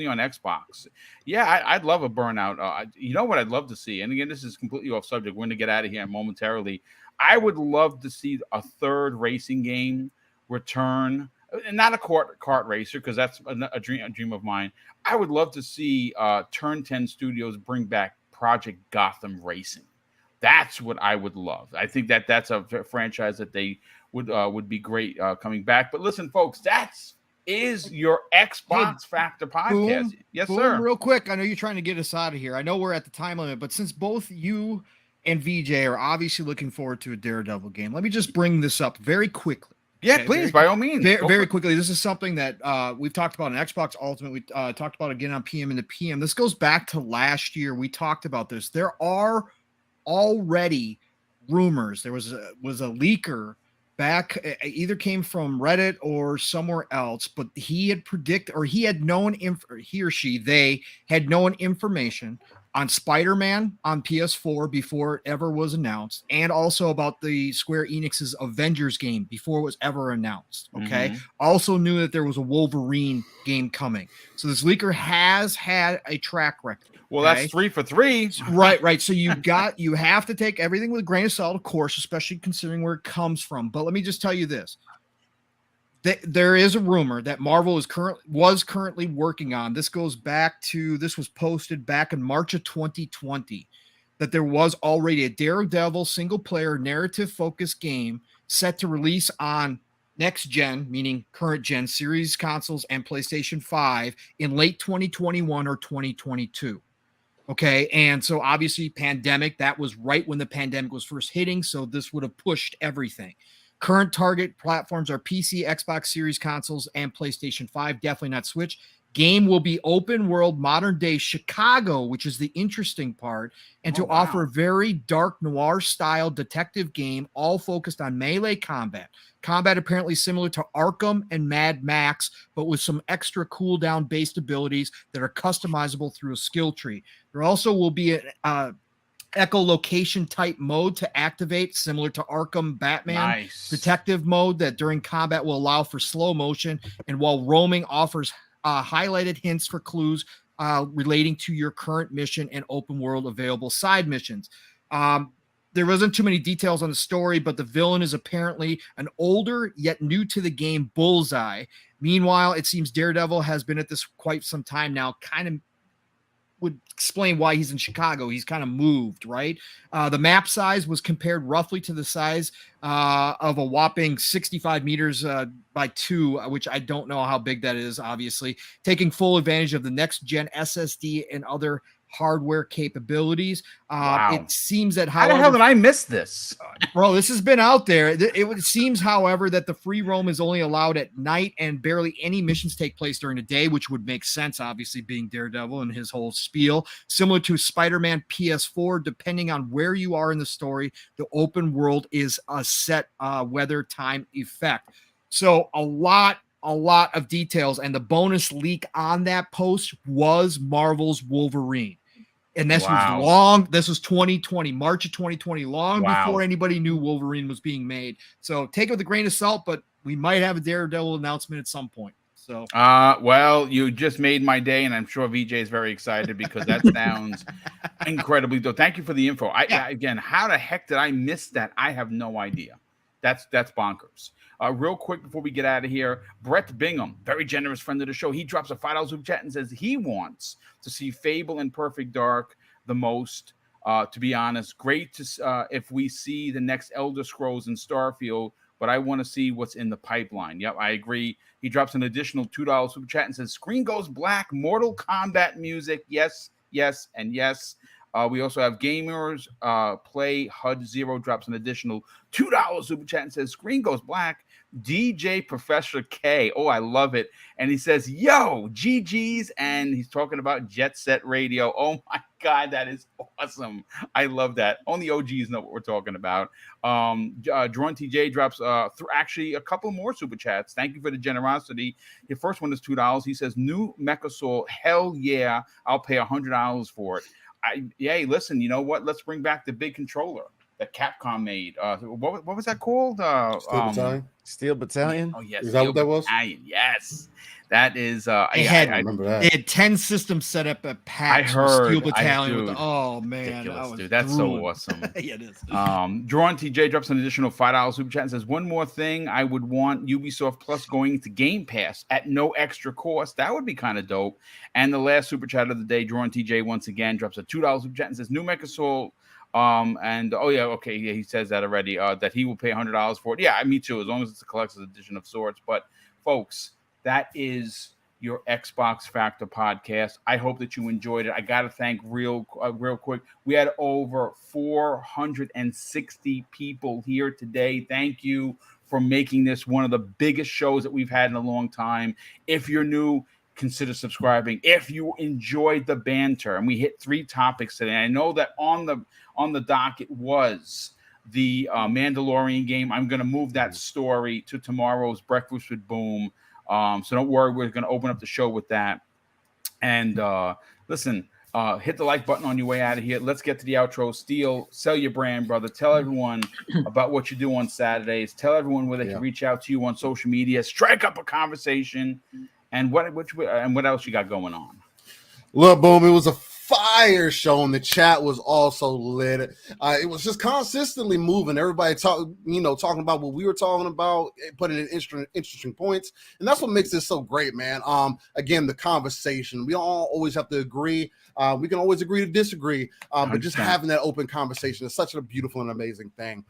on Xbox. Yeah, I'd love a Burnout. You know what I'd love to see? And again, this is completely off subject. We're going to get out of here momentarily. I would love to see a third racing game return, and not a kart racer, because that's a dream of mine. I would love to see Turn 10 Studios bring back Project Gotham Racing. That's what I would love. I think that's a franchise that they would be great coming back. But listen, folks, is your Xbox Factor podcast. Boom, yes, boom, sir. Real quick, I know you're trying to get us out of here. I know we're at the time limit, but since both you and VJ are obviously looking forward to a Daredevil game, let me just bring this up very quickly. Yeah, okay, please, by all means. Very quickly. This is something that we've talked about on Xbox Ultimate. We talked about again on PM and the PM. This goes back to last year. We talked about this. There are already rumors. There was a leaker back, either came from Reddit or somewhere else, but he had predicted, or he had known, he or she, they had known information on Spider-Man on PS4 before it ever was announced, and also about the Square Enix's Avengers game before it was ever announced. Okay. Mhm. Also knew that there was a Wolverine game coming. So this leaker has had a track record. Well, okay? that's 3 for 3. Right. So you have to take everything with a grain of salt, of course, especially considering where it comes from. But let me just tell you this. There is a rumor that Marvel was currently working on. This was posted back in March of 2020, that there was already a Daredevil single player narrative focused game set to release on next gen, meaning current gen series consoles and PlayStation 5 in late 2021 or 2022. Okay. And so obviously pandemic, that was right when the pandemic was first hitting. So this would have pushed everything. Current target platforms are PC, Xbox Series consoles, and PlayStation 5, definitely not Switch. Game will be open world, modern day Chicago, which is the interesting part, and to offer a very dark noir style detective game, all focused on melee combat. Combat apparently similar to Arkham and Mad Max, but with some extra cooldown based abilities that are customizable through a skill tree. There also will be an echolocation type mode to activate, similar to Arkham Batman detective mode, that during combat will allow for slow motion, and while roaming offers highlighted hints for clues relating to your current mission and open world available side missions. There wasn't too many details on the story, but the villain is apparently an older yet new to the game Bullseye. Meanwhile, it seems Daredevil has been at this quite some time now, kind of would explain why he's in Chicago. He's kind of moved, right? The map size was compared roughly to the size of a whopping 65 meters by 2, which I don't know how big that is, obviously, taking full advantage of the next gen SSD and other hardware capabilities. It seems that, how the hell did I miss this? Bro, this has been out there. It seems, however, that the free roam is only allowed at night and barely any missions take place during the day, which would make sense, obviously, being Daredevil and his whole spiel. Similar to Spider-Man PS4, depending on where you are in the story, the open world is a set weather time effect. So a lot of details, and the bonus leak on that post was Marvel's Wolverine. And this was 2020, March of 2020, long before anybody knew Wolverine was being made. So take it with a grain of salt, but we might have a Daredevil announcement at some point. So, well, you just made my day, and I'm sure VJ is very excited because that sounds incredibly dope. Thank you for the info. Again, how the heck did I miss that? I have no idea. That's bonkers. Real quick before we get out of here, Brett Bingham, very generous friend of the show, he drops a $5 super chat and says he wants to see Fable and Perfect Dark the most. To be honest, great to if we see the next Elder Scrolls in Starfield, but I want to see what's in the pipeline. Yep, I agree. He drops an additional $2 super chat and says, screen goes black, Mortal Kombat music, yes, and yes. We also have Gamers Play HUD Zero drops an additional $2 super chat and says, screen goes black. DJ Professor K. Oh, I love it. And he says, yo, GG's. And he's talking about Jet Set Radio. Oh, my God, that is awesome. I love that. Only OGs know what we're talking about. Drawn TJ drops actually a couple more super chats. Thank you for the generosity. Your first one is $2. He says, new Mecha Soul. Hell yeah. I'll pay $100 for it. Listen, you know what? Let's bring back the big controller that Capcom made. What was that called? Steel Battalion. Oh, yes. Is that what that was? Yes. That is. I remember that. They had 10 systems set up at PAX. I heard. Steel Battalion. Oh, man. Ridiculous, dude. That's so awesome. Yeah, it is. Drawn TJ drops an additional $5 super chat and says, one more thing. I would want Ubisoft Plus going to Game Pass at no extra cost. That would be kind of dope. And the last super chat of the day, Drawn TJ once again drops a $2 super chat and says, new Mecha Soul. He says that already, that he will pay $100 for it. Yeah, me too, as long as it's a collector's edition of sorts. But folks, that is your Xbox Factor podcast. I hope that you enjoyed it. I got to thank real quick. We had over 460 people here today. Thank you for making this one of the biggest shows that we've had in a long time. If you're new, consider subscribing. If you enjoyed the banter, and we hit 3 topics today, I know that on the docket was the Mandalorian game. I'm going to move that story to tomorrow's Breakfast with Boom. So don't worry, we're going to open up the show with that. And listen, Hit the like button on your way out of here. Let's get to the outro. Steel, sell your brand, brother. Tell everyone about what you do on Saturdays. Tell everyone where they can reach out to you on social media. Strike up a conversation. And what else you got going on? Look, Boom, it was a fire show, and the chat was also lit. It was just consistently moving. Everybody talking about what we were talking about, putting in interesting points, and that's what makes this so great, man. Again, the conversation. We don't always have to agree. We can always agree to disagree, but just having that open conversation is such a beautiful and amazing thing.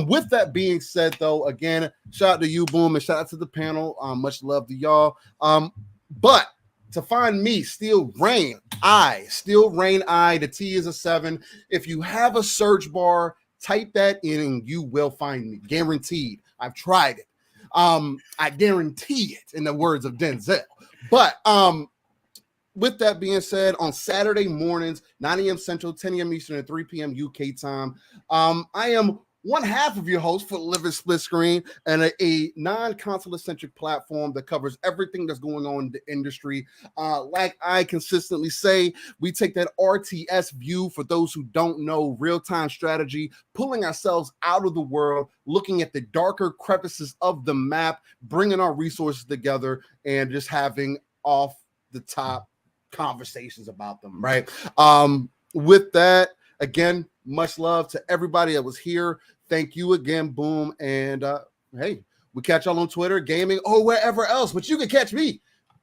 With that being said, though, again, shout out to you, Boom, and shout out to the panel. Much love to y'all. But to find me, Steel Rain I, the T is a 7. If you have a search bar, type that in and you will find me. Guaranteed. I've tried it. I guarantee it, in the words of Denzel. But with that being said, on Saturday mornings, 9 a.m. Central, 10 a.m. Eastern, and 3 p.m. UK time, I am one half of your host for Living Split Screen, and a non-console centric platform that covers everything that's going on in the industry. Like I consistently say, we take that RTS view, for those who don't know, real-time strategy, pulling ourselves out of the world, looking at the darker crevices of the map, bringing our resources together, and just having off the top conversations about them, right? With that, again, much love to everybody that was here. Thank you again, Boom. And hey, we catch y'all on Twitter, gaming, or wherever else. But you can catch me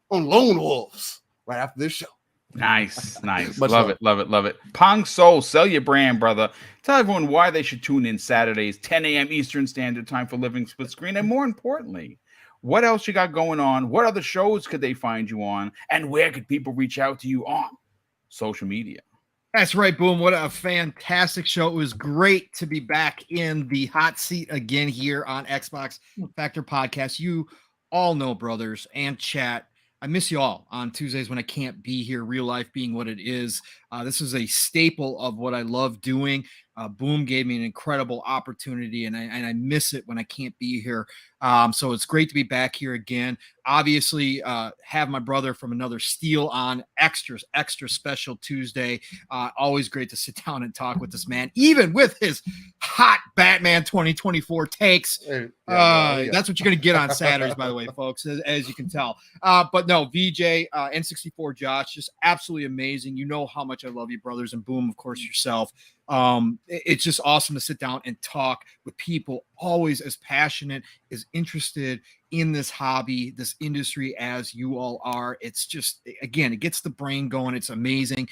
on Lone Wolves right after this show. Nice. Love it. Pong Soul, sell your brand, brother. Tell everyone why they should tune in Saturdays, 10 a.m. Eastern Standard Time for Living Split Screen. And more importantly, what else you got going on? What other shows could they find you on? And where could people reach out to you on social media? That's right, Boom. What a fantastic show. It was great to be back in the hot seat again here on Xbox Factor Podcast. You all know, brothers and chat, I miss you all on Tuesdays when I can't be here, real life being what it is. This is a staple of what I love doing. Boom gave me an incredible opportunity, and I miss it when I can't be here. So it's great to be back here again. Obviously, have my brother from another Steel on extra special Tuesday. Always great to sit down and talk with this man, even with his hot Batman 2024 takes. That's what you're going to get on Saturdays, by the way, folks, as you can tell. But no, VJ, N64 Josh, just absolutely amazing. You know how much I love you, brothers, and Boom, of course, yourself. It's just awesome to sit down and talk with people always as passionate, as interested in this hobby, this industry as you all are. It's just, again, it gets the brain going. It's amazing.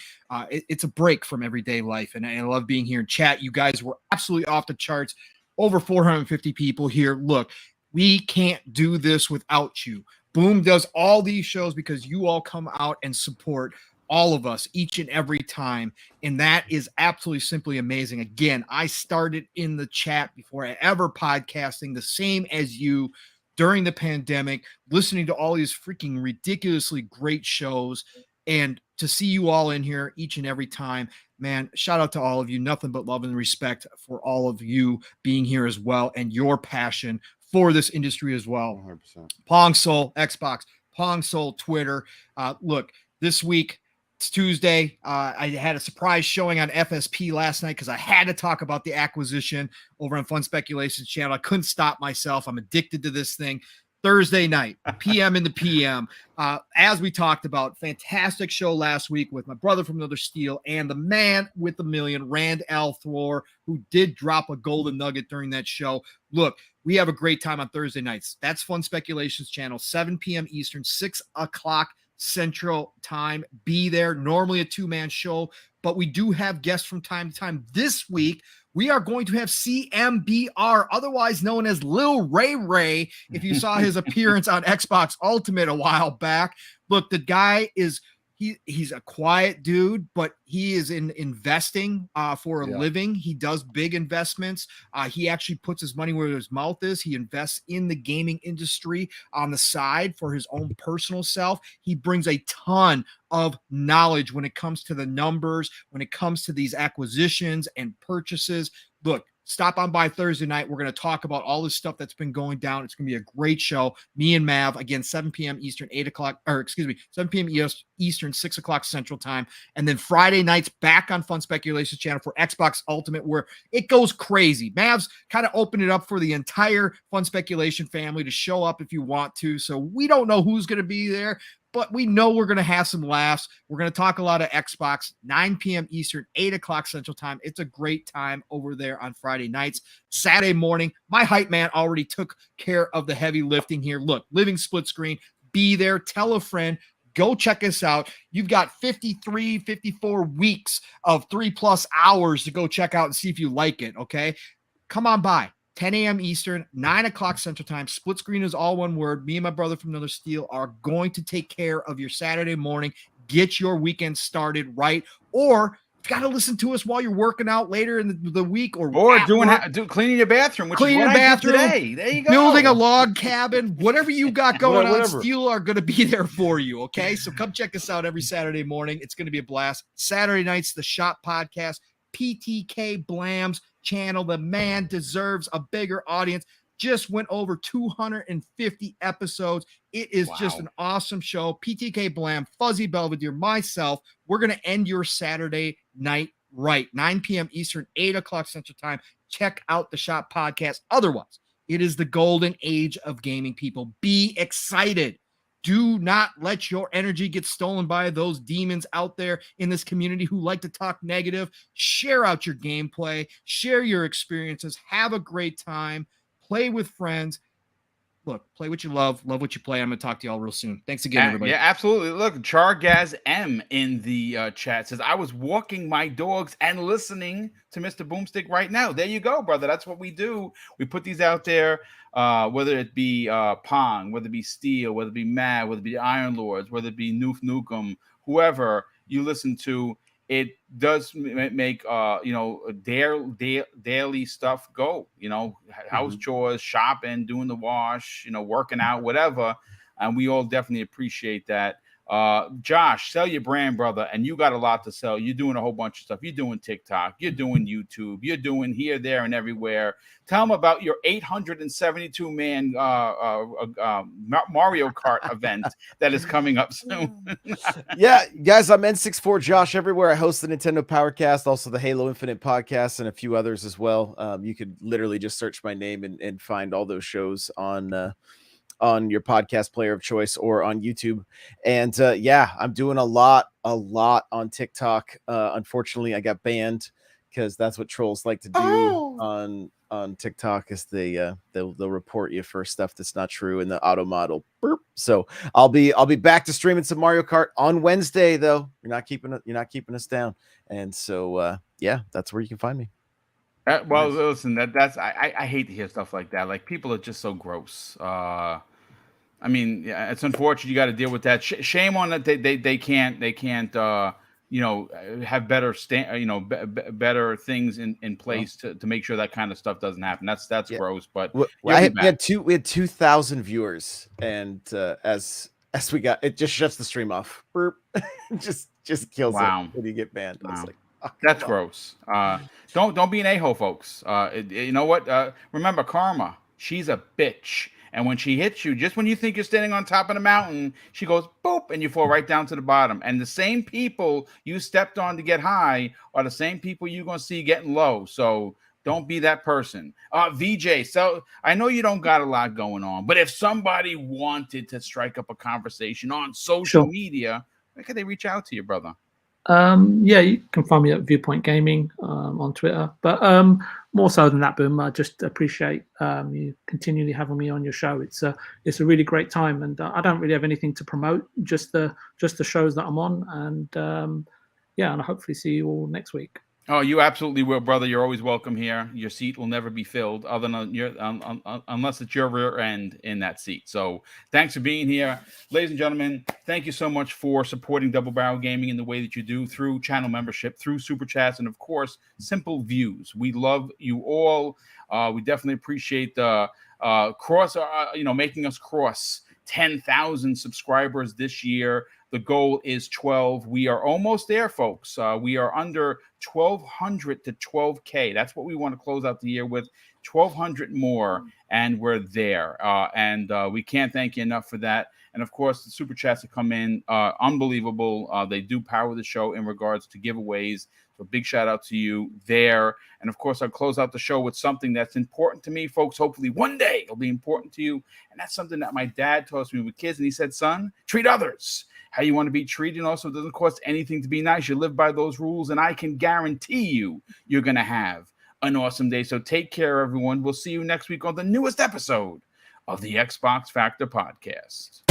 It's a break from everyday life. And I love being here in chat. You guys were absolutely off the charts. Over 450 people here. Look, we can't do this without you. Boom does all these shows because you all come out and support all of us each and every time. And that is absolutely simply amazing. Again, I started in the chat before I ever podcasting, the same as you during the pandemic, listening to all these freaking ridiculously great shows. And to see you all in here each and every time, man, shout out to all of you. Nothing but love and respect for all of you being here as well, and your passion for this industry as well. 100%. Pong Soul, Xbox, Pong Soul, Twitter. Look, this week, it's Tuesday. I had a surprise showing on FSP last night because I had to talk about the acquisition over on Fun Speculations channel. I couldn't stop myself. I'm addicted to this thing. Thursday night, PM in the PM. As we talked about, fantastic show last week with my brother from Another Steel and the man with the million, Rand L. Thor, who did drop a golden nugget during that show. Look, we have a great time on Thursday nights. That's Fun Speculations channel, 7 p.m. Eastern, 6 o'clock Central Time. Be there. Normally a two-man show, but we do have guests from time to time. This week, we are going to have CMBR, otherwise known as Lil Ray Ray, if you saw his appearance on Xbox Ultimate a while back. Look, the guy is he's a quiet dude, but he is in investing for a living. He does big investments. He actually puts his money where his mouth is. He invests in the gaming industry on the side for his own personal self. He brings a ton of knowledge when it comes to the numbers, when it comes to these acquisitions and purchases. Look, stop on by Thursday night. We're going to talk about all this stuff that's been going down. It's going to be a great show. Me and Mav, again, 7 p.m. Eastern, 7 p.m. Eastern, 6 o'clock Central Time. And then Friday nights back on Fun Speculations channel for Xbox Ultimate, where it goes crazy. Mav's kind of opened it up for the entire Fun Speculation family to show up if you want to. So we don't know who's going to be there, but we know we're going to have some laughs. We're going to talk a lot of Xbox, 9 p.m. Eastern, 8 o'clock Central Time. It's a great time over there on Friday nights. Saturday morning, my hype man already took care of the heavy lifting here. Look, living split screen, be there, tell a friend, go check us out. You've got 53, 54 weeks of 3+ hours to go check out and see if you like it, okay? Come on by. 10 a.m. Eastern, 9 o'clock Central Time. Split screen is all one word. Me and my brother from another steel are going to take care of your Saturday morning. Get your weekend started right. Or you've got to listen to us while you're working out later in the week, or cleaning your bathroom, which cleaning is what your I bathroom did today. There you go. Building a log cabin, whatever you got going on, Whatever. Steel are going to be there for you. Okay, so come check us out every Saturday morning. It's going to be a blast. Saturday nights, the Shop Podcast, PTK Blam's channel. The man deserves a bigger audience. Just went over 250 episodes. It is just an awesome show. PTK Blam, Fuzzy Belvedere, myself. We're going to end your Saturday night right. 9 p.m. Eastern, 8 o'clock Central Time. Check out the Shop Podcast. Otherwise, it is the golden age of gaming, people. Be excited. Do not let your energy get stolen by those demons out there in this community who like to talk negative. Share out your gameplay. Share your experiences. Have a great time. Play with friends. Look, play what you love what you play. I'm going to talk to y'all real soon. Thanks again, everybody. Yeah, absolutely. Look, Chargaz M in the chat says, I was walking my dogs and listening to Mr. Boomstick right now. There you go, brother. That's what we do. We put these out there, whether it be Pong, whether it be Steel, whether it be Mad, whether it be Iron Lords, whether it be Noof Nukem, whoever you listen to. It does make daily stuff go, house chores, shopping, doing the wash, working out, whatever. And we all definitely appreciate that. Josh, sell your brand, brother, and you got a lot to sell. You're doing a whole bunch of stuff. You're doing TikTok, you're doing YouTube, you're doing here, there, and everywhere. Tell them about your 872-man Mario Kart event that is coming up soon. Yeah, guys, I'm N64 Josh everywhere. I host the Nintendo Powercast, also the Halo Infinite podcast, and a few others as well. You could literally just search my name and find all those shows on your podcast player of choice or on YouTube. And yeah, I'm doing a lot on TikTok. Unfortunately, I got banned because that's what trolls like to do on TikTok, is they'll report you for stuff that's not true in the auto model. Burp. So I'll be back to streaming some Mario Kart on Wednesday, though. You're not keeping us down. And so yeah, that's where you can find me. Well, listen, that's I hate to hear stuff like that. Like, people are just so gross. I mean, yeah, it's unfortunate you got to deal with that. Shame on that. They can't have better better things in place to make sure that kind of stuff doesn't happen. That's gross. But we had 2,000 viewers, and as we got, it just shuts the stream off. Burp. just kills it when you get banned. Wow. It's like, that's gross. Don't be an a-hole, folks. You know what? Remember, karma. She's a bitch. And when she hits you, just when you think you're standing on top of the mountain, she goes boop, and you fall right down to the bottom. And the same people you stepped on to get high are the same people you're going to see getting low. So don't be that person. VJ, so I know you don't got a lot going on, but if somebody wanted to strike up a conversation on social media, where could they reach out to you, brother? Yeah, you can find me at Viewpoint Gaming on Twitter. But more so than that, Boom, I just appreciate you continually having me on your show. It's a really great time, and I don't really have anything to promote, just the shows that I'm on, and yeah, and I hopefully see you all next week. Oh, you absolutely will, brother. You're always welcome here. Your seat will never be filled, other than unless it's your rear end in that seat. So, thanks for being here, ladies and gentlemen. Thank you so much for supporting Double Barrel Gaming in the way that you do, through channel membership, through super chats, and of course, simple views. We love you all. We definitely appreciate the making us cross 10,000 subscribers this year. The goal is 12. We are almost there, folks. We are under 1,200 to 12K. That's what we want to close out the year with. 1,200 more, and we're there. And we can't thank you enough for that. And of course, the super chats that come in, unbelievable. They do power the show in regards to giveaways. So big shout out to you there. And of course, I'll close out the show with something that's important to me, folks. Hopefully one day it'll be important to you. And that's something that my dad taught me with kids. And he said, son, treat others how you want to be treated. And also, it doesn't cost anything to be nice. You live by those rules. And I can guarantee you're going to have an awesome day. So take care, everyone. We'll see you next week on the newest episode of the Xbox Factor Podcast.